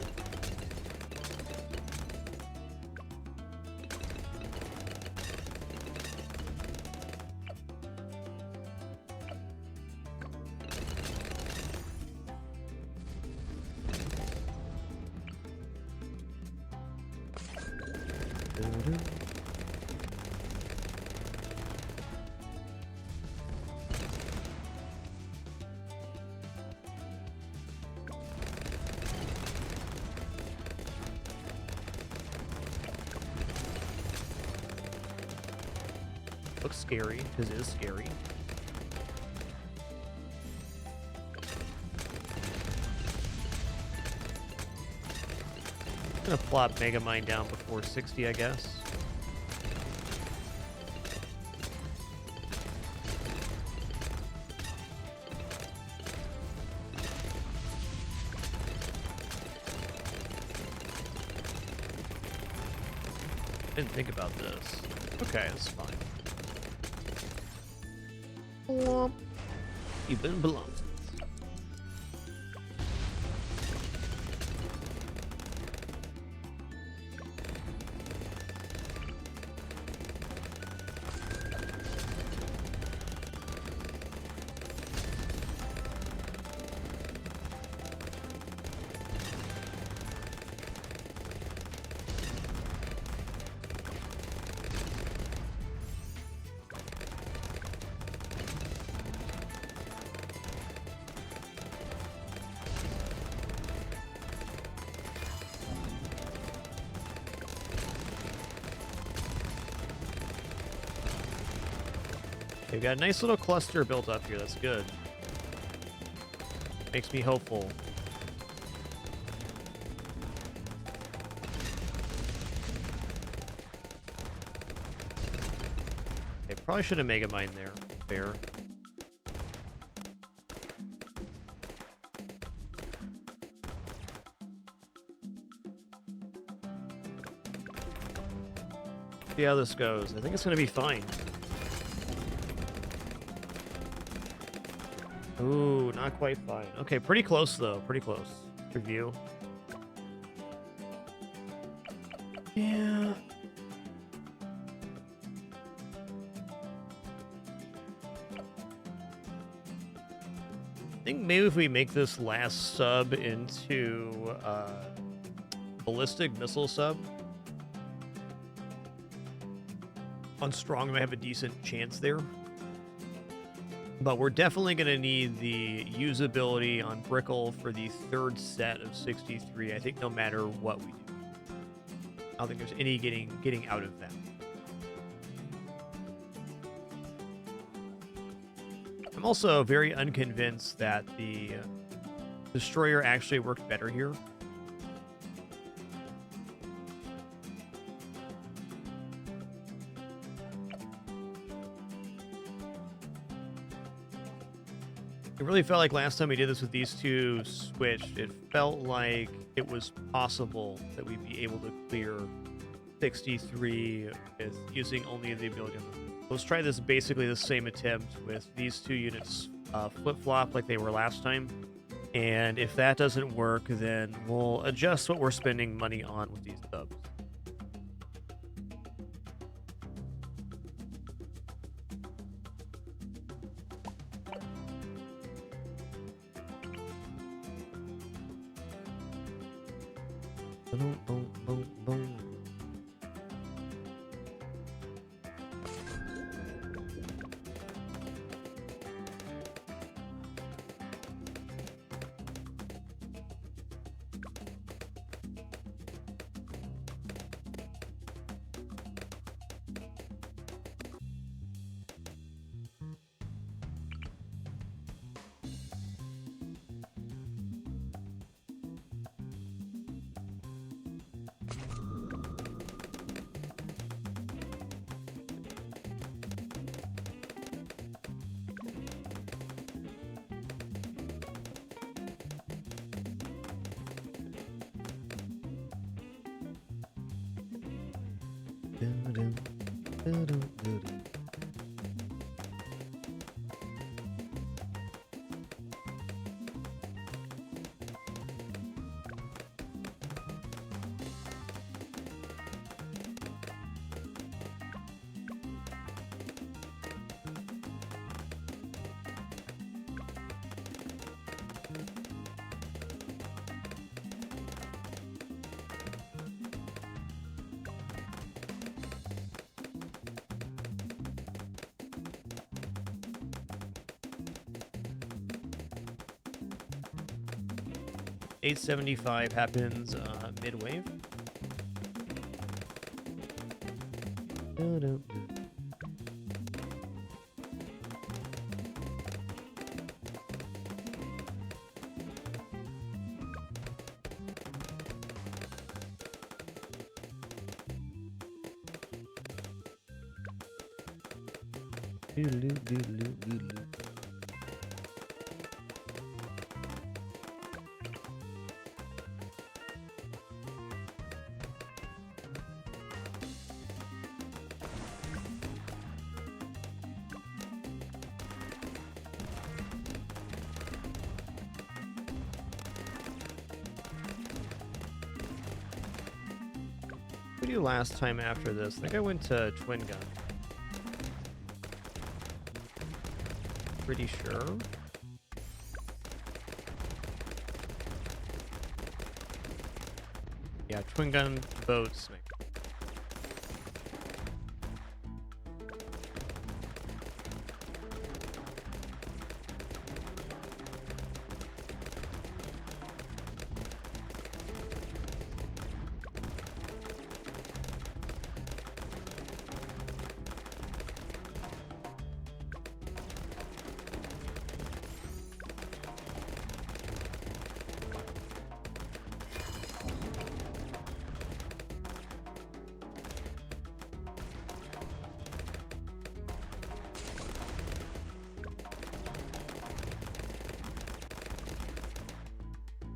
Looks scary, because it is scary. I'm gonna plop Megamind down before 60, I guess. Didn't think about this. Okay, that's fine. Even Bloons. We've got a nice little cluster built up here. That's good. Makes me hopeful. Okay, probably should have mega mine there. Fair. See how this goes. I think it's going to be fine. Ooh, not quite fine. Okay, pretty close though. Pretty close. Review. Yeah. I think maybe if we make this last sub into ballistic missile sub, on strong, we might have a decent chance there. But we're definitely going to need the usability on Brickle for the third set of 63. I think no matter what we do. I don't think there's any getting out of that. I'm also very unconvinced that the Destroyer actually worked better here. It really felt like last time we did this with these two switched, it felt like it was possible that we'd be able to clear 63 with using only the ability. Let's try this basically the same attempt with these two units flip-flop like they were last time. And if that doesn't work, then we'll adjust what we're spending money on with these subs. Boom, boom, boom, boom. $875 happens mid-wave. What did we do last time after this? I think I went to Twin Gun. Pretty sure. Yeah, Twin Gun boats.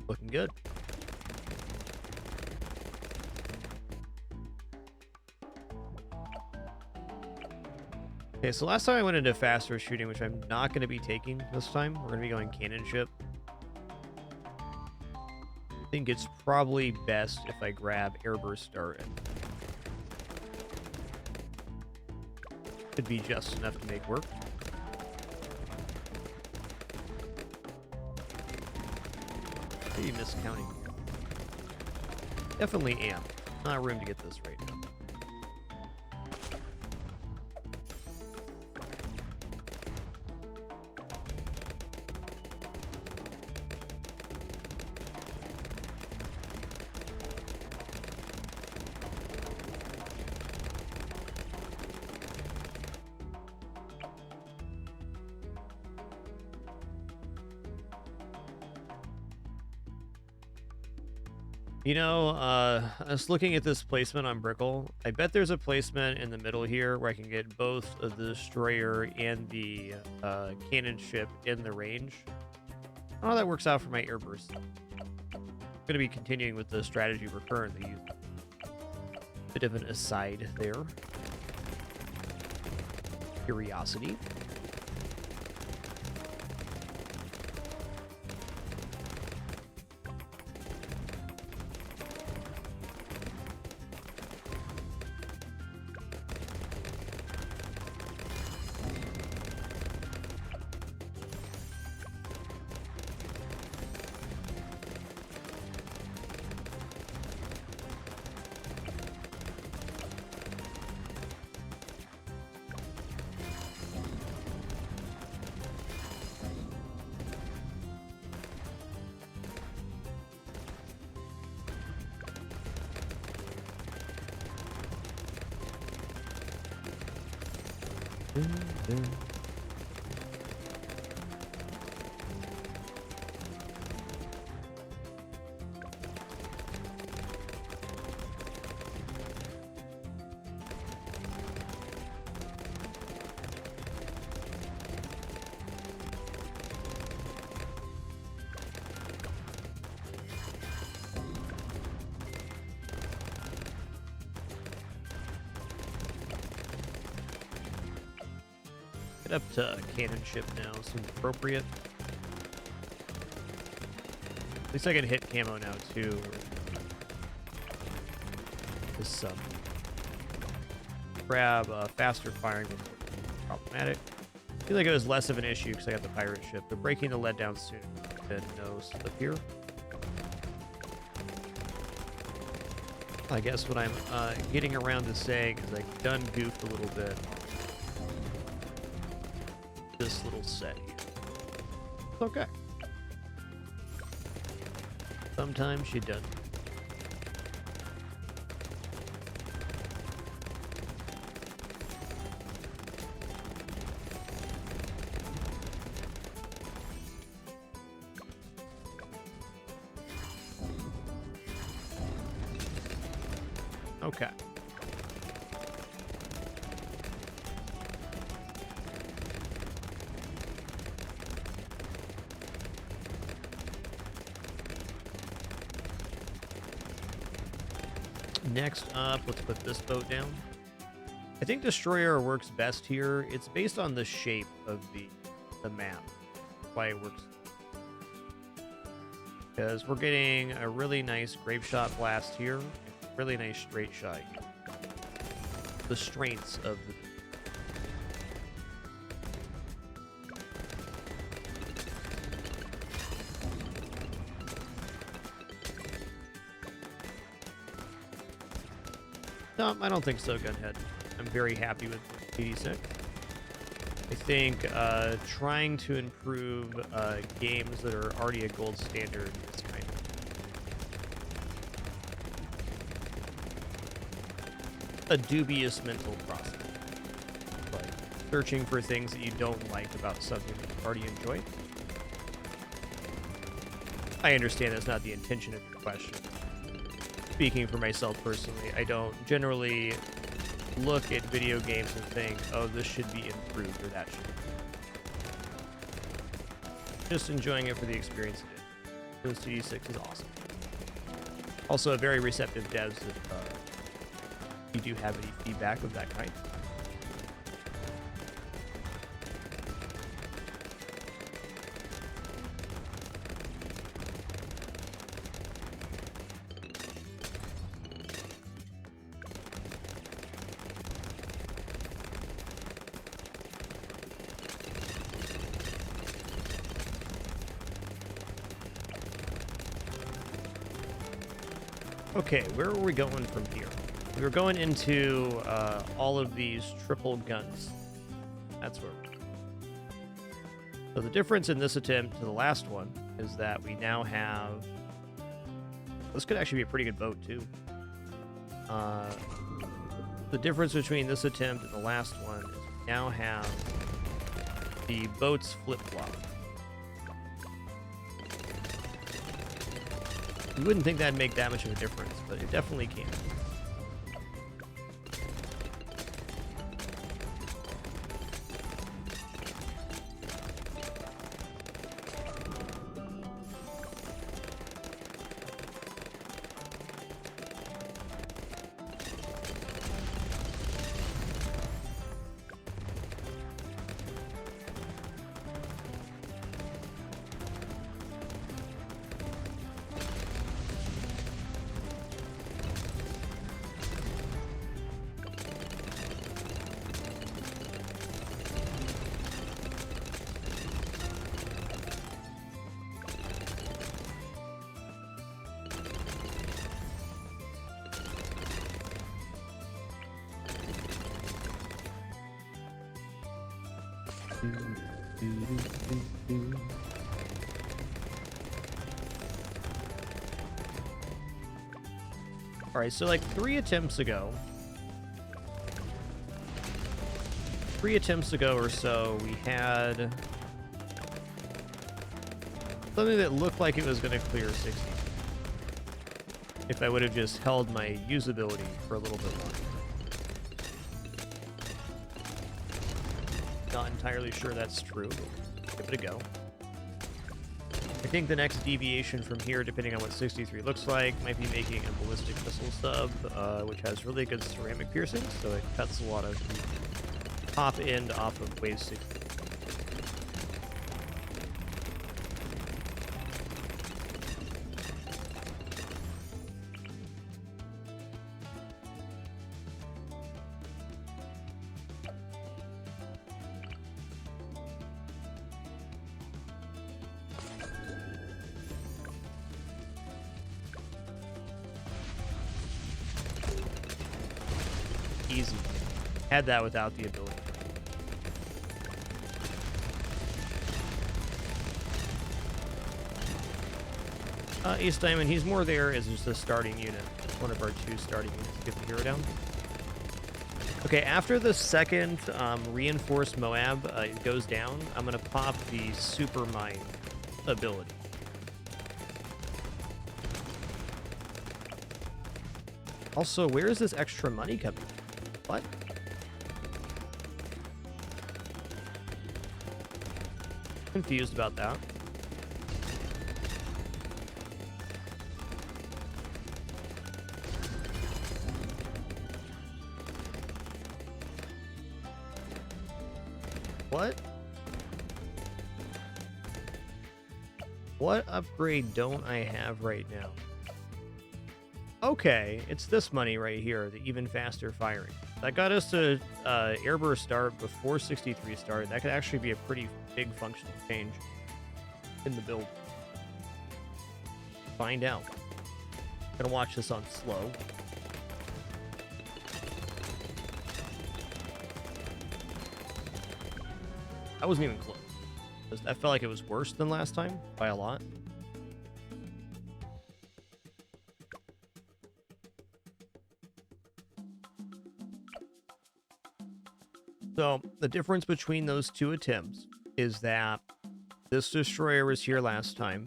Looking good. Okay, so last time I went into faster shooting, which I'm not going to be taking this time. We're going to be going cannon ship. I think it's probably best if I grab airburst start. Could be just enough to make work. Maybe miscounting here. Definitely am. Not room to get this right now. You know, I was looking at this placement on Brickle. I bet there's a placement in the middle here where I can get both of the destroyer and the cannon ship in the range. I don't know how that works out for my airburst. I'm going to be continuing with the strategy we're currently using. Bit of an aside there. Curiosity. Up to cannon ship now seems appropriate. At least I can hit camo now too. This grab faster firing was problematic. I feel like it was less of an issue because I got the pirate ship, but breaking the lead down soon. Then no slip here. I guess what I'm getting around to saying is I done goofed a little bit. This little set here. It's okay. Sometimes you done. Okay. Next up, let's put this boat down. I think Destroyer works best here. It's based on the shape of the map. That's why it works. Because we're getting a really nice grape shot blast here. really nice straight shot here. The strengths of the No, I don't think so, Gunhead. I'm very happy with 86. I think trying to improve games that are already a gold standard is kind of a dubious mental process. Like searching for things that you don't like about something that you already enjoy. I understand that's not the intention of your question. Speaking for myself personally, I don't generally look at video games and think, oh, this should be improved or that should be. Just enjoying it for the experience it is. Bloons 6 is awesome. Also, a very receptive devs if you do have any feedback of that kind. Okay, where are we going from here? We were going into all of these triple guns. That's where we're going. So the difference in this attempt to the last one is that we now have... This could actually be a pretty good boat, too. The difference between this attempt and the last one is we now have the boats flip-flop. You wouldn't think that'd make that much of a difference, but it definitely can. All right, so like three attempts ago or so, we had something that looked like it was going to clear 60. If I would have just held my usability for a little bit longer. Not entirely sure that's true, but give it a go. I think the next deviation from here, depending on what 63 looks like, might be making a ballistic missile sub, which has really good ceramic piercing, so it cuts a lot of the top end off of wave 60. Easy. Had that without the ability. East Diamond, he's more there as just a starting unit. One of our two starting units to get the hero down. Okay, after the second reinforced Moab goes down, I'm going to pop the Super Mine ability. Also, where is this extra money coming from? What? Confused about that. What? What upgrade don't I have right now? Okay, it's this money right here, the even faster firing. That got us to airburst start before 63 start. That could actually be a pretty big functional change in the build. Find out. Gonna watch this on slow. That wasn't even close. That felt like it was worse than last time by a lot. So the difference between those two attempts is that this destroyer was here last time,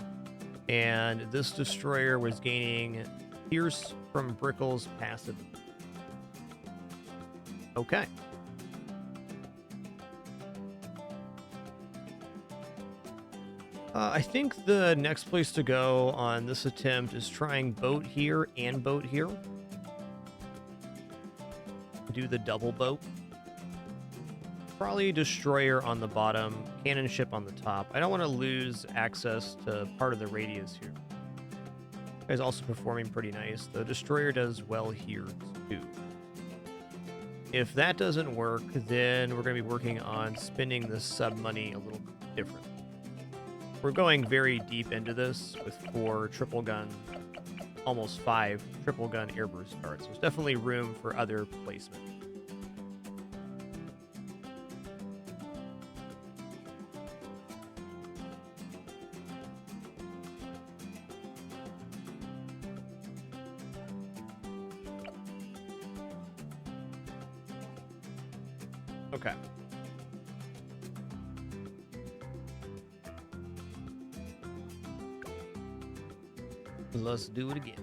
and this destroyer was gaining Pierce from Brickle's passive. Okay. I think the next place to go on this attempt is trying boat here and boat here. Do the double boat. Probably destroyer on the bottom, cannon ship on the top. I don't want to lose access to part of the radius here. Guy's also performing pretty nice. The destroyer does well here too. If that doesn't work, then we're going to be working on spending the sub money a little bit different. We're going very deep into this with 4 triple gun, almost 5 triple gun airburst starts. There's definitely room for other placement. Okay. Let's do it again.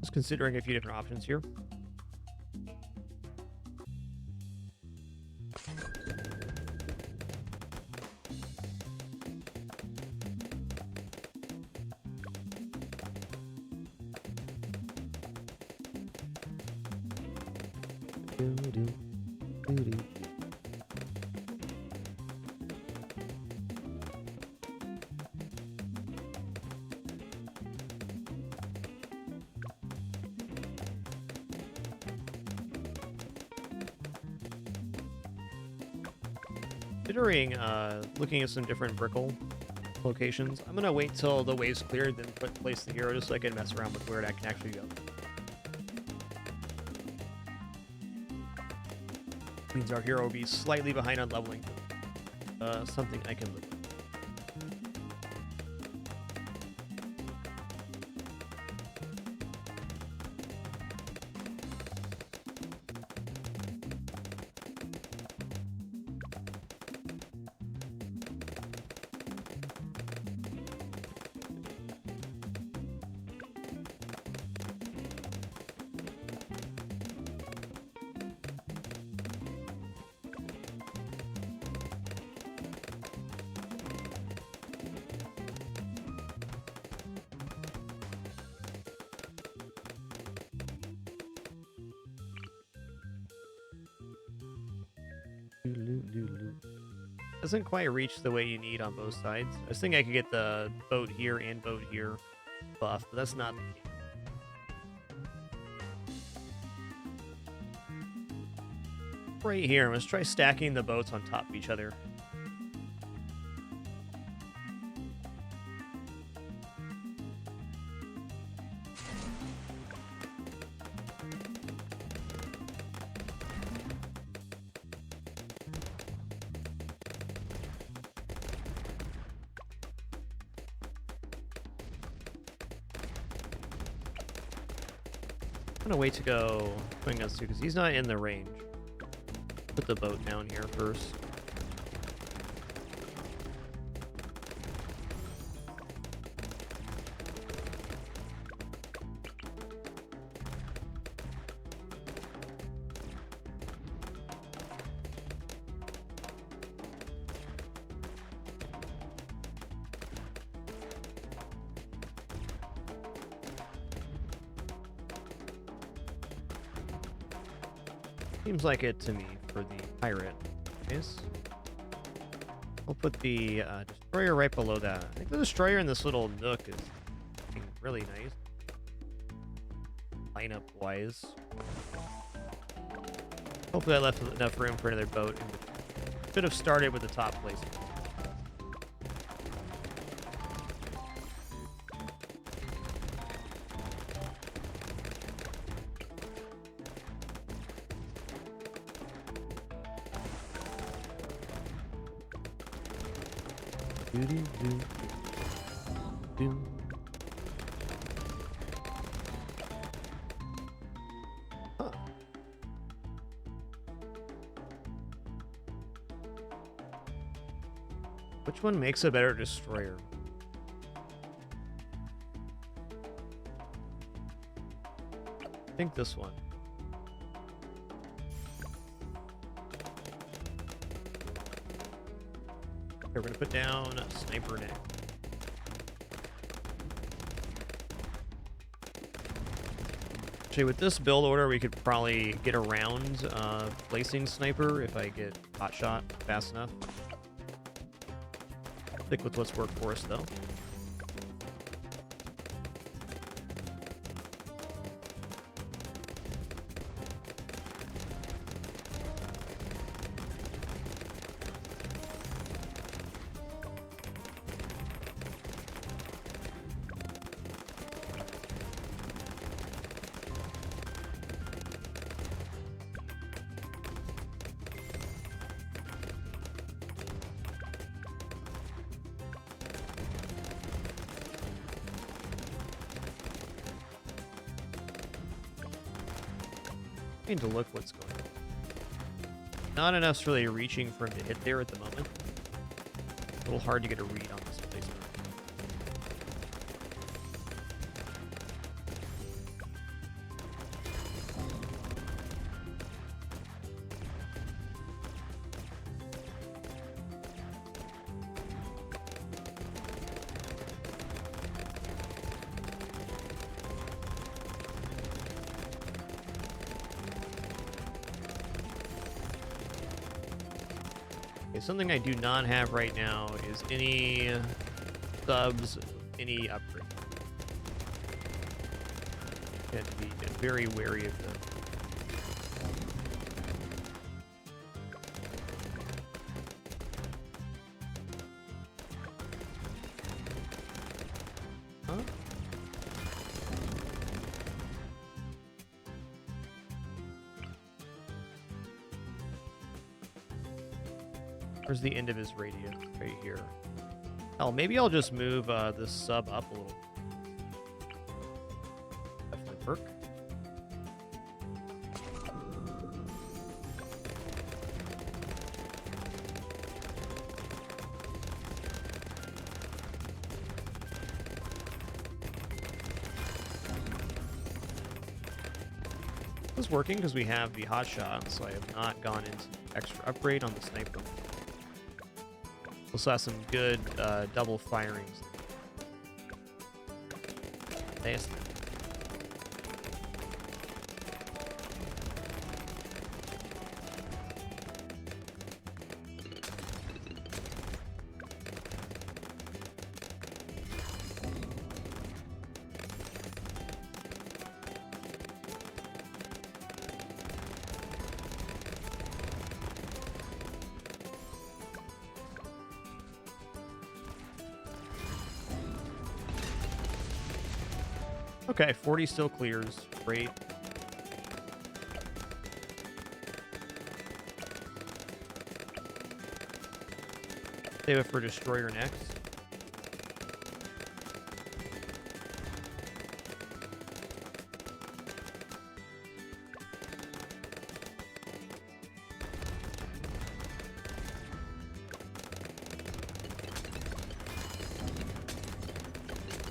Just considering a few different options here. Considering looking at some different Brickle locations, I'm gonna wait till the wave's cleared, then place the hero just so I can mess around with where it can actually go. Means our hero will be slightly behind on leveling. Something I can live with. Doesn't quite reach the way you need on both sides. I was thinking I could get the boat here and boat here buff, but that's not the case. Right here, let's try stacking the boats on top of each other. gonna wait to go swing us too, because he's not in the range. Put the boat down here first. Seems like it to me for the pirate. Yes. We'll put the destroyer right below that. I think the destroyer in this little nook is looking really nice. Lineup wise. Hopefully I left enough room for another boat. Should have started with the top place. Huh. Which one makes a better destroyer? I think this one. We're going to put down a sniper neck. Actually, with this build order, we could probably get around placing sniper if I get hot shot fast enough. Stick with what's worked for us, though. I need to look what's going on. Not enough's really reaching for him to hit there at the moment. A little hard to get a read on this placement. Something I do not have right now is any subs, any upgrade. Have to be very wary of them. Huh? Where's the end of his radius? Right here. Hell, maybe I'll just move this sub up a little. Definitely work. This is working because we have the hot shot, so I have not gone into extra upgrade on the sniper. Also has some good double firings. Nasty. Okay, 40 still clears. Great. Save it for destroyer next.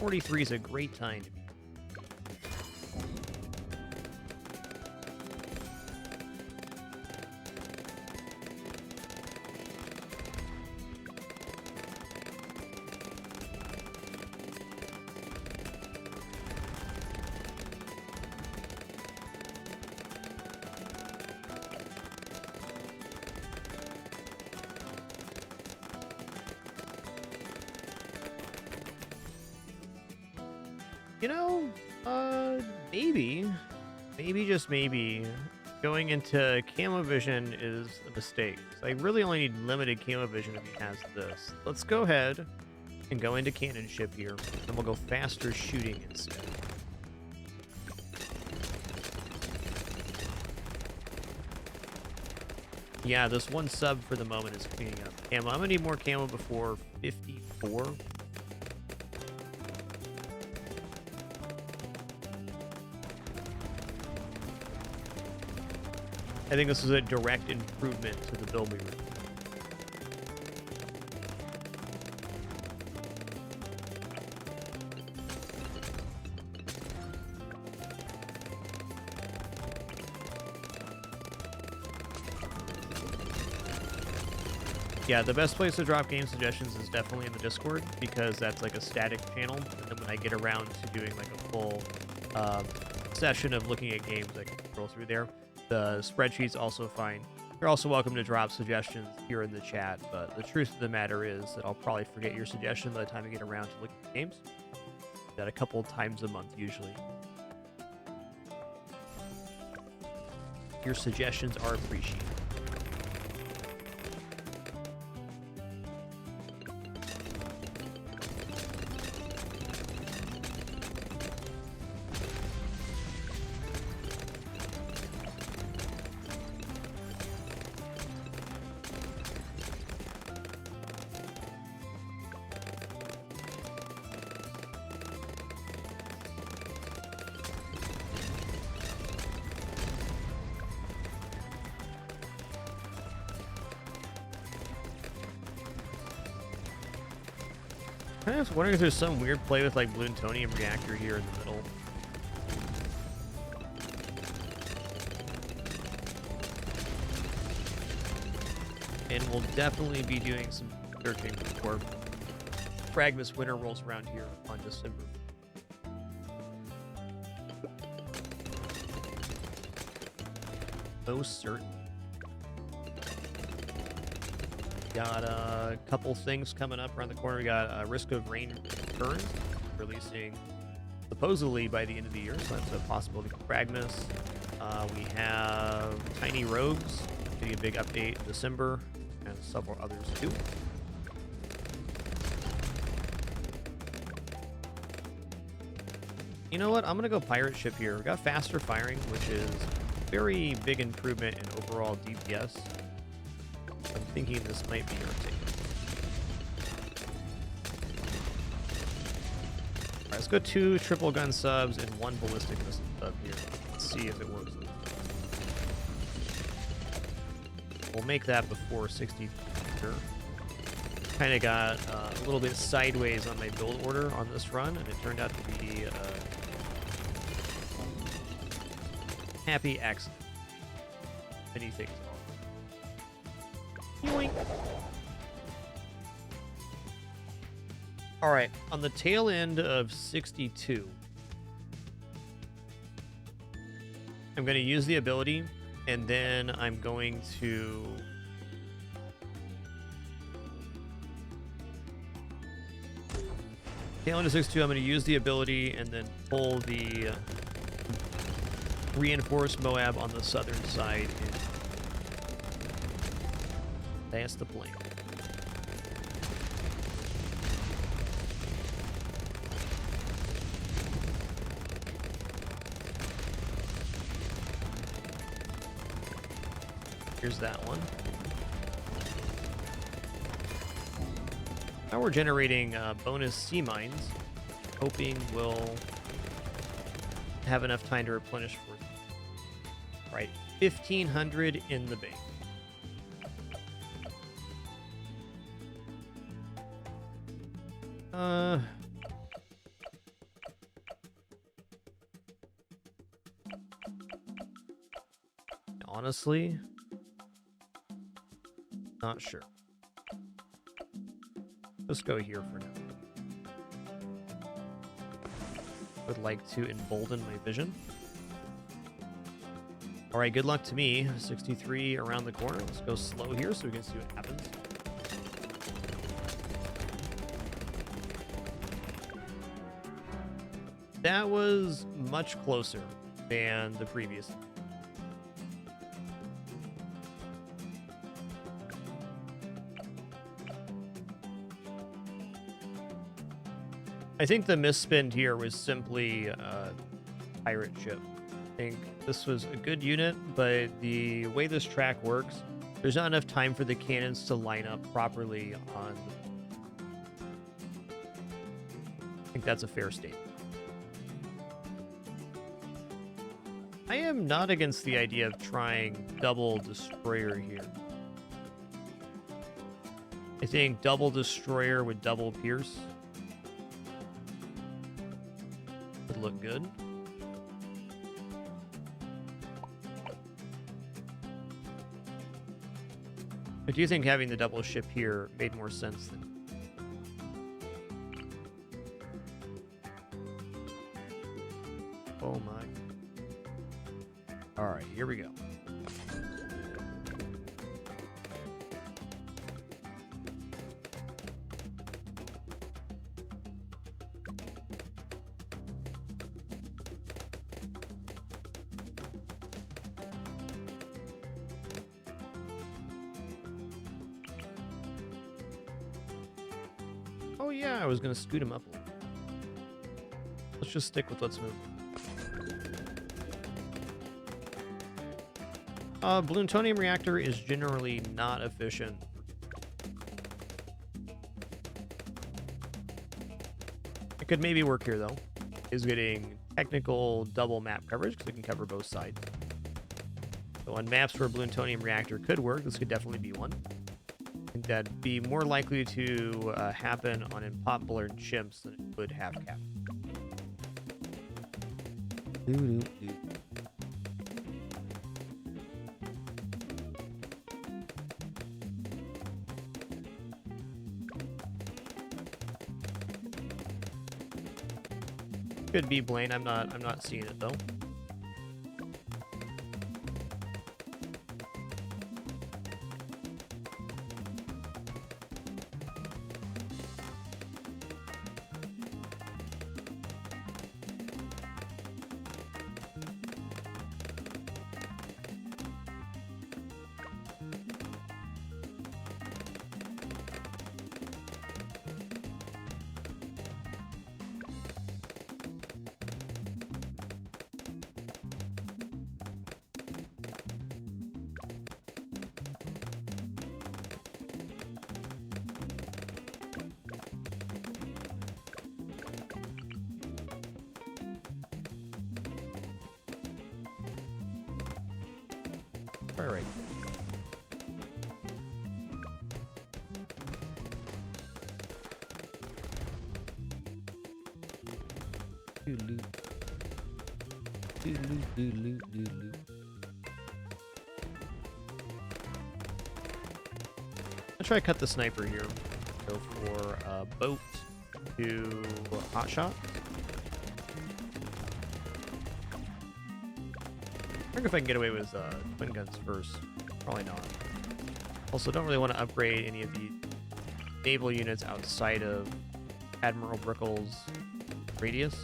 10:43 is a great time. You know, maybe just maybe, going into camo vision is a mistake. I really only need limited camo vision if he has this. Let's go ahead and go into cannonship here, and we'll go faster shooting instead. Yeah, this one sub for the moment is cleaning up camo. I'm gonna need more camo before 54. I think this is a direct improvement to the build we were. Yeah, the best place to drop game suggestions is definitely in the Discord, because that's like a static channel, and then when I get around to doing like a full session of looking at games, I can scroll through there. The spreadsheet's also fine. You're also welcome to drop suggestions here in the chat, but the truth of the matter is that I'll probably forget your suggestion by the time I get around to looking at games. That a couple times a month usually. Your suggestions are appreciated. I was wondering if there's some weird play with like Bloons reactor here in the middle. And we'll definitely be doing some searching before Fragmus Winter rolls around here on December. Most certain. Got a couple things coming up around the corner. We got Risk of Rain Returns, releasing supposedly by the end of the year, so that's a possibility for Fragmus. We have Tiny Rogues, getting a big update in December, and several others too. You know what? I'm going to go Pirate Ship here. We got faster firing, which is a very big improvement in overall DPS. I'm thinking this might be our take. Alright, let's go 2 triple gun subs and 1 ballistic missile sub here. Let's see if it works. We'll make that before 60. Sure. Kind of got a little bit sideways on my build order on this run, and it turned out to be a happy accident. Many things. All right, on the tail end of 62, I'm going to use the ability, and then I'm going to tail end of 62. I'm going to use the ability and then pull the reinforced Moab on the southern side in. That's the plan. Here's that one. Now we're generating bonus sea mines, hoping we'll have enough time to replenish for. Right, 1,500 in the bank. Honestly, not sure. Let's go here for now. Would like to embolden my vision. All right, good luck to me. 63 around the corner. Let's go slow here so we can see what happens. That was much closer than the previous. I think the misspin here was simply a pirate ship. I think this was a good unit, but the way this track works, there's not enough time for the cannons to line up properly on. I think that's a fair statement. I am not against the idea of trying double destroyer here. I think double destroyer with double pierce would look good. I do think having the double ship here made more sense than. Oh my. All right, here we go. Oh yeah, I was gonna scoot him up a little. Let's just stick with let's move. Bloons reactor is generally not efficient. It could maybe work here though. Is getting technical double map coverage because it can cover both sides. So on maps where Bloons reactor could work, this could definitely be one. I think that'd be more likely to happen on unpopular chimps than it would have cap. Could be Blaine. I'm not seeing it though. All right. I'll try to cut the sniper here. Go for a boat to hot shot. I wonder if I can get away with twin guns first. Probably not. Also, don't really want to upgrade any of the naval units outside of Admiral Brickle's radius.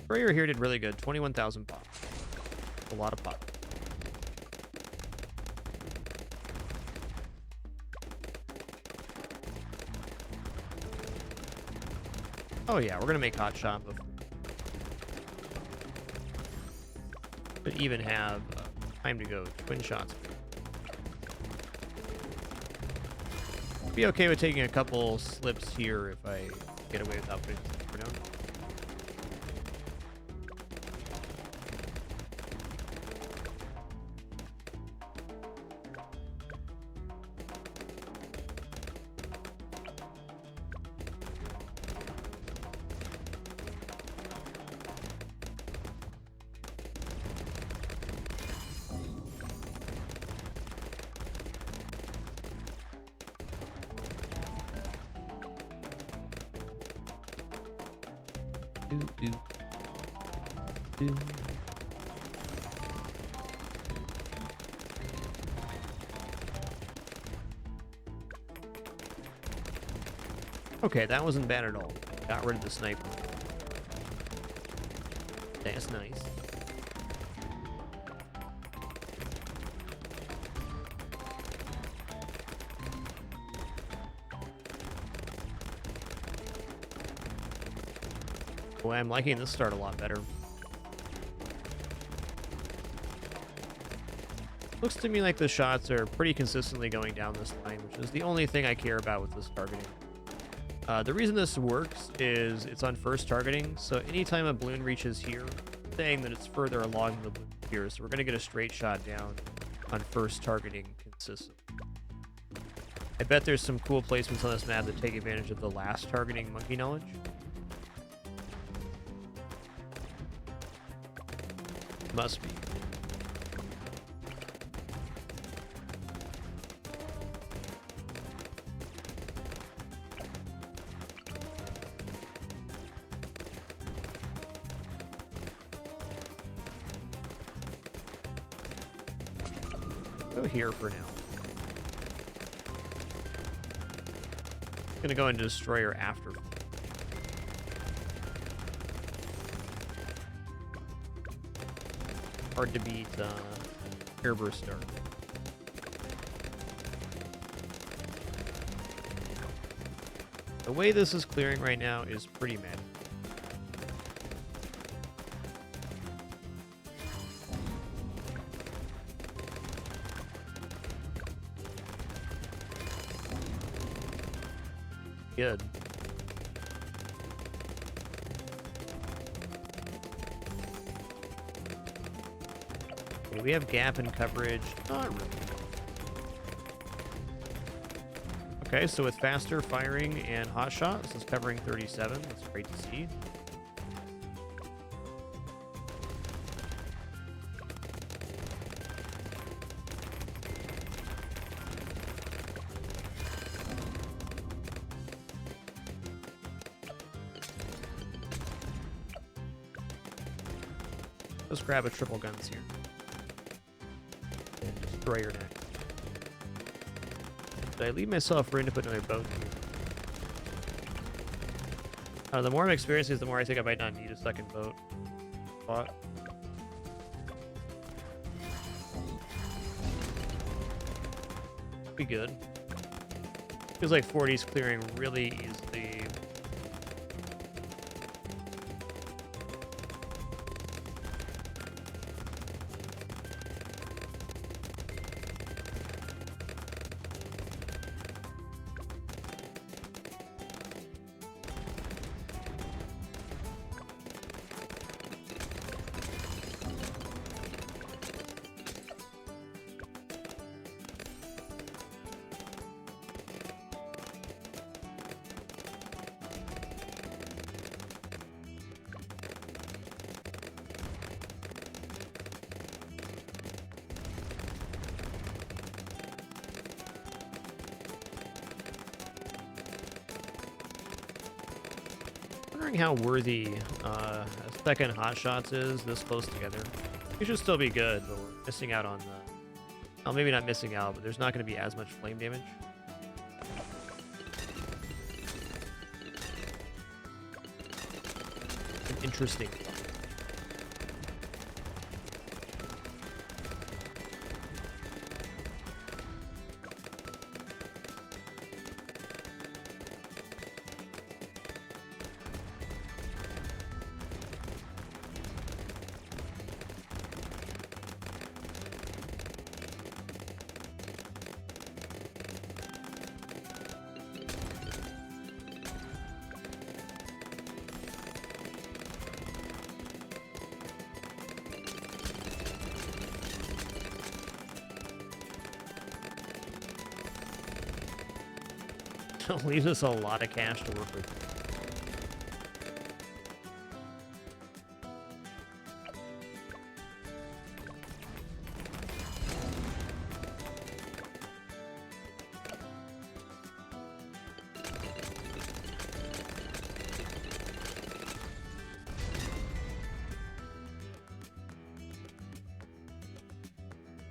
Courier here did really good. 21,000 pop. A lot of pop. Oh yeah, we're gonna make hot shot before. But even have time to go twin shots. Be okay with taking a couple slips here if I get away without putting the sniper down. Do, do, do. Okay, that wasn't bad at all. Got rid of the sniper. That's nice. Boy, I'm liking this start a lot better. Looks to me like the shots are pretty consistently going down this line, which is the only thing I care about with this targeting. The reason this works is it's on first targeting, so anytime a balloon reaches here, it's saying that it's further along than the balloon here, so we're going to get a straight shot down on first targeting consistently. I bet there's some cool placements on this map that take advantage of the last targeting monkey knowledge. Must be. Go here for now. Gonna go into destroyer after. Hard to beat airburst start. The way this is clearing right now is pretty mad. Good. Okay, we have gap in coverage. Not really. Okay, so with faster firing and hot shot, this is covering 37. That's great to see. Let's grab a triple guns here. And destroyer next. Did I leave myself room to put another boat here? The more I'm experiencing, the more I think I might not need a second boat. Spot. Be good. Feels like 40's clearing really easily. Wondering how worthy a second hot shots is this close together. We should still be good, but we're missing out on the... Well, maybe not missing out, but there's not going to be as much flame damage. An interesting one. Leaves us a lot of cash to work with.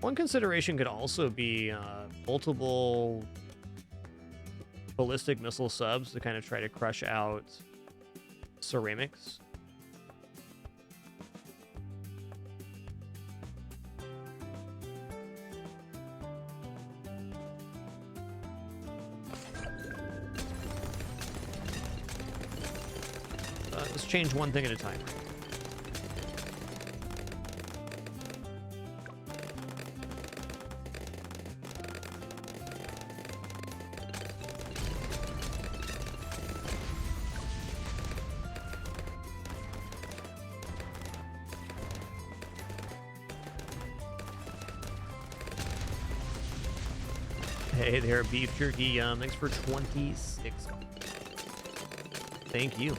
One consideration could also be multiple ballistic missile subs to kind of try to crush out ceramics. Let's change one thing at a time. Hey there, beef jerky. Thanks for 26. Thank you.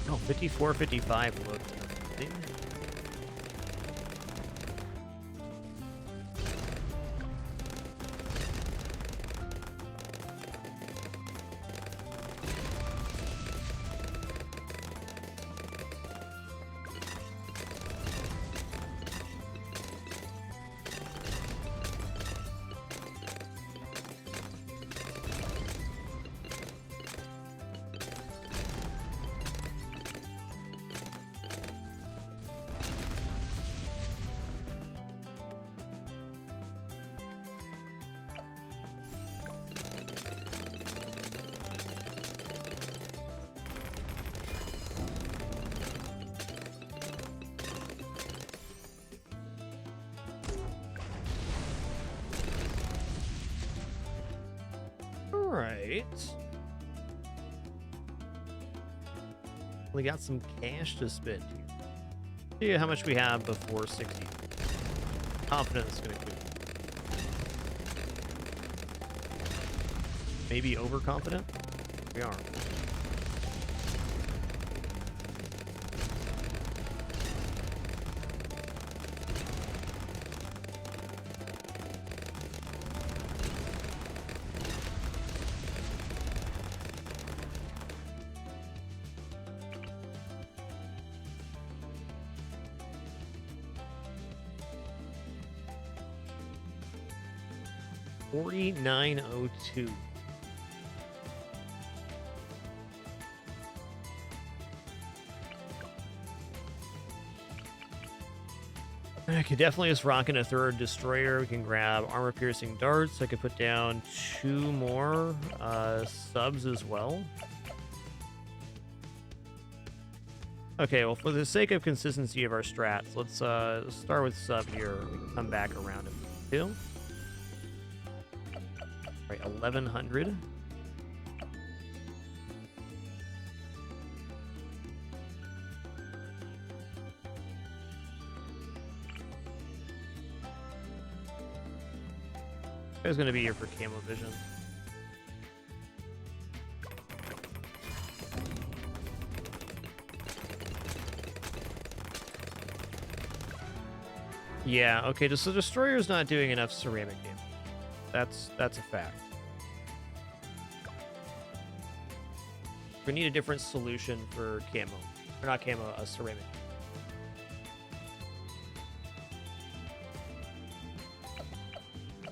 Oh, 54, 55 look. Alright. We got some cash to spend here. See how much we have before 60. Confident it's gonna clear. Maybe overconfident? We are. $49.02. I could definitely just rock in a third destroyer. We can grab armor-piercing darts. I could put down 2 more subs as well. Okay, well, for the sake of consistency of our strats, let's start with sub here. We can come back around if we need to. Right, 1100. Guy's gonna be here for camo vision. Yeah, okay, just the destroyer's not doing enough ceramic damage. That's a fact. We need a different solution for camo. Or not camo, ceramic.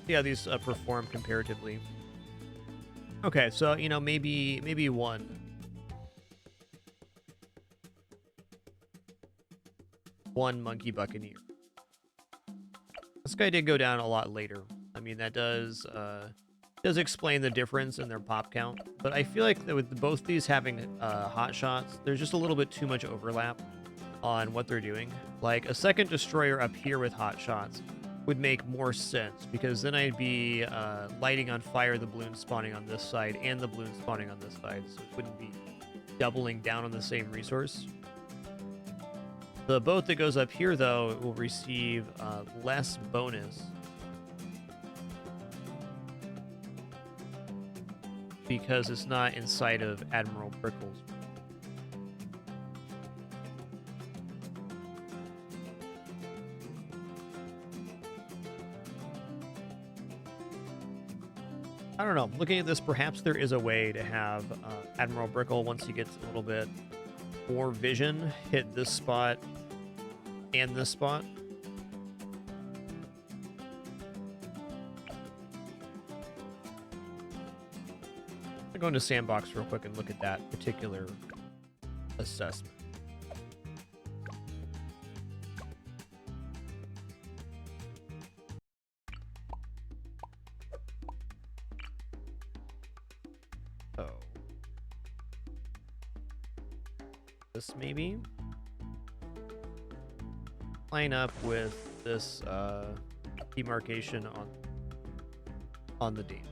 Yeah, these perform comparatively. Okay, so, you know, maybe one. One Monkey Buccaneer. This guy did go down a lot later. I mean, that does explain the difference in their pop count. But I feel like that with both these having hot shots, there's just a little bit too much overlap on what they're doing. Like, a second destroyer up here with hot shots would make more sense, because then I'd be lighting on fire the balloon spawning on this side and the balloon spawning on this side, so it wouldn't be doubling down on the same resource. The boat that goes up here, though, will receive less bonus because it's not inside of Admiral Prickles. I don't know. Looking at this, perhaps there is a way to have Admiral Brickle, once he gets a little bit more vision, hit this spot and this spot. I'm going to Sandbox real quick and look at that particular assessment. Oh. This maybe? Line up with this demarcation on the D.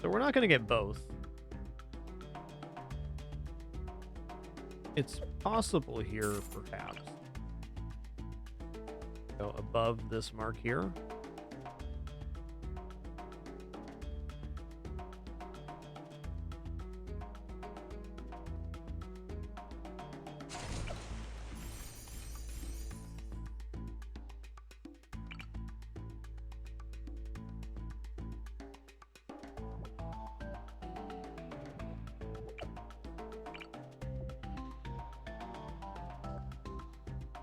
So we're not going to get both. It's possible here, perhaps. Go above this mark here.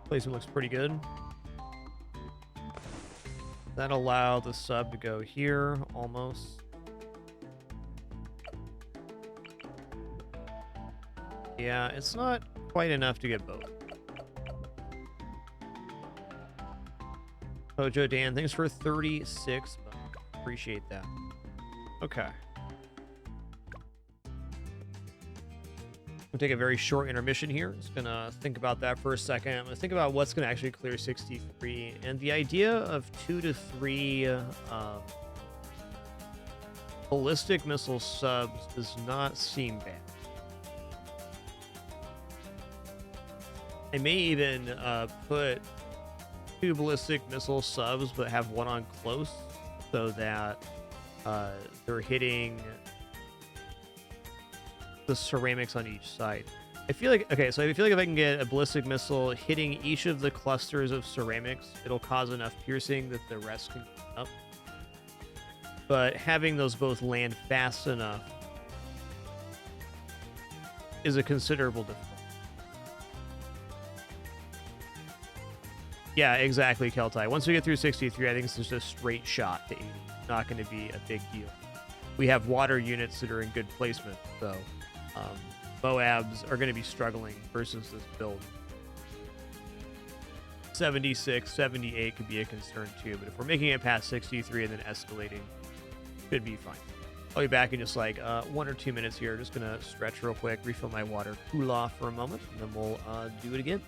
Placement looks pretty good. That allowed the sub to go here, almost. Yeah, it's not quite enough to get both. Hojo Dan, thanks for 36 bucks. Appreciate that. Okay. We'll take a very short intermission here. Just gonna think about that for a second. I'm gonna think about what's gonna actually clear 63, and the idea of 2 to 3 ballistic missile subs does not seem bad. I may even put 2 ballistic missile subs, but have one on close, so that they're hitting the ceramics on each side. I feel like, okay, so I feel like if I can get a ballistic missile hitting each of the clusters of ceramics, it'll cause enough piercing that the rest can come up. But having those both land fast enough is a considerable difference. Yeah, exactly, Keltai. Once we get through 63, I think it's just a straight shot to 80. It's not going to be a big deal. We have water units that are in good placement, so Moabs are going to be struggling versus this build. 76, 78 could be a concern too, but if we're making it past 63 and then escalating, should be fine. I'll be back in just like 1 or 2 minutes here. Just going to stretch real quick, refill my water, cool off for a moment, and then we'll do it again.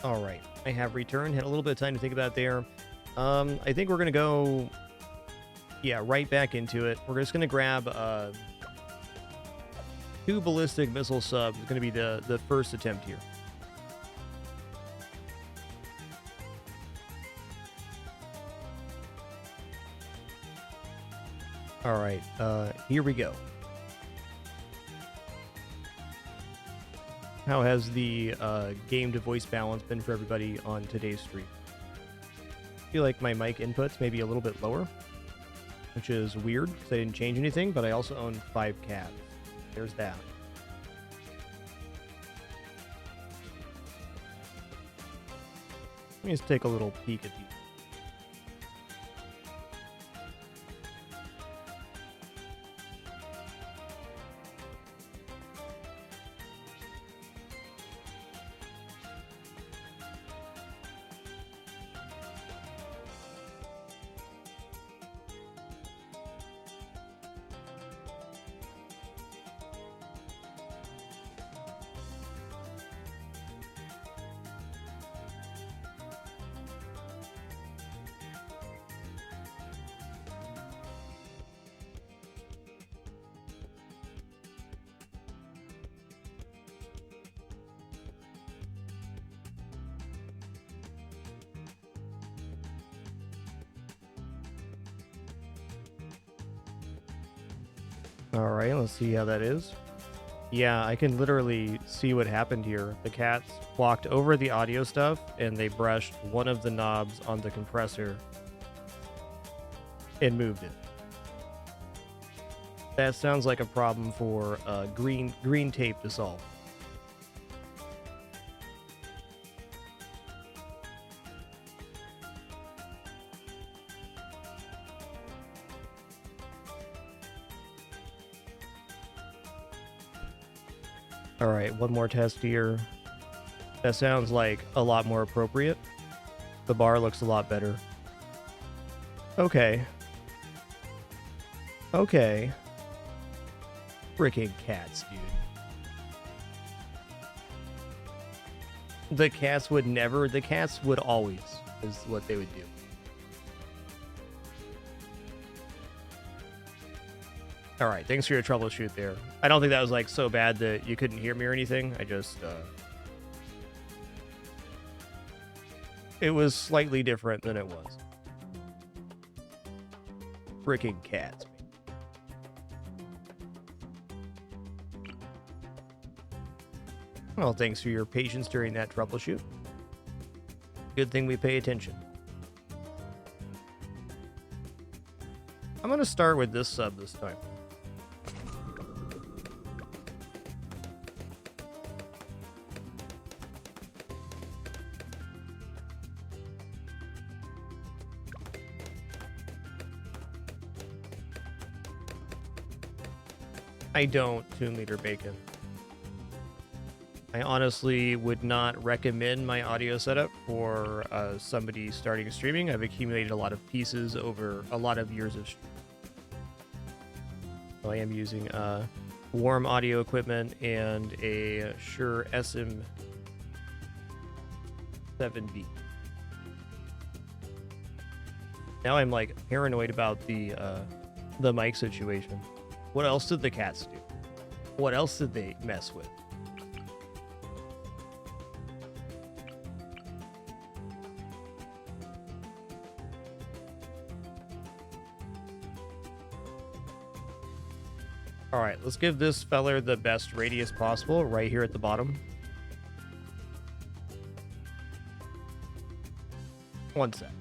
All right, I have returned. Had a little bit of time to think about it there. I think we're gonna go, yeah, right back into it. We're just gonna grab 2 ballistic missile subs. It's gonna be the first attempt here. All right, here we go. How has the game to voice balance been for everybody on today's stream? I feel like my mic inputs may be a little bit lower, which is weird because I didn't change anything, but I also own 5 cats. There's that. Let me just take a little peek at these. All right, let's see how that is. Yeah, I can literally see what happened here. The cats walked over the audio stuff and they brushed one of the knobs on the compressor and moved it. That sounds like a problem for green tape to solve. All right, one more test here. That sounds like a lot more appropriate. The bar looks a lot better. Okay. Okay. Freaking cats, dude. The cats would never, the cats would always, is what they would do. All right, thanks for your troubleshoot there. I don't think that was like so bad that you couldn't hear me or anything. I just, it was slightly different than it was. Freaking cats. Well, thanks for your patience during that troubleshoot. Good thing we pay attention. I'm going to start with this sub this time. I don't tune meter bacon. I honestly would not recommend my audio setup for somebody starting streaming. I've accumulated a lot of pieces over a lot of years of streaming. So I am using warm audio equipment and a Shure SM7B. Now I'm like paranoid about the mic situation. What else did the cats do? What else did they mess with? All right, let's give this feller the best radius possible right here at the bottom. One sec.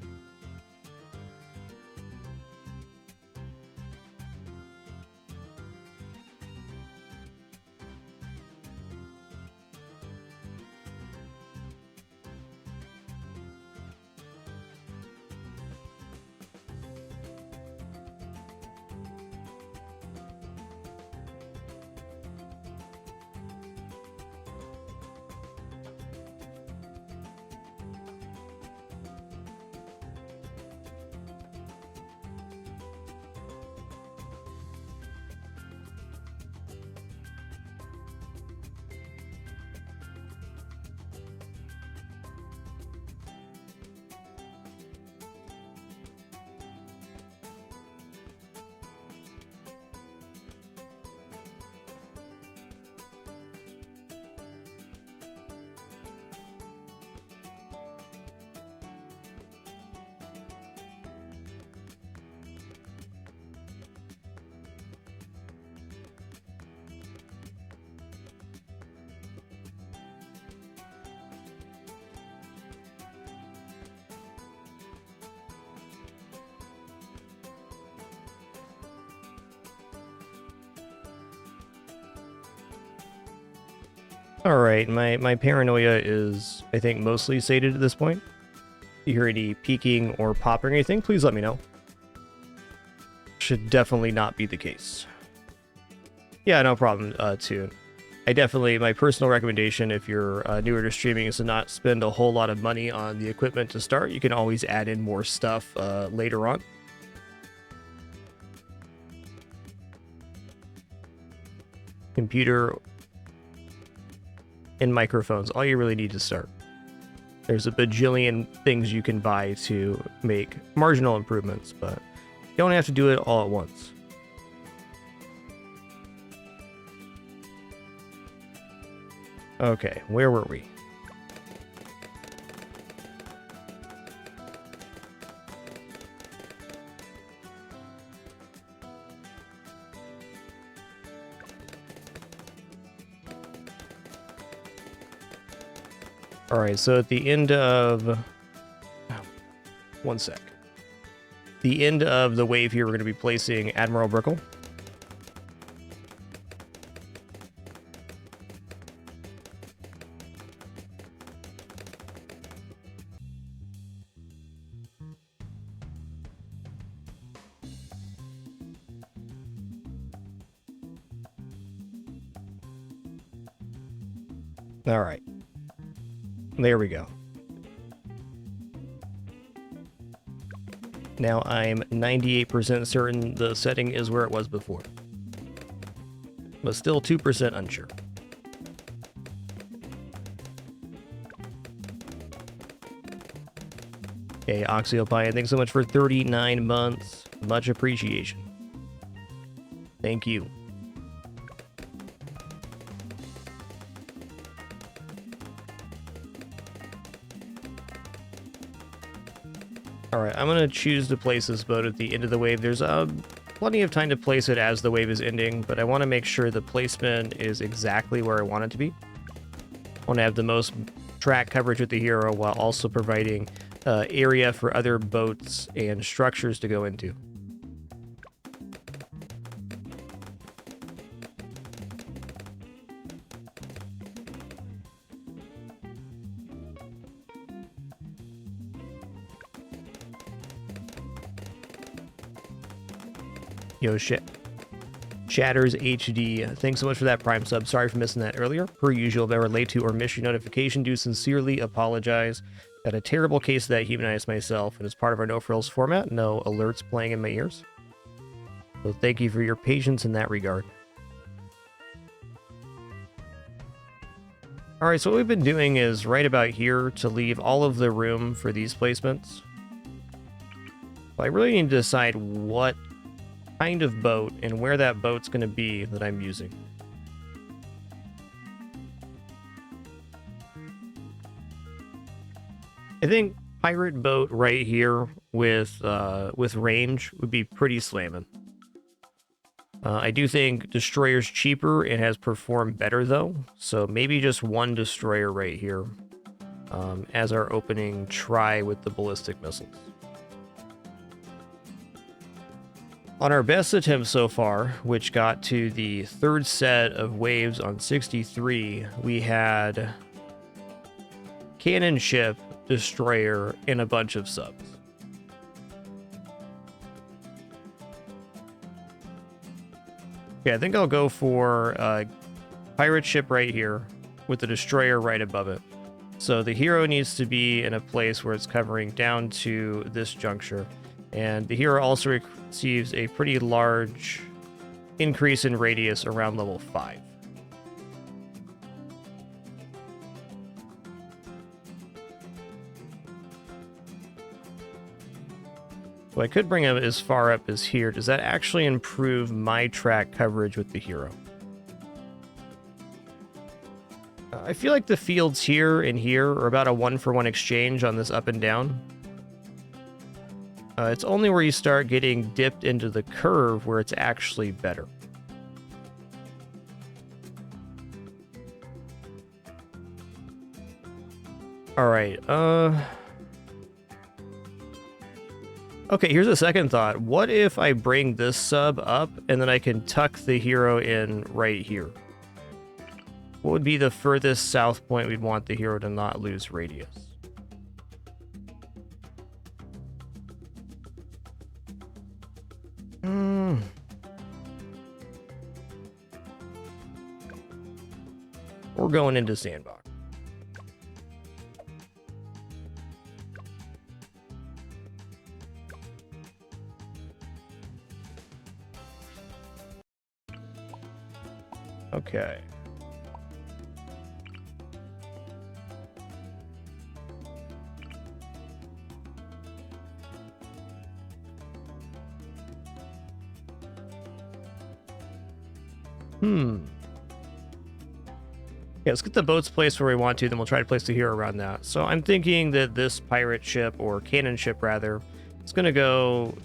All right, my paranoia is, I think, mostly sated at this point. If you hear any peeking or popping or anything, please let me know. Should definitely not be the case. Yeah, no problem, too. My personal recommendation if you're newer to streaming is to not spend a whole lot of money on the equipment to start. You can always add in more stuff later on. Computer and microphones, all you really need to start. There's a bajillion things you can buy to make marginal improvements, but you don't have to do it all at once. Okay, where were we? All right, so at the end of... one sec. The end of the wave here, we're going to be placing Admiral Brickle. All right. There we go. Now I'm 98% certain the setting is where it was before. But still 2% unsure. Okay, Oxyopie, thanks so much for 39 months. Much appreciation. Thank you. Alright, I'm going to choose to place this boat at the end of the wave. There's plenty of time to place it as the wave is ending, but I want to make sure the placement is exactly where I want it to be. I want to have the most track coverage with the hero while also providing area for other boats and structures to go into. Yo, shit. Chatters HD, thanks so much for that Prime sub. Sorry for missing that earlier. Per usual, if I were late to or missed your notification, do sincerely apologize. Got a terrible case of that humanized myself, and as part of our No Frills format, no alerts playing in my ears. So thank you for your patience in that regard. Alright, so what we've been doing is right about here to leave all of the room for these placements. I really need to decide what kind of boat and where that boat's going to be that I'm using. I think pirate boat right here with range would be pretty slamming. I do think destroyer's cheaper and has performed better though, so maybe just one destroyer right here as our opening try with the ballistic missiles. On our best attempt so far, which got to the third set of waves on 63, we had cannon ship, destroyer, and a bunch of subs. Okay, I think I'll go for pirate ship right here with the destroyer right above it. So the hero needs to be in a place where it's covering down to this juncture. And the hero also receives a pretty large increase in radius around level 5. So I could bring him as far up as here. Does that actually improve my track coverage with the hero? I feel like the fields here and here are about a 1-for-1 exchange on this up and down. It's only where you start getting dipped into the curve where it's actually better. Alright, okay, here's a second thought. What if I bring this sub up and then I can tuck the hero in right here? What would be the furthest south point we'd want the hero to not lose radius? We're going into sandbox. Okay. Yeah, let's get the boats placed where we want to, then we'll try to place the hero around that. So I'm thinking that this pirate ship, or cannon ship rather, is going to go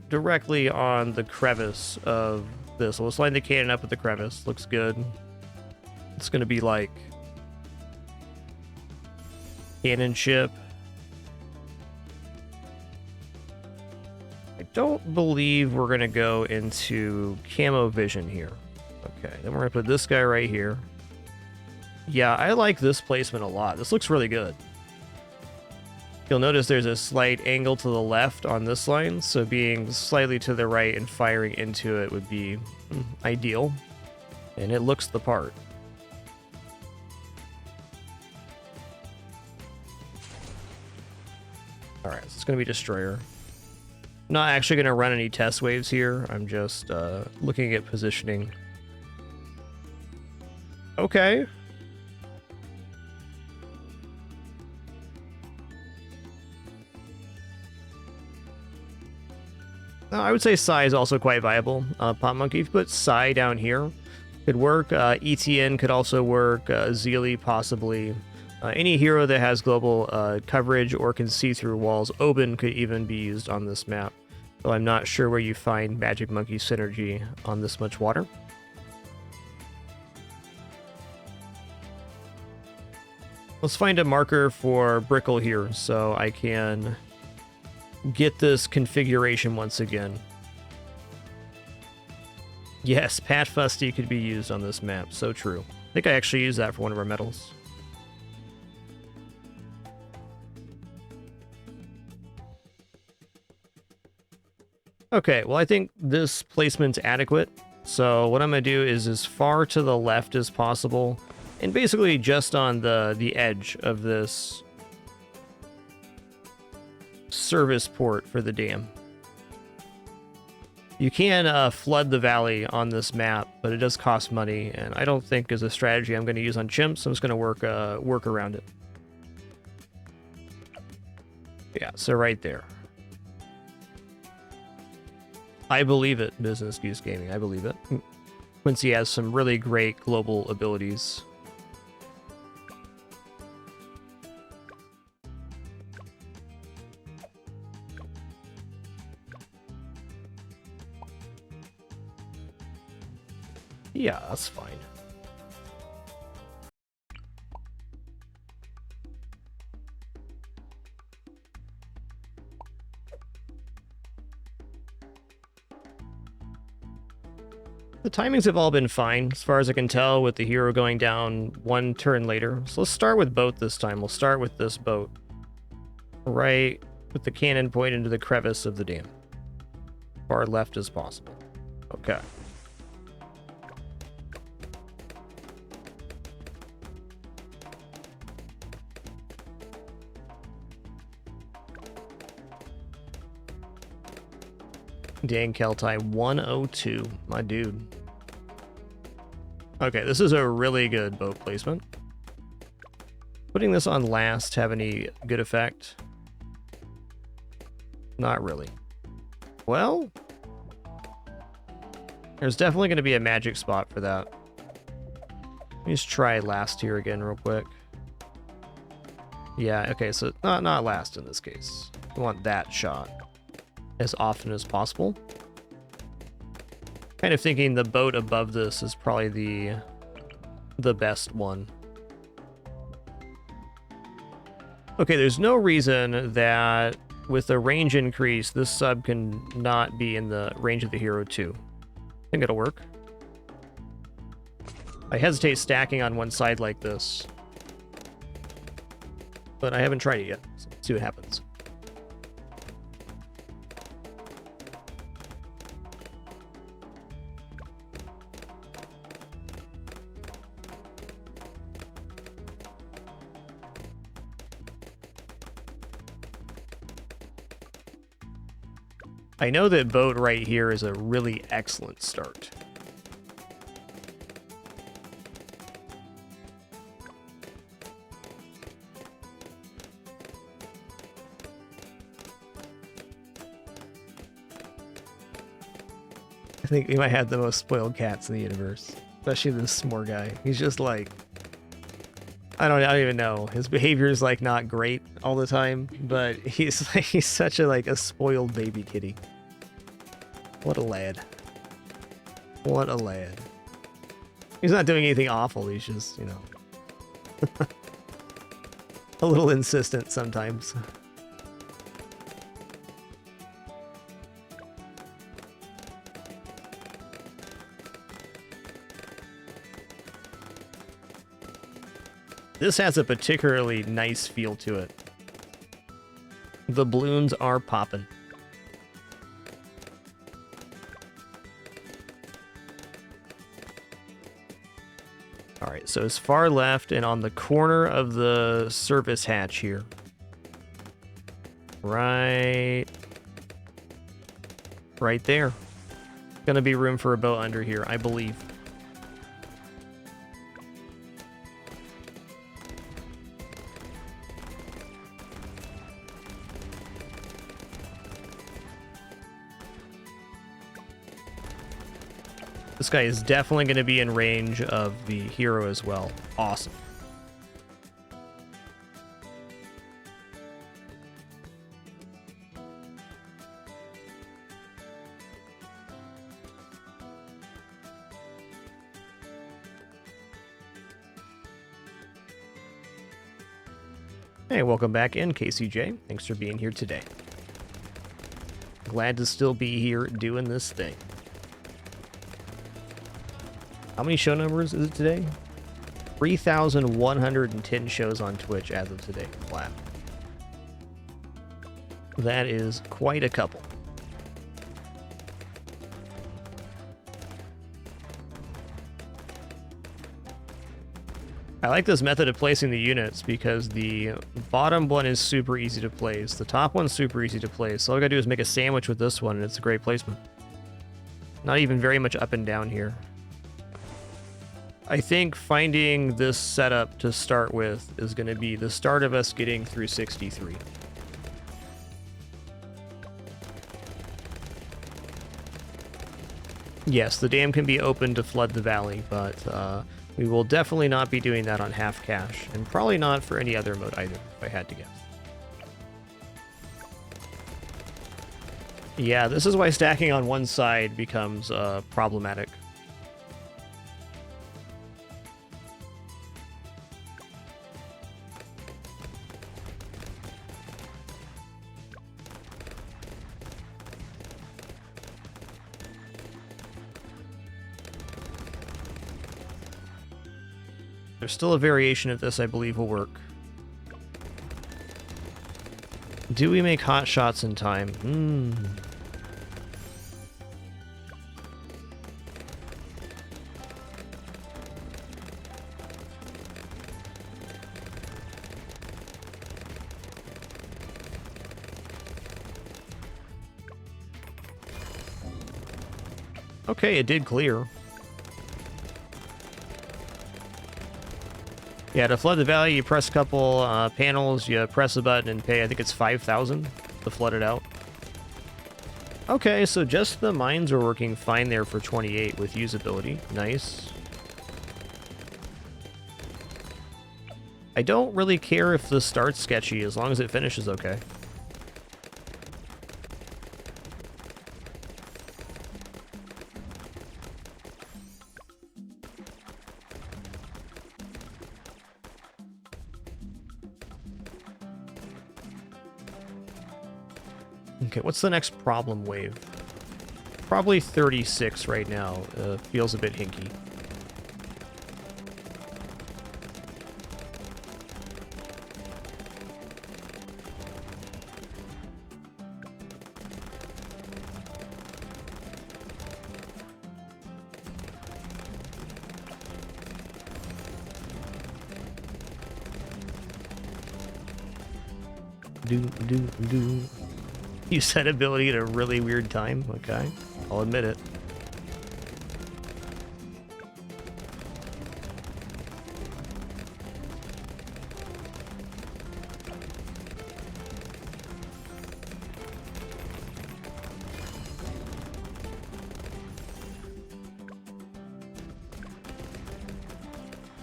directly on the crevice of this. So let's line the cannon up with the crevice. Looks good. It's going to be like cannon ship. I don't believe we're going to go into camo vision here. Okay, then we're going to put this guy right here. Yeah, I like this placement a lot. This looks really good. You'll notice there's a slight angle to the left on this line, so being slightly to the right and firing into it would be ideal. And it looks the part. Alright, so it's going to be Destroyer. I'm not actually going to run any test waves here. I'm just looking at positioning. Okay. I would say Psy is also quite viable. Pop Monkey, if you put Psy down here, could work. ETN could also work. Zeely possibly. Any hero that has global coverage or can see through walls. Oben could even be used on this map. Though I'm not sure where you find Magic Monkey synergy on this much water. Let's find a marker for Brickle here so I can get this configuration once again. Yes, Pat Fusty could be used on this map. So true. I think I actually used that for one of our medals. Okay, well I think this placement's adequate. So what I'm going to do is as far to the left as possible, and basically just on the edge of this service port for the dam. You can flood the valley on this map, but it does cost money, and I don't think is a strategy I'm going to use on chimps. I'm just going to work around it. Yeah, so right there. I believe it, Business Goose Gaming. I believe it. Quincy has some really great global abilities. Yeah, that's fine. The timings have all been fine, as far as I can tell, with the hero going down one turn later. So let's start with boat this time. We'll start with this boat. Right with the cannon pointed into the crevice of the dam. Far left as possible. Okay. Dan Keltai 102, my dude. Okay, this is a really good boat placement. Putting this on last have any good effect? Not really. Well, there's definitely going to be a magic spot for that. Let me just try last here again real quick. Yeah, okay, so not last in this case. We want that shot as often as possible. Kind of thinking the boat above this is probably the best one. Okay, there's no reason that with the range increase, this sub can not be in the range of the hero too. I think it'll work. I hesitate stacking on one side like this. But I haven't tried it yet, so let's see what happens. I know that boat right here is a really excellent start. I think he might have the most spoiled cats in the universe, especially this s'more guy. He's just like, I don't even know. His behavior is like not great all the time, but he's such a spoiled baby kitty. What a lad. What a lad. He's not doing anything awful, he's just, you know, a little insistent sometimes. This has a particularly nice feel to it. The balloons are popping. All right, so it's far left and on the corner of the service hatch here. Right there. Gonna be room for a boat under here, I believe. This guy is definitely going to be in range of the hero as well. Awesome. Hey, welcome back in, KCJ. Thanks for being here today. Glad to still be here doing this thing. How many show numbers is it today? 3,110 shows on Twitch as of today. Wow. That is quite a couple. I like this method of placing the units because the bottom one is super easy to place. The top one's super easy to place. So all I gotta do is make a sandwich with this one and it's a great placement. Not even very much up and down here. I think finding this setup to start with is going to be the start of us getting through 63. Yes, the dam can be opened to flood the valley, but we will definitely not be doing that on half cash, and probably not for any other mode either, if I had to guess. Yeah, this is why stacking on one side becomes problematic. There's still a variation of this I believe will work. Do we make hot shots in time? Okay, it did clear. Yeah, to flood the valley, you press a couple panels, you press a button and pay, I think it's 5,000 to flood it out. Okay, so just the mines are working fine there for 28 with usability. Nice. I don't really care if the start's sketchy as long as it finishes okay. Okay, what's the next problem wave? Probably 36 right now. Feels a bit hinky. do. Use that ability at a really weird time. Okay, I'll admit it.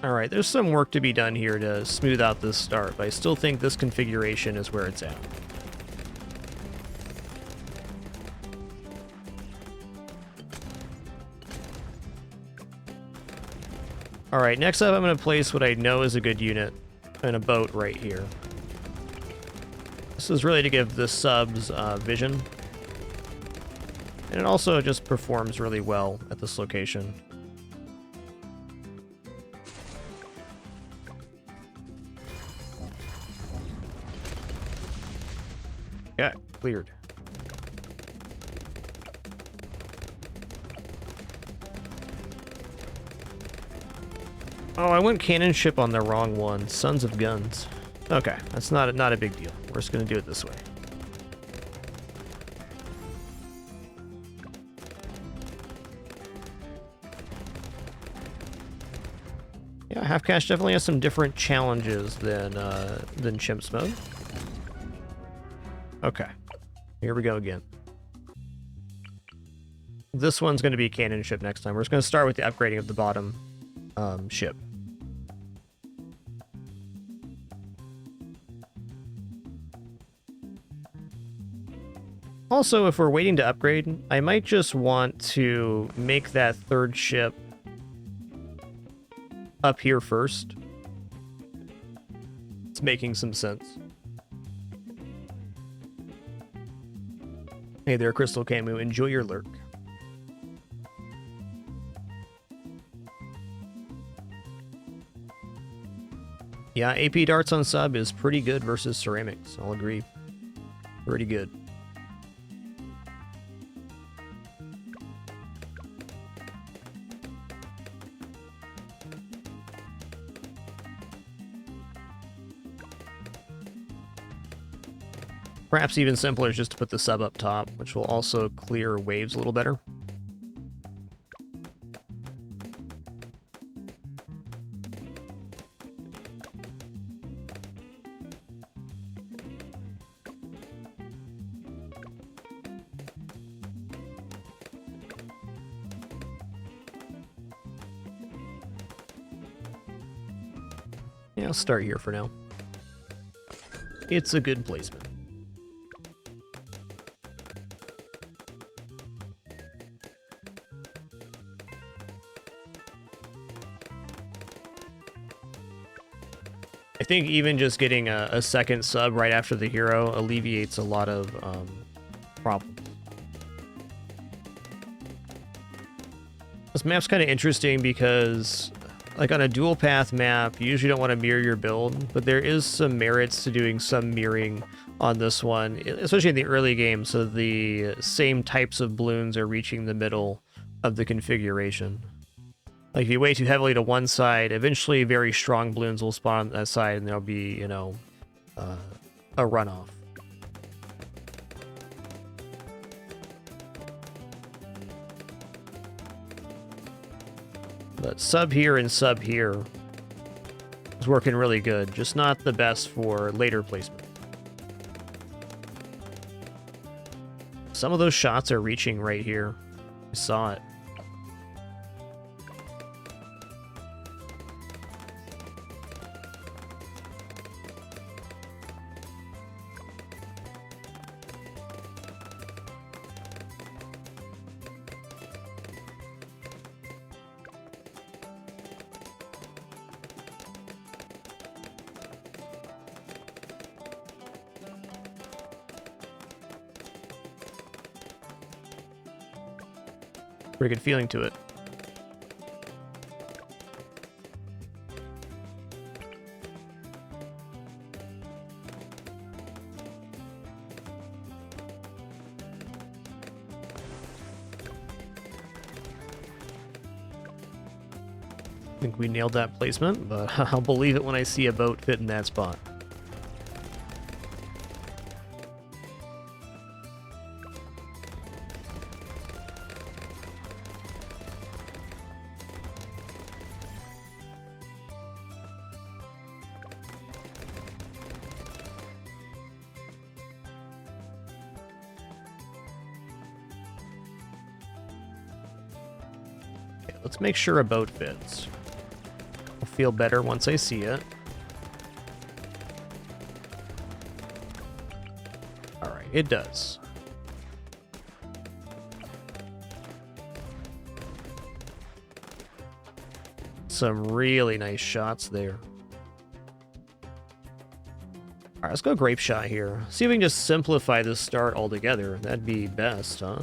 All right, there's some work to be done here to smooth out this start, but I still think this configuration is where it's at. All right, next up I'm going to place what I know is a good unit in a boat right here. This is really to give the subs vision. And it also just performs really well at this location. Yeah, cleared. Oh, I went cannon ship on the wrong one. Sons of guns. Okay, that's not a big deal. We're just gonna do it this way. Yeah, half cash definitely has some different challenges than Chimps mode. Okay, here we go again. This one's going to be cannon ship next time. We're just going to start with the upgrading of the bottom ship. Also, if we're waiting to upgrade, I might just want to make that third ship up here first. It's making some sense. Hey there, Crystal Camu. Enjoy your lurk. Yeah, AP darts on sub is pretty good versus ceramics. I'll agree. Pretty good. Perhaps even simpler is just to put the sub up top, which will also clear waves a little better. Yeah, I'll start here for now. It's a good placement. I think even just getting a second sub right after the hero alleviates a lot of problems. This map's kind of interesting because, like on a dual path map, you usually don't want to mirror your build, but there is some merits to doing some mirroring on this one, especially in the early game, so the same types of balloons are reaching the middle of the configuration. Like, if you weigh too heavily to one side, eventually very strong balloons will spawn on that side, and there'll be, you know, a runoff. But sub here and sub here is working really good, just not the best for later placement. Some of those shots are reaching right here. I saw it. Pretty good feeling to it. I think we nailed that placement, but I'll believe it when I see a boat fit in that spot. Okay, let's make sure a boat fits. I'll feel better once I see it. All right, it does. Some really nice shots there. All right, let's go grape shot here. See if we can just simplify this start altogether. That'd be best, huh?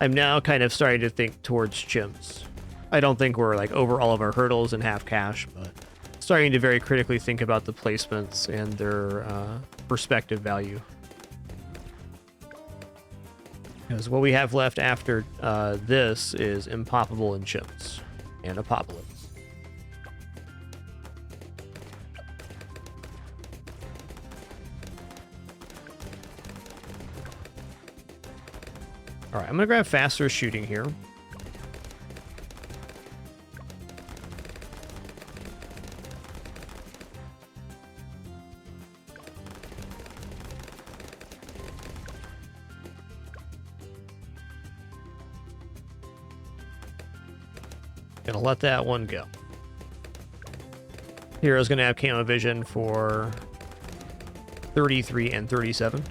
I'm now kind of starting to think towards chimps. I don't think we're like over all of our hurdles and half cash, but starting to very critically think about the placements and their perspective value. Because what we have left after this is Impoppable and chimps and Apocalypse. All right, I'm gonna grab faster shooting here. Gonna let that one go. Hero's gonna have camo vision for 33 and 37.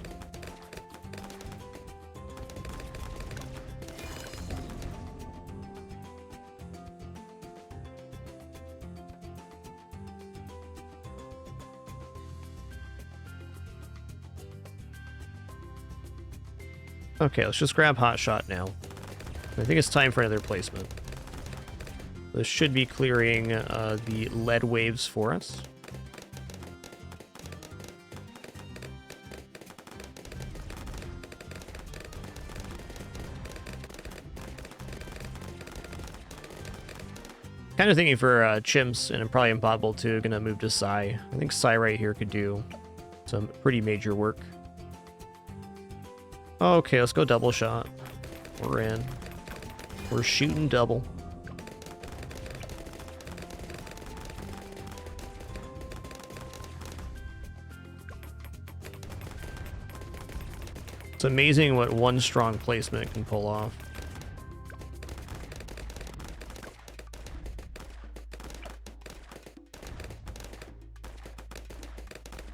Okay, let's just grab Hot Shot now. I think it's time for another placement. This should be clearing the lead waves for us. Kind of thinking for chimps and probably Impossible too. Gonna move to Psy. I think Psy right here could do some pretty major work. Okay, let's go double shot. We're in. We're shooting double. It's amazing what one strong placement can pull off.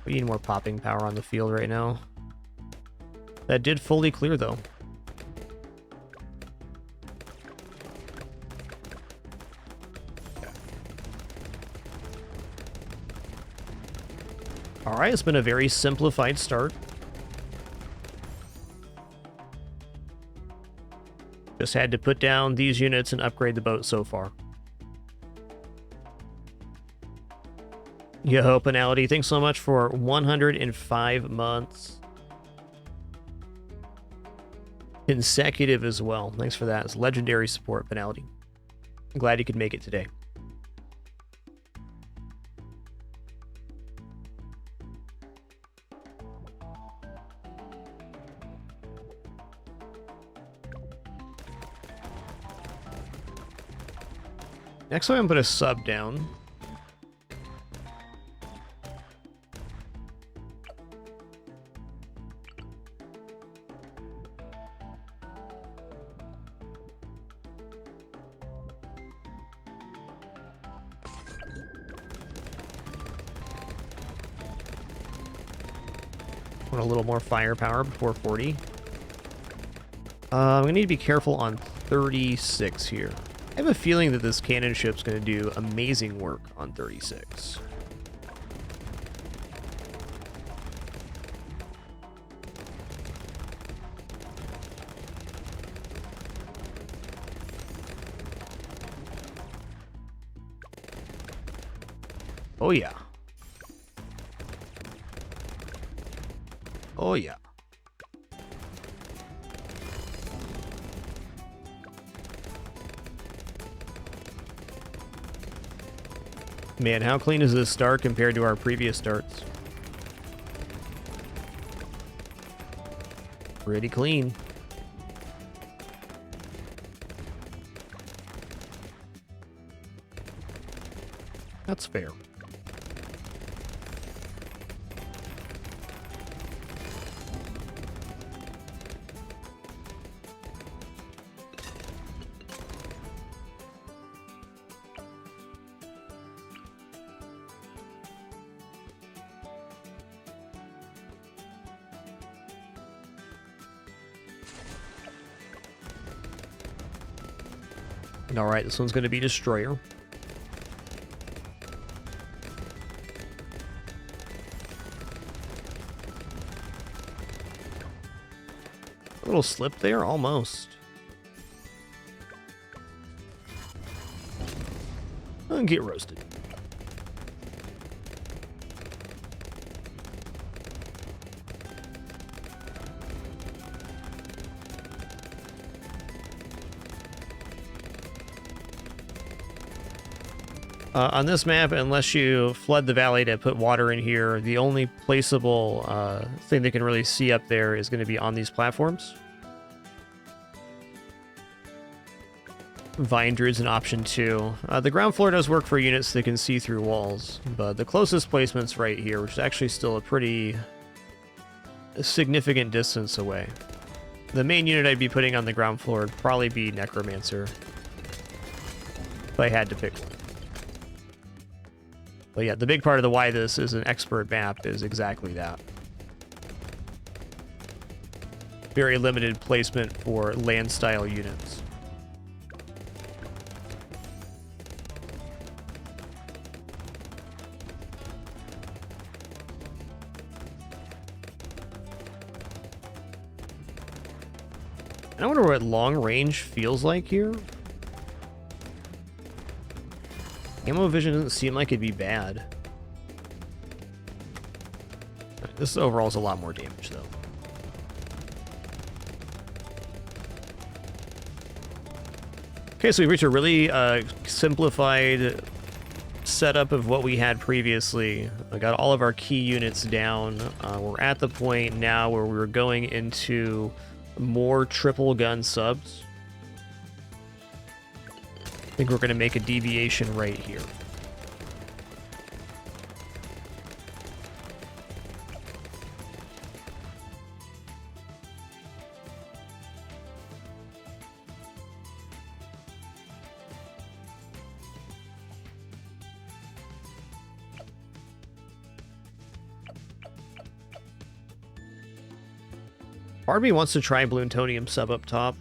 We need more popping power on the field right now. That did fully clear, though. All right, it's been a very simplified start. Just had to put down these units and upgrade the boat so far. Yo, Penalty, thanks so much for 105 months. Consecutive as well. Thanks for that. It's legendary support, Penalty. I'm glad you could make it today. Next I'm going to put a sub down. Want a little more firepower before 40. I'm going to need to be careful on 36 here. I have a feeling that this cannon ship's going to do amazing work on 36. Oh yeah. Oh yeah. Man, how clean is this start compared to our previous starts? Pretty clean. That's fair. All right, this one's going to be Destroyer. A little slip there, almost. And get roasted. On this map, unless you flood the valley to put water in here, the only placeable thing they can really see up there is going to be on these platforms. Vine Druid's an option too. The ground floor does work for units that can see through walls, but the closest placement's right here, which is actually still a pretty significant distance away. The main unit I'd be putting on the ground floor would probably be Necromancer, if I had to pick one. But yeah, the big part of the why this is an expert map is exactly that. Very limited placement for land style units. I wonder what long range feels like here. Ammo vision doesn't seem like it'd be bad. This overall is a lot more damage, though. Okay, so we've reached a really simplified setup of what we had previously. I got all of our key units down. We're at the point now where we're going into more triple gun subs. I think we're going to make a deviation right here. Part of me wants to try Bloontonium sub up top.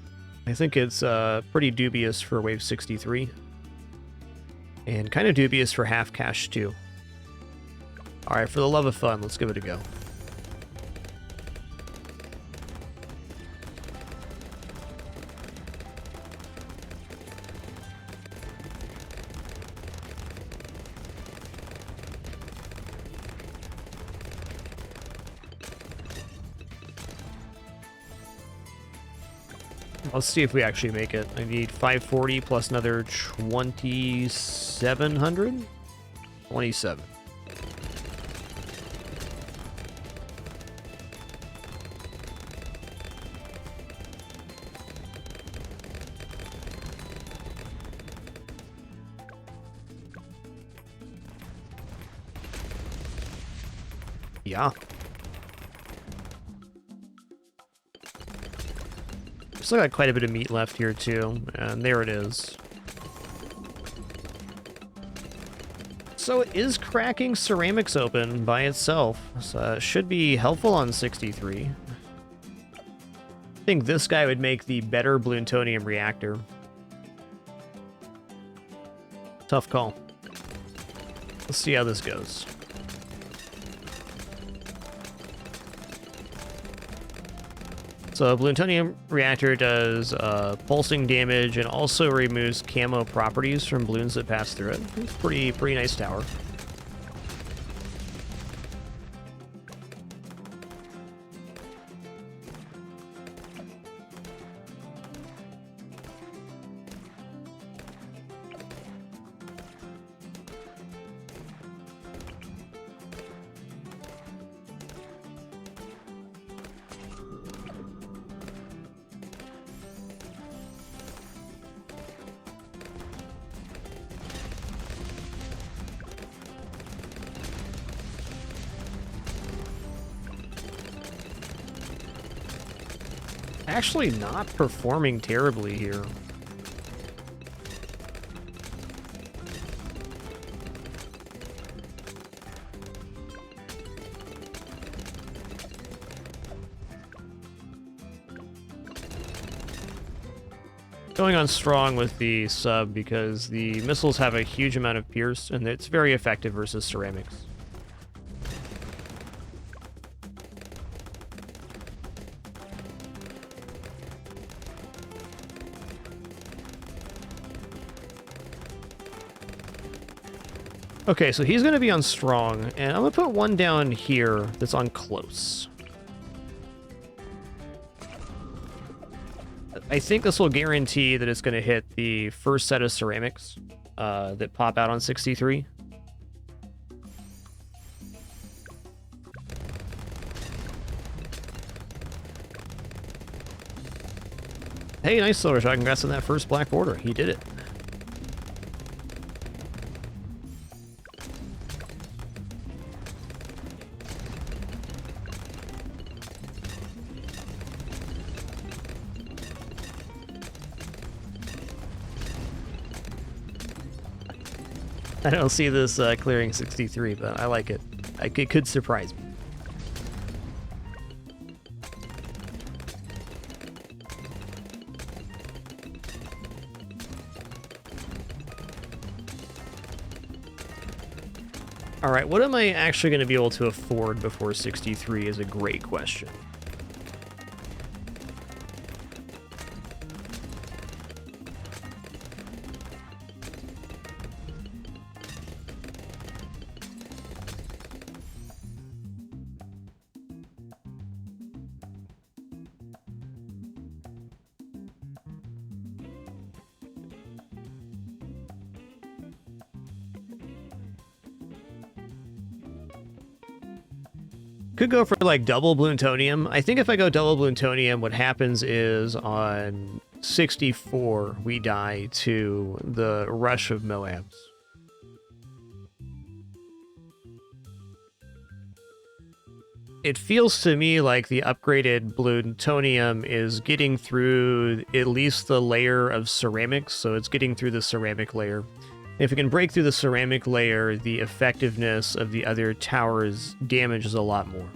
I think it's pretty dubious for Wave 63. And kind of dubious for half cash, too. Alright, for the love of fun, let's give it a go. Let's see if we actually make it. I need 540 plus another 2,700? 27. Yeah. Still got quite a bit of meat left here too, and there it is. So it is cracking ceramics open by itself, so it should be helpful on 63. I think this guy would make the better Bloontonium reactor. Tough call. Let's see how this goes. So Bloontonium reactor does pulsing damage and also removes camo properties from balloons that pass through it. It's pretty nice tower. Actually not performing terribly here. Going on strong with the sub because the missiles have a huge amount of pierce, and it's very effective versus ceramics. Okay, so he's going to be on strong, and I'm going to put one down here that's on close. I think this will guarantee that it's going to hit the first set of ceramics that pop out on 63. Hey, nice Silver Shot. Congrats on that first black border. He did it. I don't see this clearing 63, but I like it. It could surprise me. All right, what am I actually going to be able to afford before 63 is a great question. Could go for like double Bloontonium. I think if I go double Bloontonium, what happens is on 64, we die to the rush of Moabs. It feels to me like the upgraded Bloontonium is getting through at least the layer of ceramics, so it's getting through the ceramic layer. If it can break through the ceramic layer, the effectiveness of the other tower's damage is a lot more.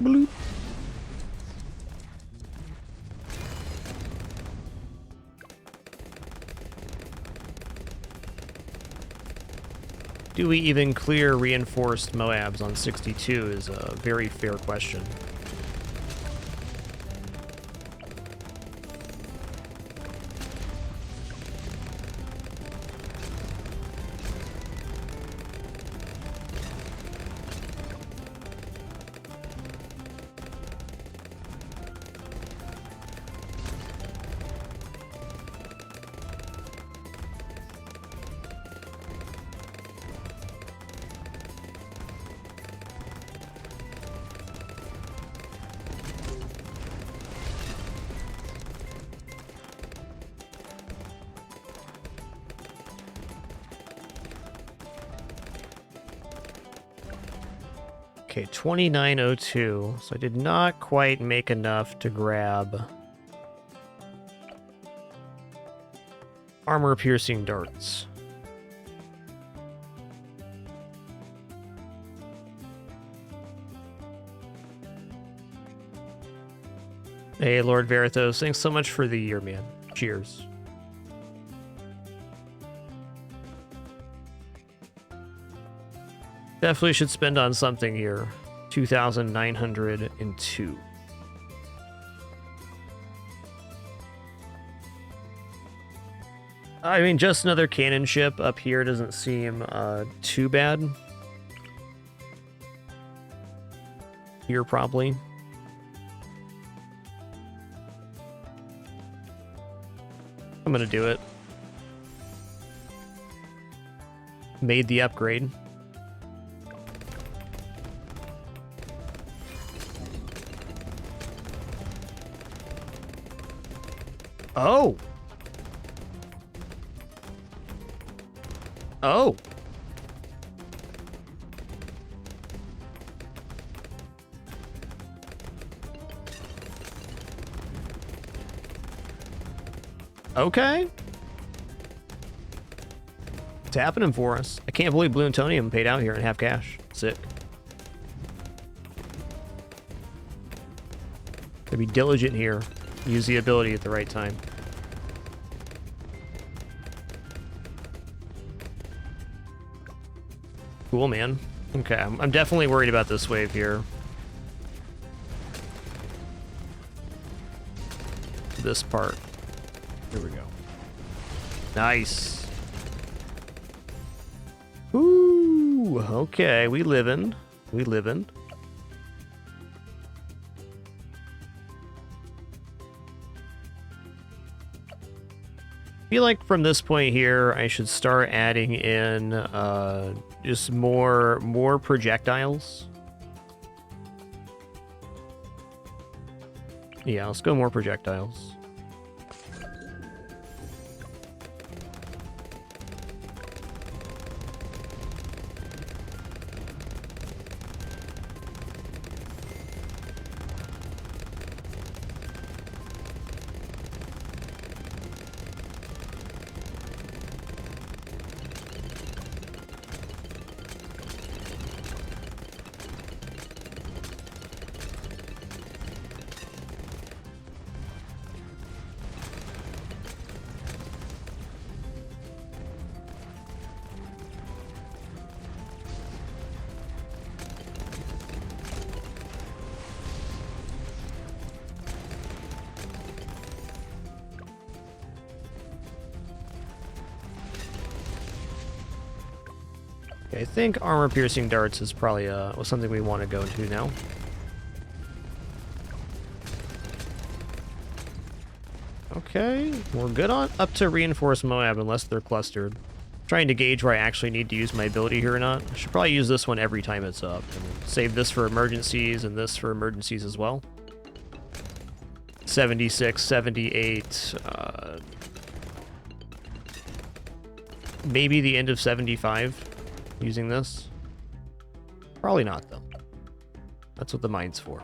Bloop. Do we even clear reinforced Moabs on 62 is a very fair question. Okay, 2902. So I did not quite make enough to grab armor-piercing darts. Hey, Lord Verithos, thanks so much for the year, man. Cheers. Definitely should spend on something here. 2,902. I mean, just another cannon ship up here doesn't seem too bad. Here, probably. I'm gonna do it. Made the upgrade. Oh. Oh. Okay. happening for us. I can't believe Bloons paid out here in half cash. Sick. Gotta be diligent here. Use the ability at the right time. Cool, man. Okay, I'm definitely worried about this wave here. This part. Here we go. Nice. Ooh, okay, we livin'. We livin'. I feel like from this point here, I should start adding in just more projectiles. Yeah, let's go more projectiles. I think armor-piercing darts is probably something we want to go to now. Okay, we're good on up to reinforce Moab unless they're clustered. Trying to gauge where I actually need to use my ability here or not. I should probably use this one every time it's up. And save this for emergencies and this for emergencies as well. 76, 78, maybe the end of 75 using this. Probably not, though. That's what the mine's for.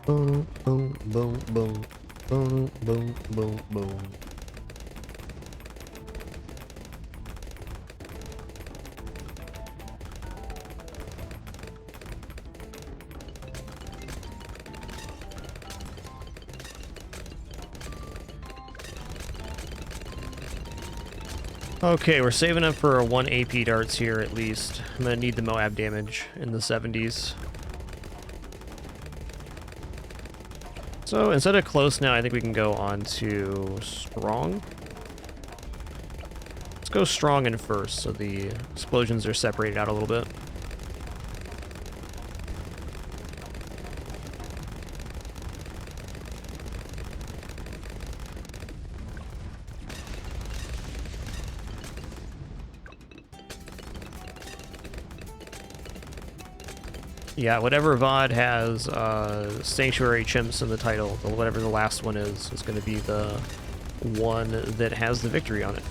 Boom, boom, boom, boom, boom, boom, boom, boom. Okay, we're saving up for a 1 AP darts here at least. I'm gonna need the Moab damage in the 70s. So instead of close now, I think we can go on to strong. Let's go strong in first, so the explosions are separated out a little bit. Yeah, whatever VOD has Sanctuary Chimps in the title, whatever the last one is going to be the one that has the victory on it.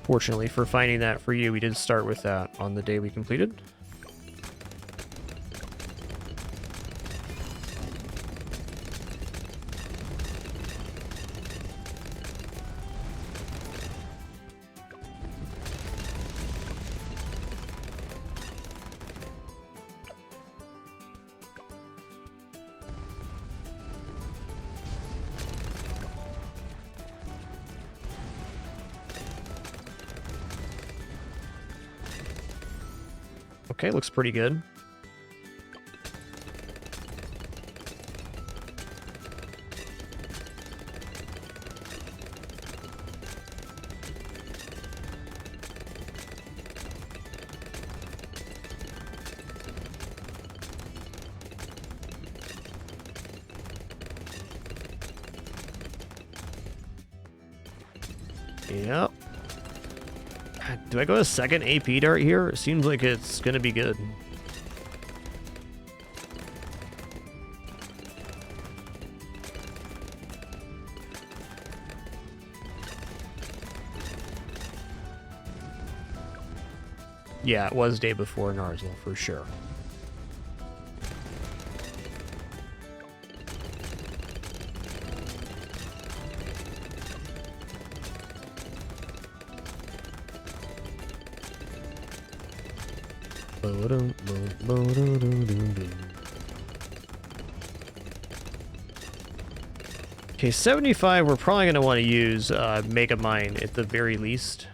Fortunately for finding that for you, we did start with that on the day we completed. Okay, looks pretty good. Yep. Do I go a second AP dart here? It seems like it's gonna be good. Yeah, it was day before Narzal, for sure. Okay, 75, we're probably going to want to use Mega Mine at the very least.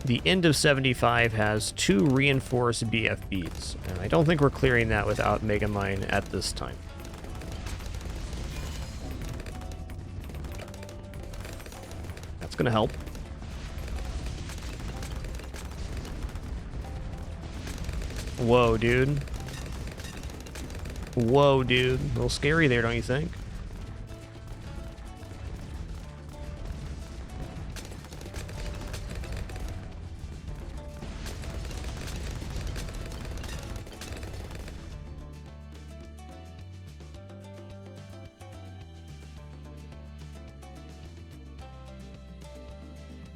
The end of 75 has 2 reinforced BF beats, and I don't think we're clearing that without Mega Mine at this time. That's going to help. Whoa, dude. Whoa, dude. A little scary there, don't you think?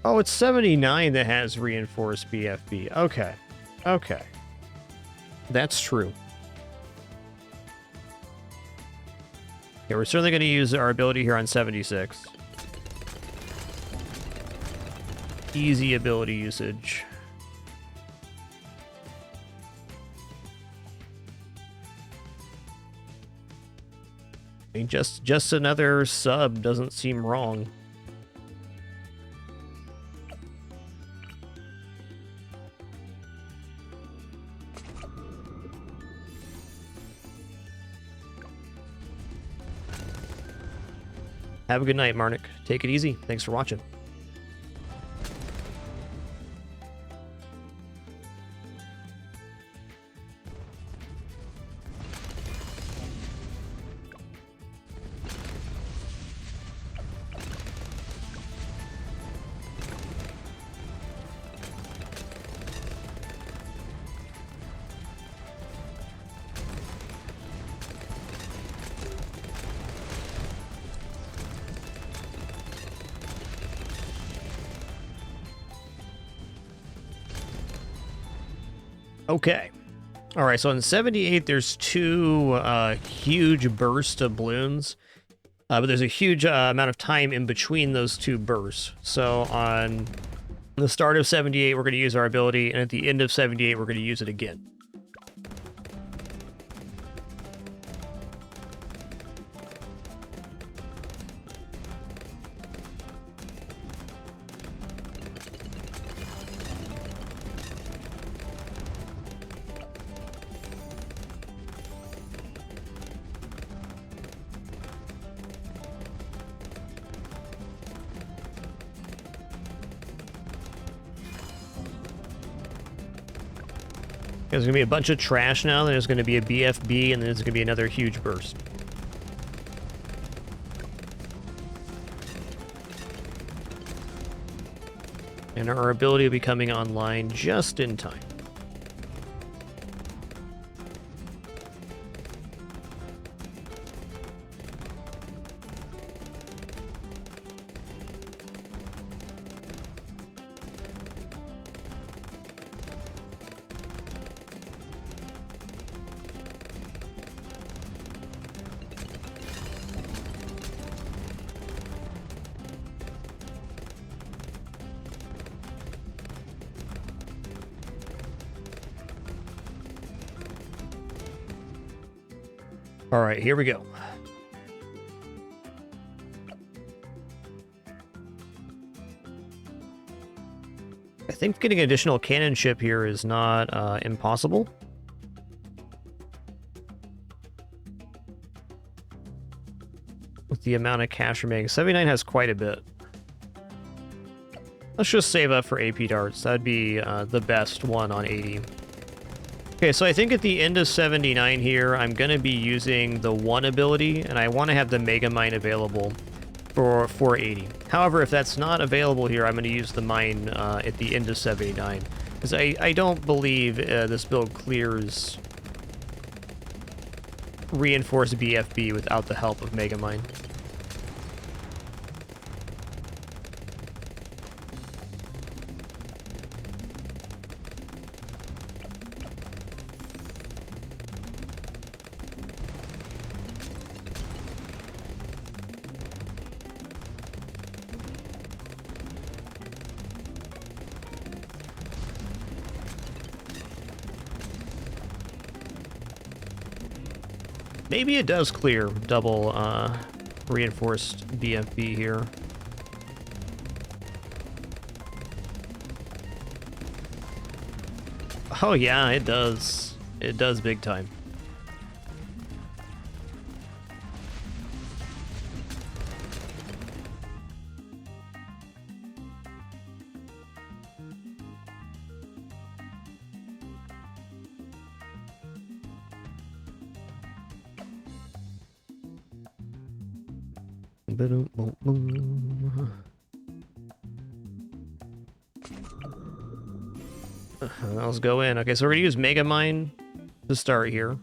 Oh, it's 79 that has reinforced BFB. Okay. Okay. That's true. Yeah, we're certainly going to use our ability here on 76. Easy ability usage. I mean, just another sub doesn't seem wrong. Have a good night, Marnik. Take it easy. Thanks for watching. Okay. All right, so in 78, there's 2 huge bursts of Bloons, but there's a huge amount of time in between those 2 bursts. So on the start of 78, we're going to use our ability, and at the end of 78, we're going to use it again. There's going to be a bunch of trash now, then there's going to be a BFB, and then there's going to be another huge burst. And our ability will be coming online just in time. All right, here we go. I think getting an additional cannon ship here is not impossible. With the amount of cash remaining. 79 has quite a bit. Let's just save up for AP darts. That'd be the best one on 80. Okay, so I think at the end of 79 here, I'm going to be using the 1 ability, and I want to have the Mega Mine available. for 480. However, if that's not available here, I'm going to use the mine at the end of 79. Because I don't believe this build clears reinforced BFB without the help of Megamind. Maybe it does clear double reinforced BFB here. Oh yeah, it does. It does big time. Let's go in. Okay, so we're gonna use Megamind to start here.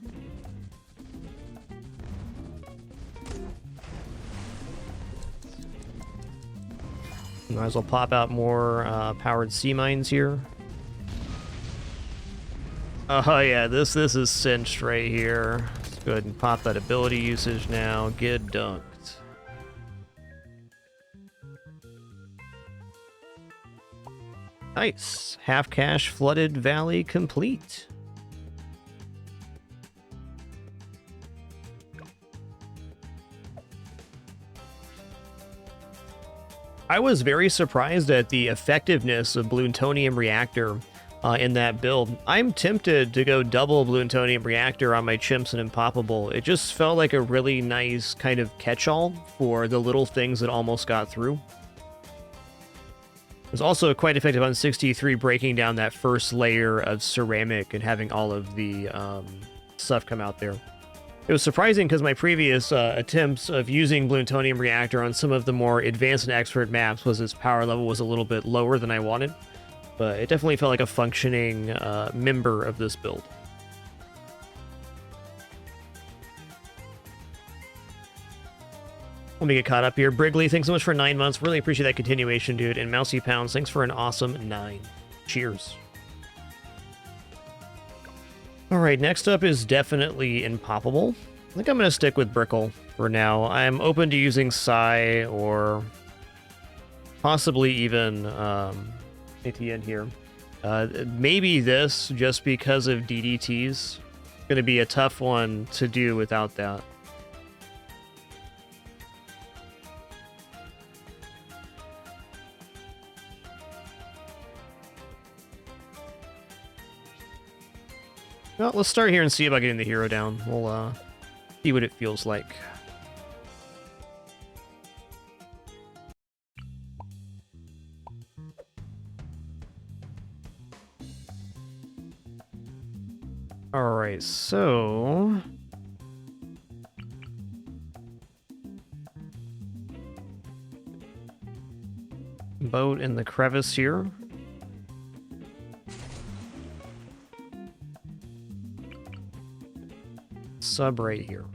Might as well pop out more powered sea mines here. Oh yeah, this is cinched right here. Let's go ahead and pop that ability usage now. Get dunked. Nice. Half cash flooded valley complete. I was very surprised at the effectiveness of Bloontonium Reactor in that build. I'm tempted to go double Bloontonium Reactor on my Chimps and Impoppable. It just felt like a really nice kind of catch-all for the little things that almost got through. It was also quite effective on 63, breaking down that first layer of ceramic and having all of the stuff come out there. It was surprising because my previous attempts of using Bloontonium Reactor on some of the more advanced and expert maps was its power level was a little bit lower than I wanted, but it definitely felt like a functioning member of this build. Let me get caught up here. Brigley, thanks so much for 9 months. Really appreciate that continuation, dude. And Mousy Pounds, thanks for an awesome 9. Cheers. All right, next up is definitely Impoppable. I think I'm going to stick with Brickle for now. I'm open to using Psy or possibly even ATN here. Maybe this, just because of DDTs. Going to be a tough one to do without that. Well, let's start here and see about getting the hero down. We'll see what it feels like. All right, so boat in the crevice here. Sub right here.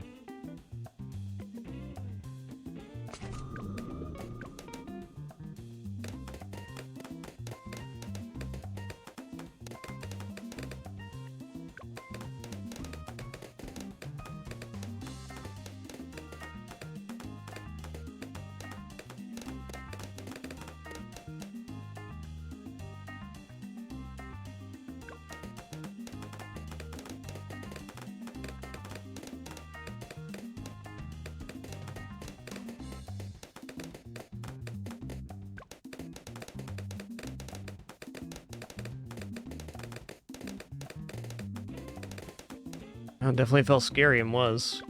It definitely felt scary and was.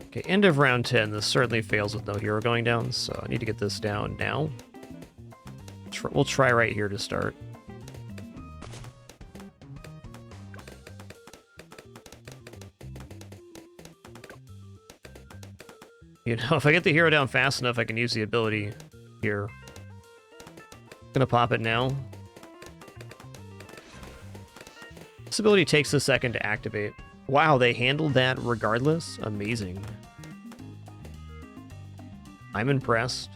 Okay, end of round 10. This certainly fails with no hero going down, so I need to get this down now. We'll try right here to start. You know, if I get the hero down fast enough, I can use the ability here. Gonna pop it now. This ability takes a second to activate. Wow, they handled that regardless? Amazing. I'm impressed.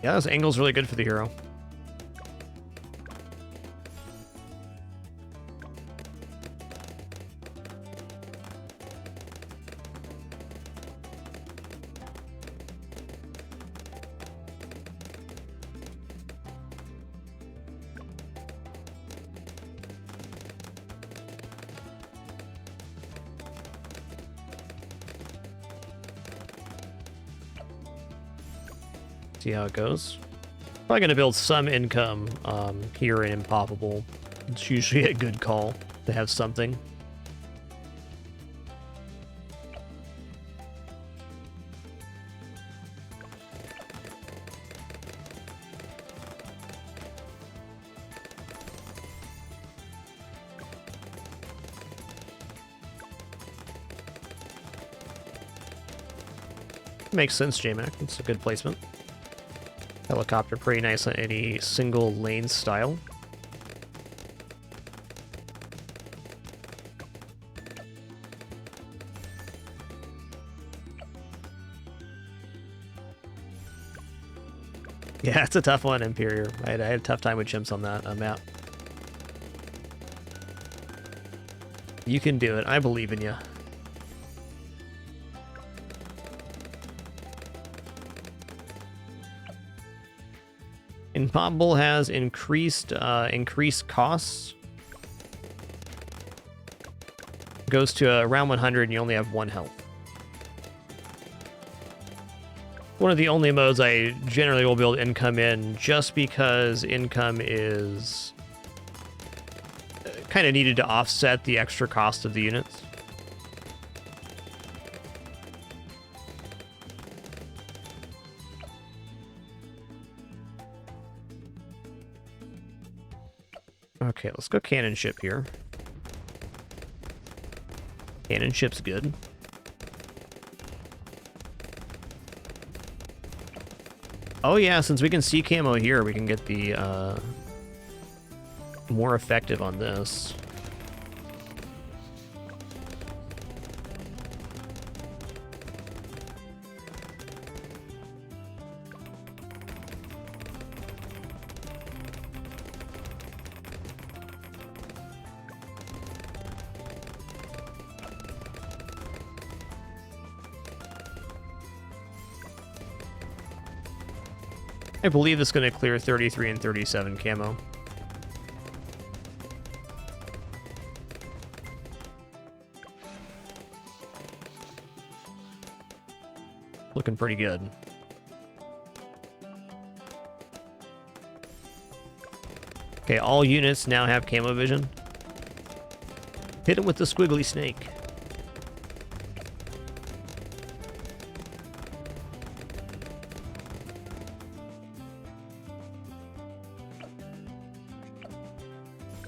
Yeah, this angle's really good for the hero. See how it goes. Probably going to build some income here in Impoppable. It's usually a good call to have something. Makes sense, J-Mac. It's a good placement. Helicopter pretty nice on any single lane style. Yeah, it's a tough one, Imperior. I had a tough time with chimps on that map. You can do it. I believe in you. Impoppable has increased costs. Goes to around 100 and you only have 1 health. One of the only modes I generally will build income in, just because income is kind of needed to offset the extra cost of the units. Okay, let's go cannon ship here. Cannon ship's good. Oh yeah, since we can see camo here, we can get the more effective on this. I believe it's going to clear 33 and 37 camo. Looking pretty good. Okay, all units now have camo vision. Hit him with the squiggly snake.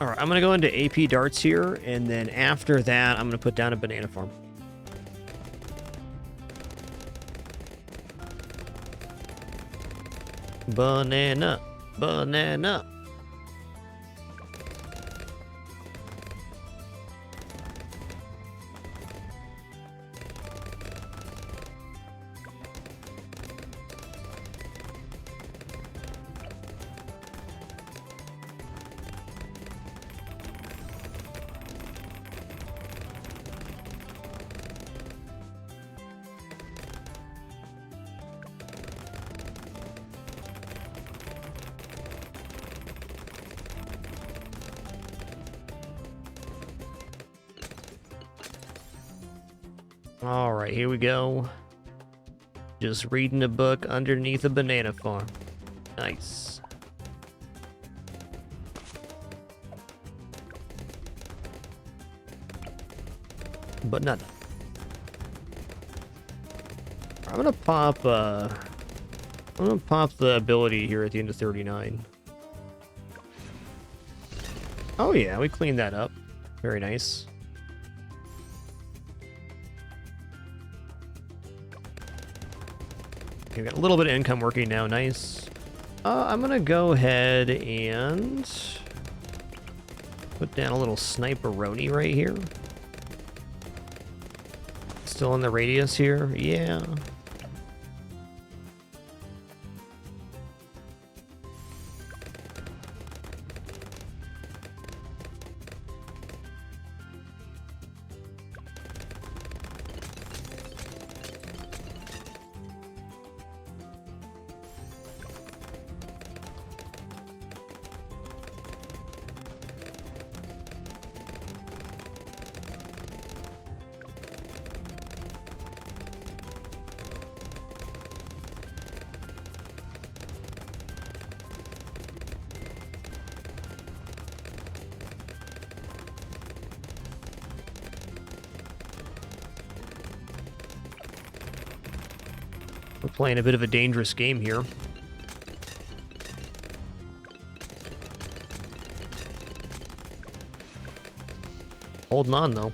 Alright, I'm going to go into AP darts here, and then after that, I'm going to put down a banana farm. Banana, banana. All right, here we go. Just reading a book underneath a banana farm. Nice. but not. I'm gonna pop the ability here at the end of 39. Oh yeah, we cleaned that up. Very nice. Okay, we got a little bit of income working now. Nice. I'm gonna go ahead and put down a little sniperoni right here. Still in the radius here? Yeah. We're playing a bit of a dangerous game here. Holding on, though.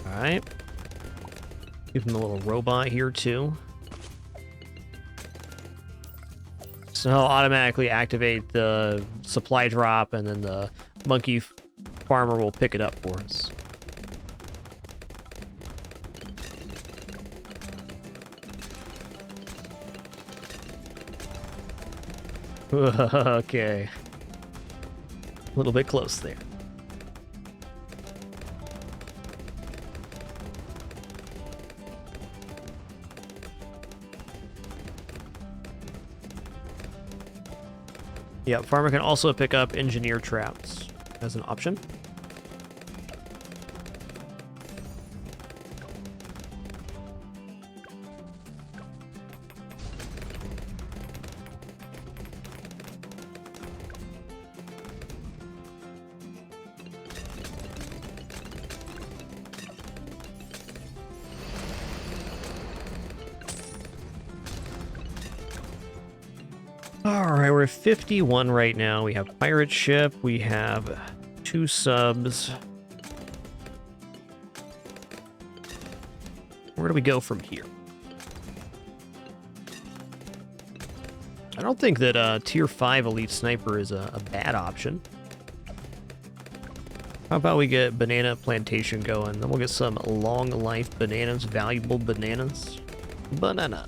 Alright. Give him a little robot here, too. So he'll automatically activate the supply drop, and then the monkey farmer will pick it up for us. Okay. A little bit close there. Yeah, farmer can also pick up engineer traps as an option. Alright, we're at 51 right now. We have pirate ship, we have 2 subs. Where do we go from here? I don't think that tier 5 elite sniper is a bad option. How about we get banana plantation going? Then we'll get some long life bananas, valuable bananas. Banana.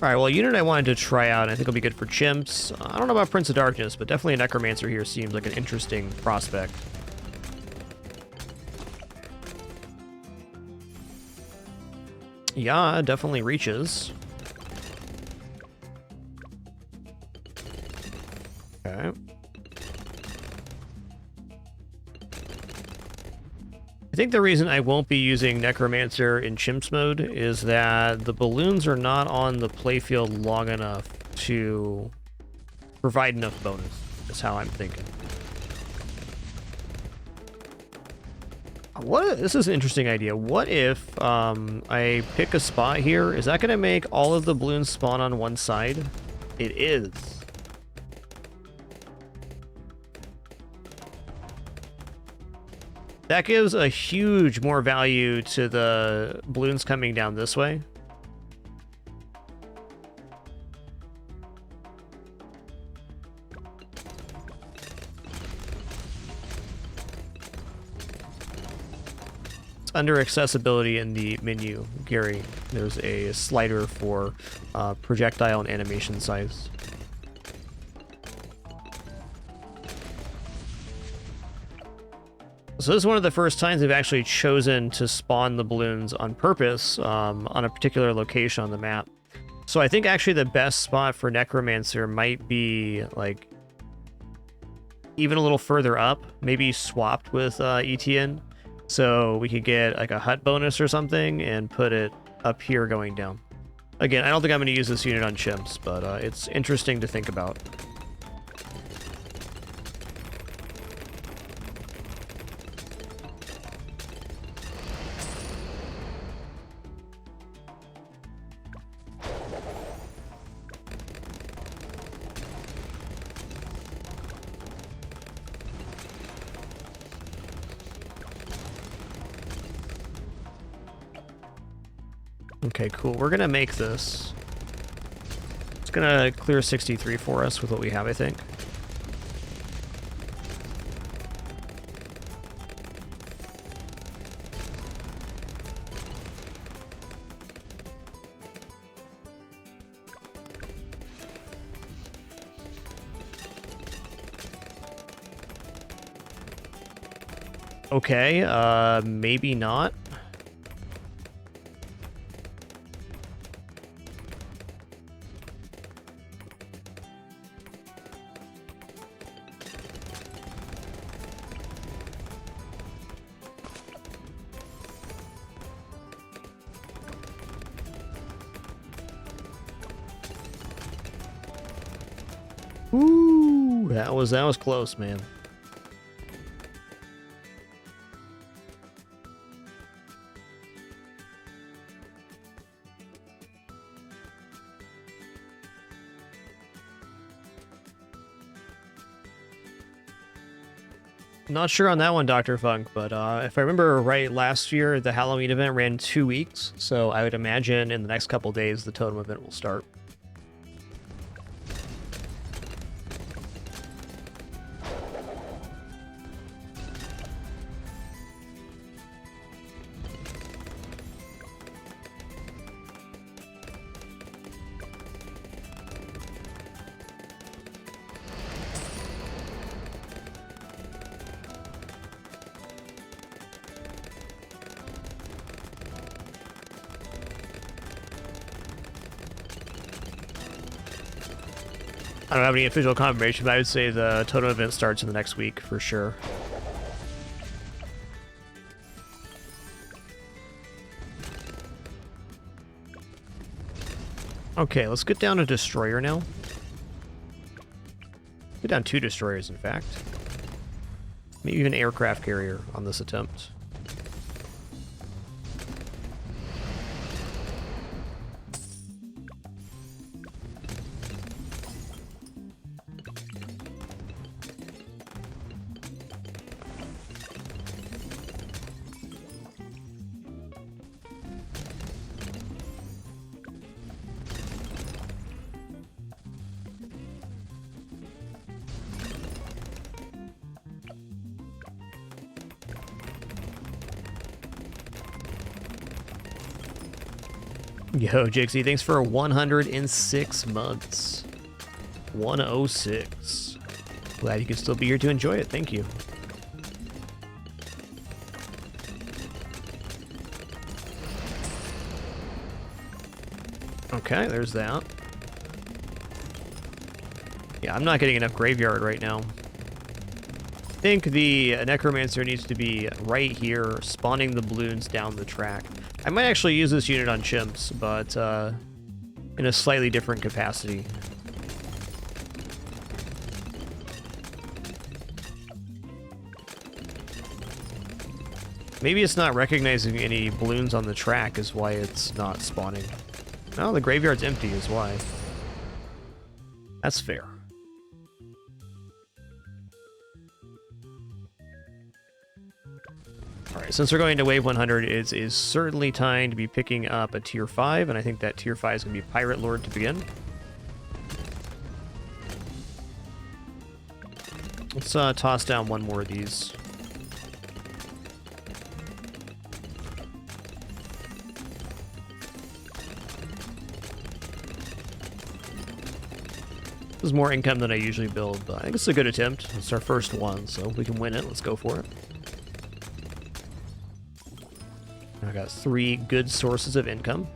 Alright, well, a unit I wanted to try out, and I think it'll be good for chimps. I don't know about Prince of Darkness, but definitely a Necromancer here seems like an interesting prospect. Yeah, definitely reaches. Okay. I think the reason I won't be using Necromancer in Chimps mode is that the balloons are not on the playfield long enough to provide enough bonus, is how I'm thinking. This is an interesting idea. What if I pick a spot here? Is that going to make all of the balloons spawn on one side? It is. That gives a huge more value to the balloons coming down this way. Under accessibility in the menu, Gary, there's a slider for projectile and animation size. So this is one of the first times they've actually chosen to spawn the balloons on purpose on a particular location on the map. So I think actually the best spot for Necromancer might be like even a little further up, maybe swapped with ETN. So we could get like a hut bonus or something and put it up here going down. Again, I don't think I'm going to use this unit on chimps, but it's interesting to think about. Okay, cool. We're gonna make this. It's gonna clear 63 for us with what we have, I think. Okay, maybe not. Ooh, that was close, man. Not sure on that one, Dr. Funk, but if I remember right, last year the Halloween event ran 2 weeks, so I would imagine in the next couple days the totem event will start. I don't have any official confirmation, but I would say the totem event starts in the next week for sure. Okay, let's get down a destroyer now. Get down 2 destroyers, in fact. Maybe even an aircraft carrier on this attempt. Yo, Jixie, thanks for 106 months. 106. Glad you can still be here to enjoy it. Thank you. Okay, there's that. Yeah, I'm not getting enough graveyard right now. I think the Necromancer needs to be right here, spawning the balloons down the track. I might actually use this unit on chimps, but in a slightly different capacity. Maybe it's not recognizing any balloons on the track is why it's not spawning. No, the graveyard's empty is why. That's fair. Alright, since we're going to wave 100, it is certainly time to be picking up a tier 5, and I think that tier 5 is going to be Pirate Lord to begin. Let's toss down one more of these. This is more income than I usually build, but I think it's a good attempt. It's our first one, so if we can win it, let's go for it. I got 3 good sources of income.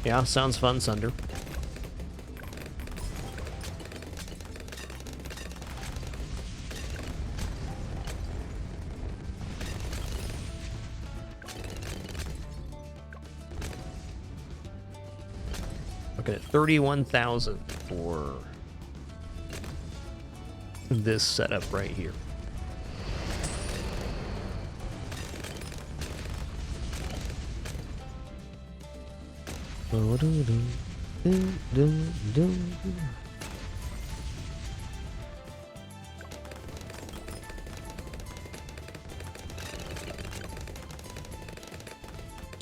Yeah, sounds fun, Sunder. Looking at 31,000 for this setup right here.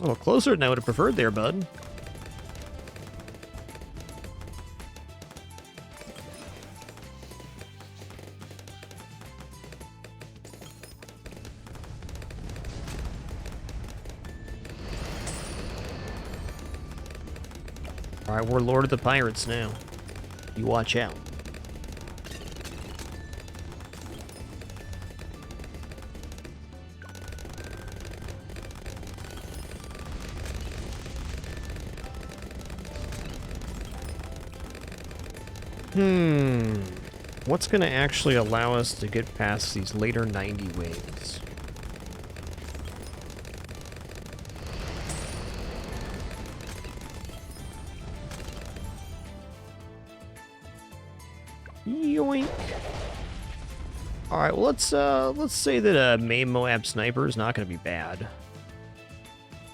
Oh, closer than I would have preferred there, bud. Alright, we're Lord of the Pirates now. You watch out. What's going to actually allow us to get past these later 90 waves? Yoink. All right, well, let's say that a main Moab sniper is not going to be bad.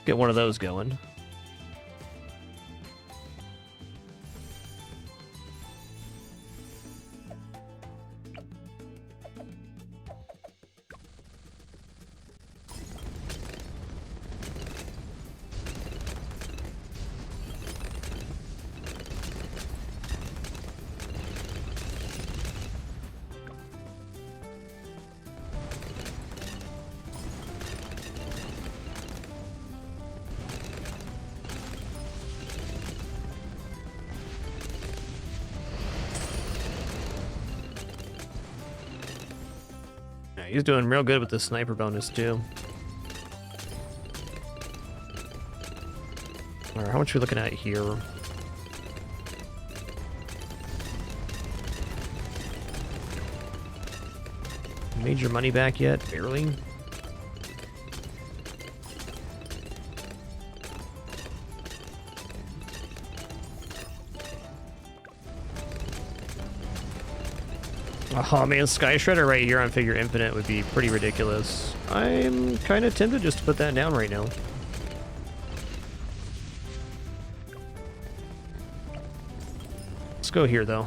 Get one of those going. He's doing real good with the sniper bonus, too. Alright, how much are we looking at here? Made your money back yet? Barely. Oh man, Sky Shredder right here on Figure Infinite would be pretty ridiculous. I'm kind of tempted just to put that down right now. Let's go here though.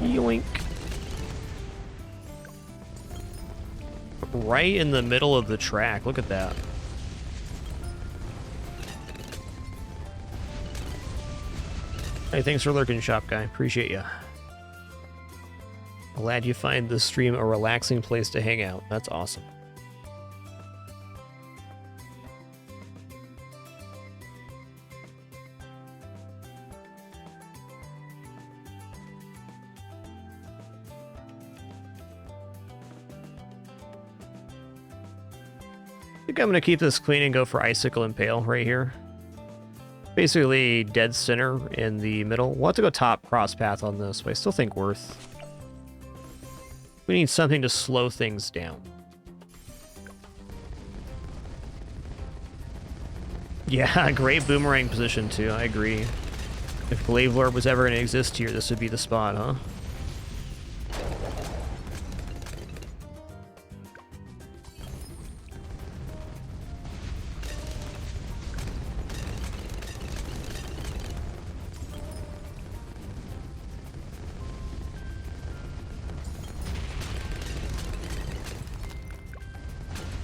Yoink. Right in the middle of the track, look at that. Hey, thanks for lurking, shop guy. Appreciate ya. Glad you find this stream a relaxing place to hang out. That's awesome. I think I'm going to keep this clean and go for Icicle Impale right here. Basically dead center in the middle. We'll have to go top cross path on this, but I still think worth. We need something to slow things down. Yeah, great boomerang position too, I agree. If Glaive Lord was ever going to exist here, this would be the spot, huh?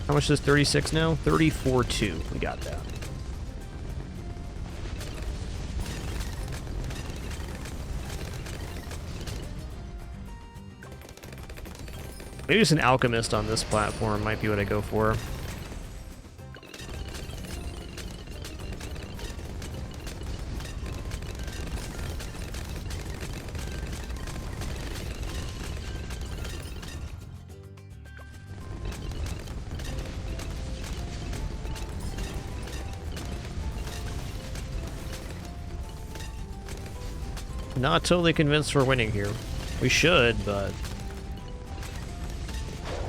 How much is 36 now? 34.2. We got that. Maybe just an alchemist on this platform might be what I go for. Not totally convinced we're winning here. We should, but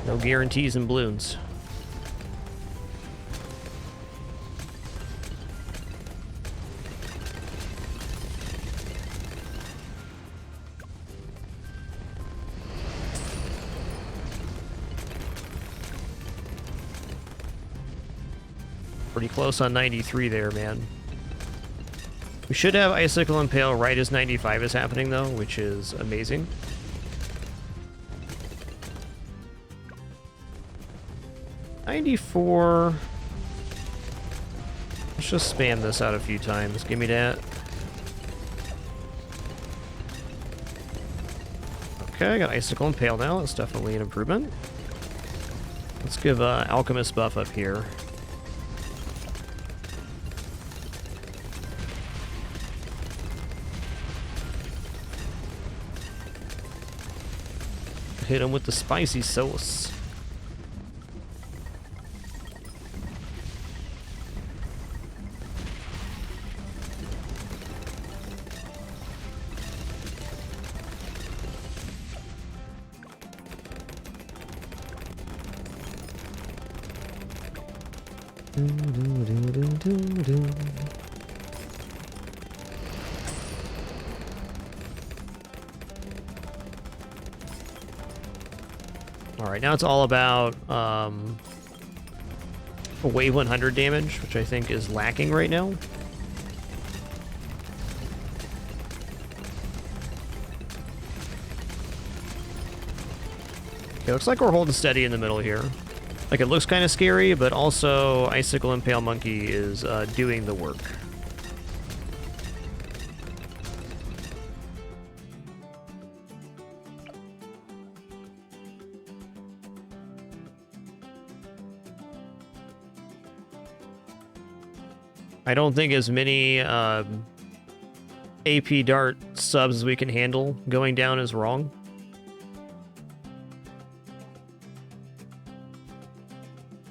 no guarantees in Bloons. Pretty close on 93 there, man. We should have Icicle Impale right as 95 is happening, though, which is amazing. $94. Let's just spam this out a few times. Give me that. Okay, I got Icicle Impale now. That's definitely an improvement. Let's give Alchemist buff up here. Hit him with the spicy sauce. Alright, now it's all about wave 100 damage, which I think is lacking right now. Okay, looks like we're holding steady in the middle here. Like, it looks kind of scary, but also Icicle Impale Monkey is doing the work. I don't think as many AP Dart subs as we can handle going down is wrong.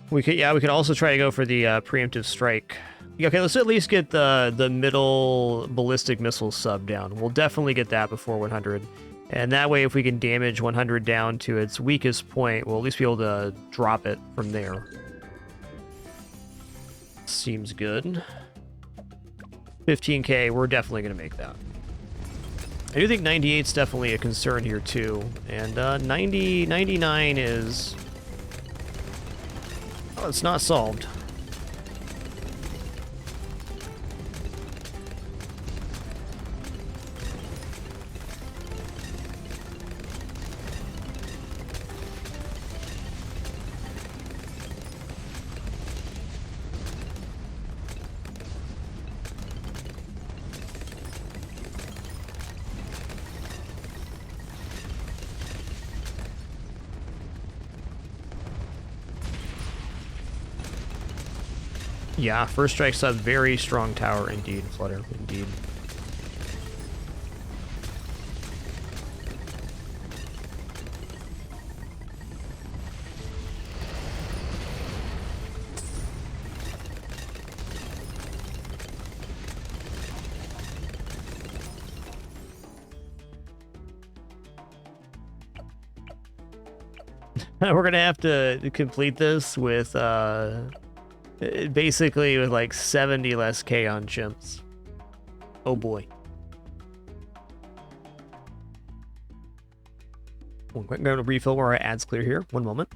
We could also try to go for the preemptive strike. Okay, let's at least get the middle ballistic missile sub down. We'll definitely get that before 100. And that way, if we can damage 100 down to its weakest point, we'll at least be able to drop it from there. Seems good. 15k, we're definitely going to make that. I do think 98's definitely a concern here, too. And 99 is... Oh, it's not solved. Yeah, first strike sub, very strong tower indeed, Flutter, indeed. We're gonna have to complete this with basically with like 70 less K on chimps. Oh boy. I'm going to refill where our ads clear here. One moment.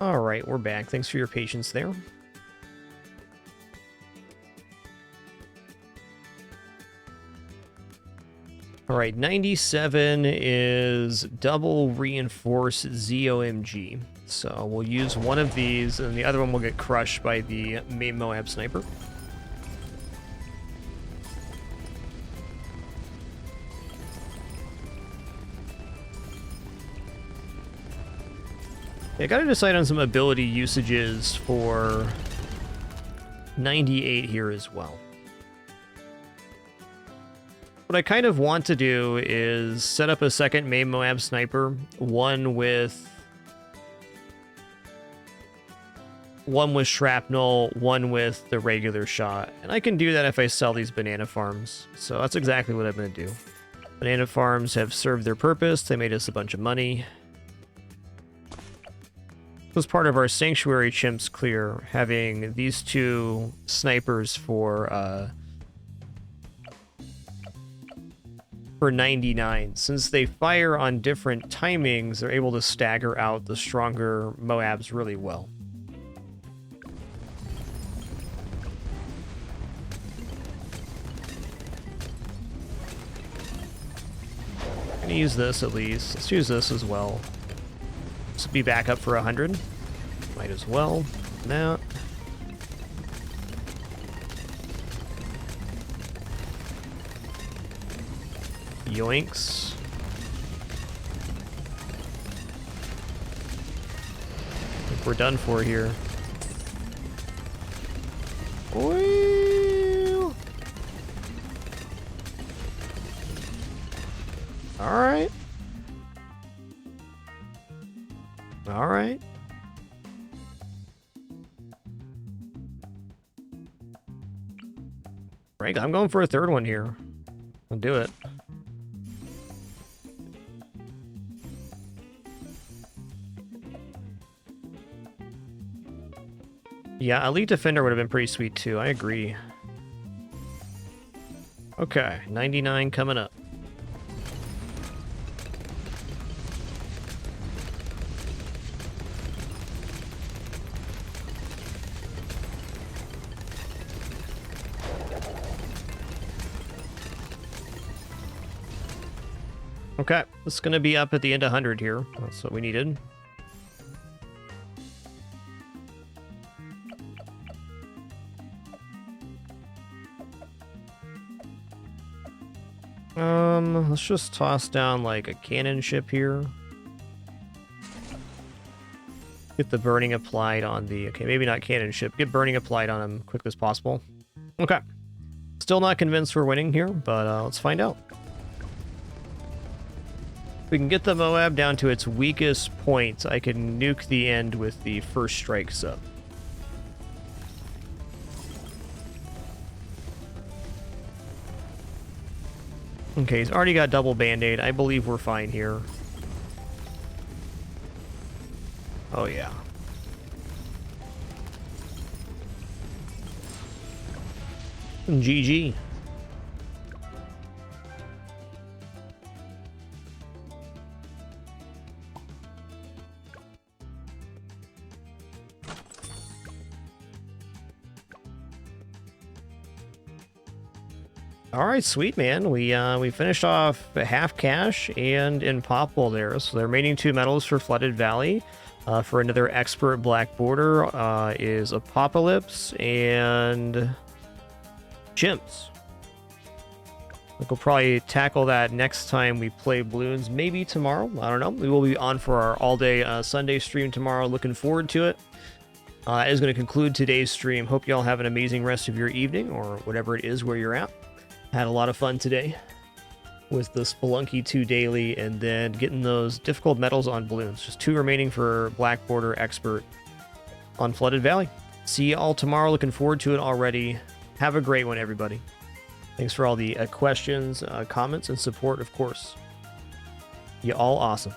All right, we're back. Thanks for your patience there. All right, 97 is double reinforced ZOMG. So we'll use one of these, and the other one will get crushed by the main Moab sniper. I gotta decide on some ability usages for 98 here as well. What I kind of want to do is set up a second main Moab sniper, one with shrapnel, one with the regular shot. And I can do that if I sell these banana farms. So that's exactly what I'm going to do. Banana farms have served their purpose. They made us a bunch of money. It was part of our sanctuary chimps clear, having these two snipers for 99. Since they fire on different timings, they're able to stagger out the stronger Moabs really well. I'm gonna use this at least. Let's use this as well. This will be back up for 100. Might as well. That. Yoinks. I think we're done for here. Whee! All right. All right. Frank, I'm going for a third one here. I'll do it. Yeah, Elite Defender would have been pretty sweet too. I agree. Okay, 99 coming up. Okay, it's going to be up at the end of 100 here. That's what we needed. Let's just toss down like a cannon ship here. Get the burning applied on the... Okay, maybe not cannon ship. Get burning applied on him quick as possible. Okay. Still not convinced we're winning here, but let's find out. We can get the Moab down to its weakest point. I can nuke the end with the first strike sub. Okay, he's already got double band-aid. I believe we're fine here. Oh, yeah. GG. All right, sweet, man. We finished off half cash and in Popwell there. So the remaining 2 medals for Flooded Valley for another expert black border is Apocalypse and Chimps. I think we'll probably tackle that next time we play Bloons, maybe tomorrow. I don't know. We will be on for our all-day Sunday stream tomorrow. Looking forward to it. That is going to conclude today's stream. Hope you all have an amazing rest of your evening or whatever it is where you're at. Had a lot of fun today with the Spelunky 2 daily and then getting those difficult medals on Bloons. Just 2 remaining for Black Border Expert on Flooded Valley. See you all tomorrow. Looking forward to it already. Have a great one, everybody. Thanks for all the questions, comments, and support, of course. You all awesome.